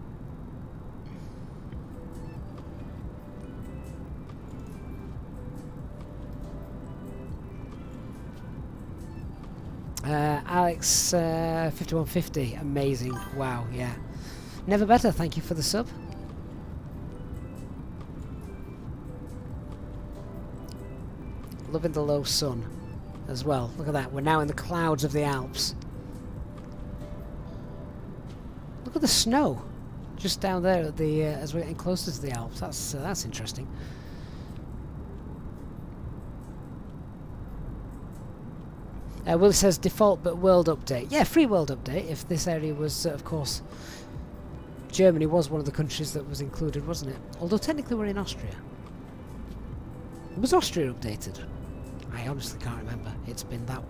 Alex 5150, amazing. Wow, yeah. Never better, thank you for the sub. Loving the low sun as well. Look at that, we're now in the clouds of the Alps. Look at the snow just down there at the as we're getting closer to the Alps. That's interesting. Will says default but world update. Yeah, free world update. If this area was, of course, Germany was one of the countries that was included, wasn't it? Although technically we're in Austria. Was Austria updated? I honestly can't remember. It's been that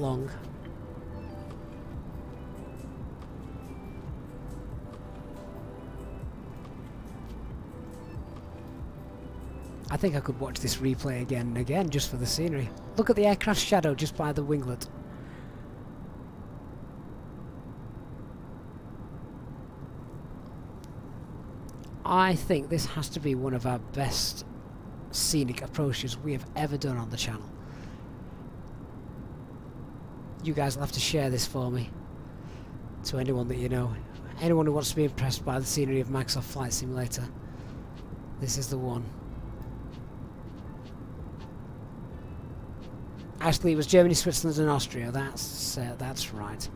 long. I think I could watch this replay again and again just for the scenery. Look at the aircraft shadow just by the winglet. I think this has to be one of our best scenic approaches we have ever done on the channel. You guys will have to share this for me to anyone that you know. Anyone who wants to be impressed by the scenery of Microsoft Flight Simulator. This is the one. Actually, it was Germany, Switzerland and Austria. That's right.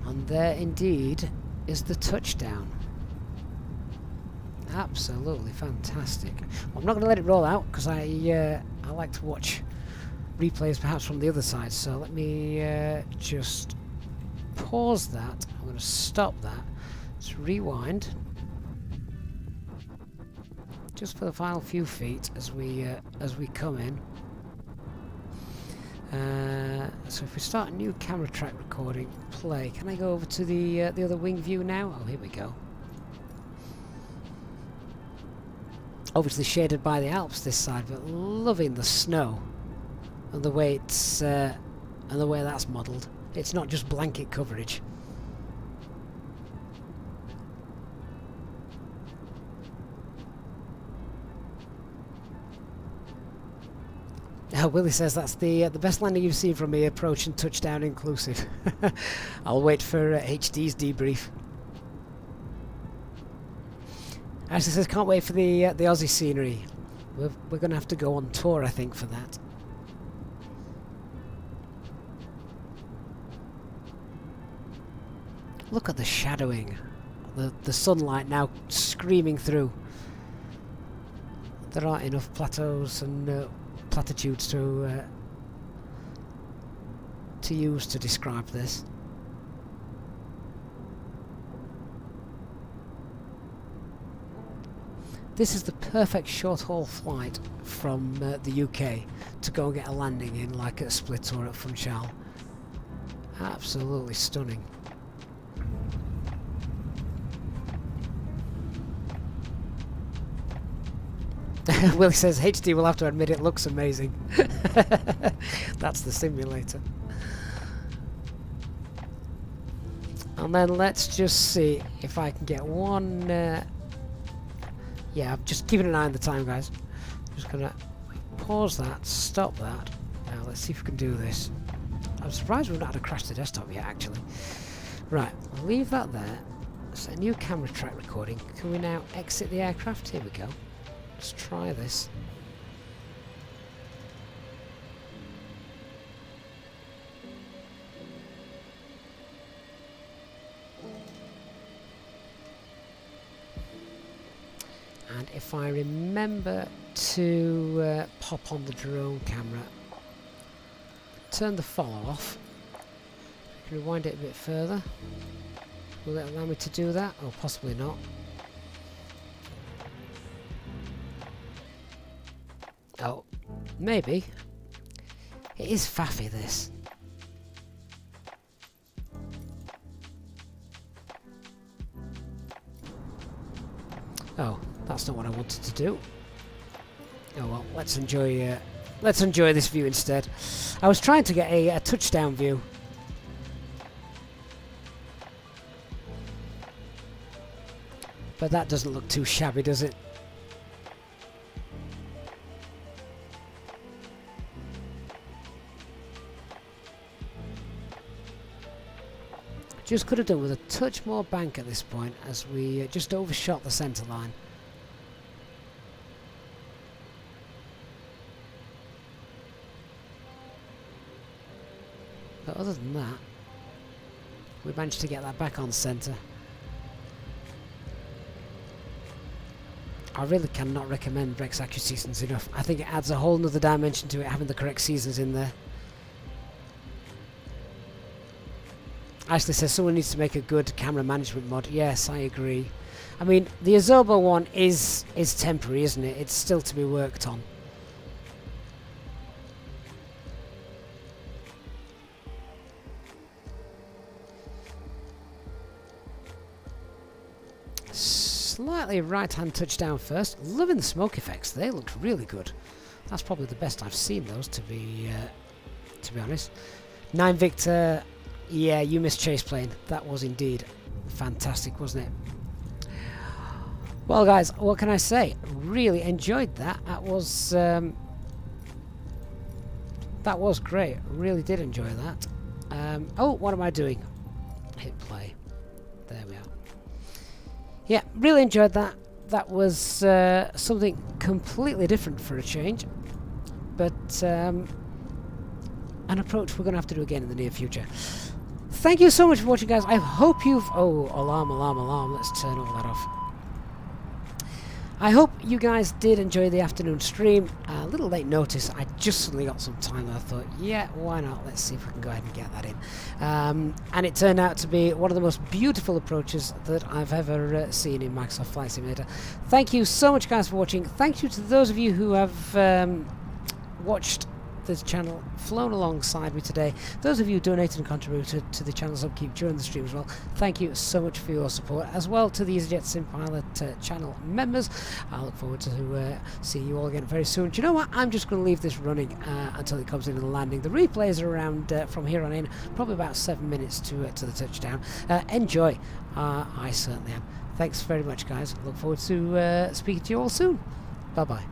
And there indeed is the touchdown. Absolutely fantastic. Well, I'm not going to let it roll out because I like to watch replays perhaps from the other side. So let me just pause that. I'm going to stop that. Let's rewind just for the final few feet as we come in. So if we start a new camera track recording, play. Can I go over to the other wing view now? Oh, here we go. Obviously shaded by the Alps this side, but loving the snow and the way it's and the way that's modelled. It's not just blanket coverage. Willie says that's the best landing you've seen from me, approach and touchdown inclusive. I'll wait for HD's debrief. Ashley says can't wait for the Aussie scenery. We're going to have to go on tour, I think, for that. Look at the shadowing, the sunlight now screaming through. There aren't enough plateaus and platitudes to use to describe this. This is the perfect short-haul flight from the UK to go and get a landing in, like at Split or at Funchal. Absolutely stunning. Willie says HD will have to admit it looks amazing. That's the simulator. And then let's just see if I can get one. Yeah, I'm just keeping an eye on the time, guys. Just gonna pause that, stop that. Now let's see if we can do this. I'm surprised we've not had a crash to desktop yet, actually. Right, we'll leave that there. Set a new camera track recording. Can we now exit the aircraft? Here we go. Let's try this. And if I remember to pop on the drone camera, turn the follow off, rewind it a bit further. Will it allow me to do that? Or possibly not. Oh, maybe. It is faffy, this. Oh, that's not what I wanted to do. Oh well, let's enjoy this view instead. I was trying to get a touchdown view. But that doesn't look too shabby, does it? Just could have done with a touch more bank at this point, as we just overshot the centre line. But other than that, we managed to get that back on centre. I really cannot recommend Brex Accuracy Seasons enough. I think it adds a whole nother dimension to it, having the correct seasons in there. Ashley says someone needs to make a good camera management mod. Yes, I agree. I mean, the Azobo one is temporary, isn't it? It's still to be worked on. Slightly right-hand touchdown first. Loving the smoke effects. They looked really good. That's probably the best I've seen those, to be honest. 9 Victor. Yeah, you missed chase plane. That was indeed fantastic, wasn't it? Well, guys, what can I say? Really enjoyed that. That was That was great. Really did enjoy that. Oh, what am I doing? Hit play. There we are. Yeah, really enjoyed that. That was something completely different for a change, but an approach we're going to have to do again in the near future. Thank you so much for watching, guys. I hope you've... Oh, alarm, alarm, alarm. Let's turn all that off. I hope you guys did enjoy the afternoon stream. A little late notice. I just suddenly got some time and I thought, yeah, why not? Let's see if we can go ahead and get that in. And it turned out to be one of the most beautiful approaches that I've ever seen in Microsoft Flight Simulator. Thank you so much, guys, for watching. Thank you to those of you who have watched this channel, flown alongside me today. Those of you who donated and contributed to the channel's upkeep during the stream as well, thank you so much for your support, as well to the EasyJet Sim Pilot channel members. I look forward to seeing you all again very soon. Do you know what? I'm just going to leave this running until it comes in and landing. The replays are around from here on in, probably about 7 minutes to the touchdown. Enjoy. I certainly am. Thanks very much, guys. Look forward to speaking to you all soon. Bye-bye.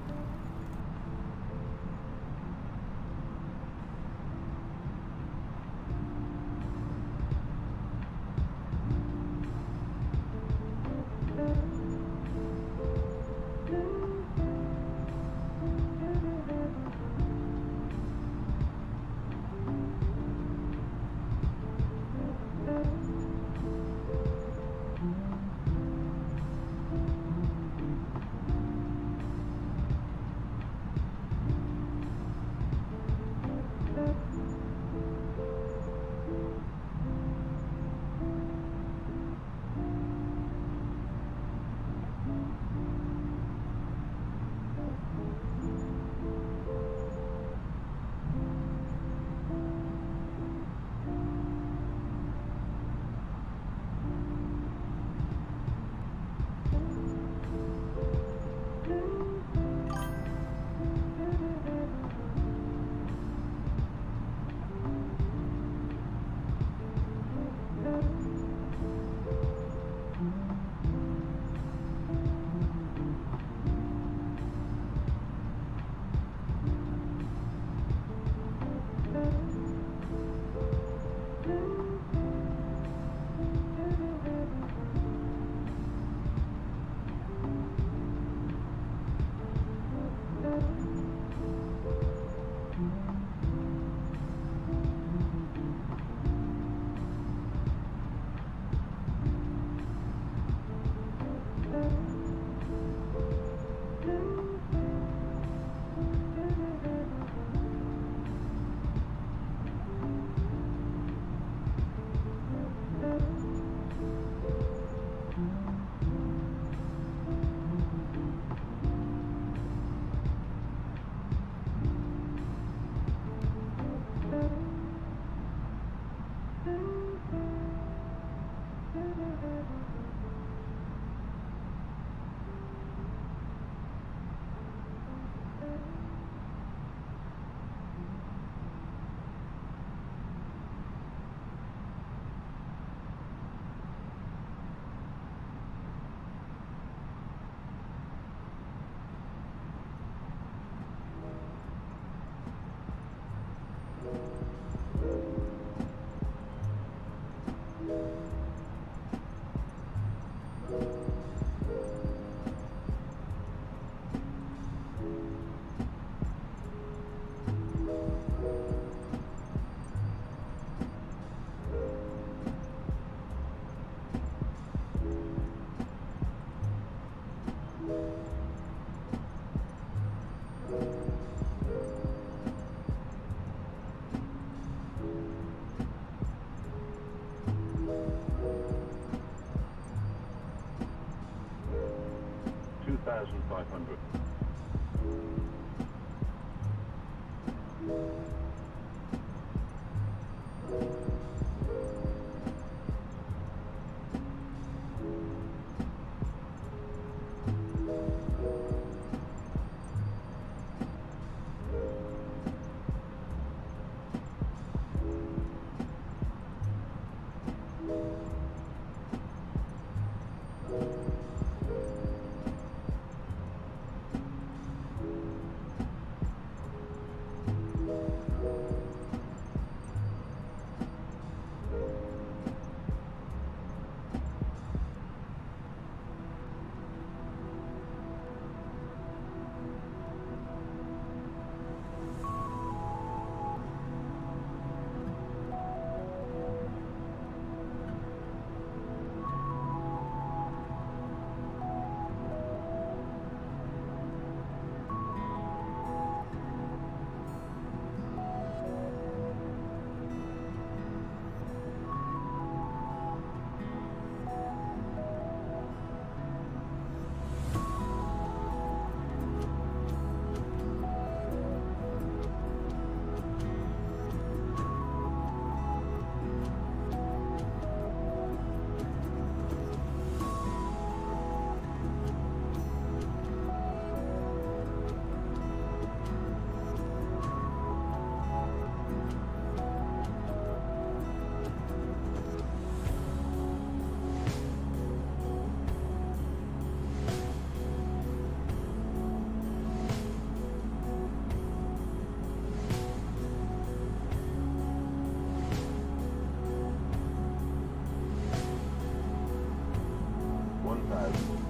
1000.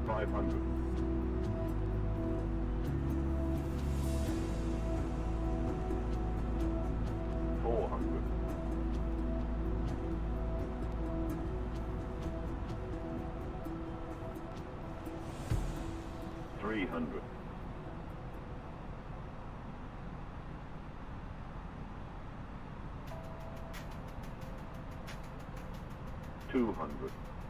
$500. $400. $300. $200.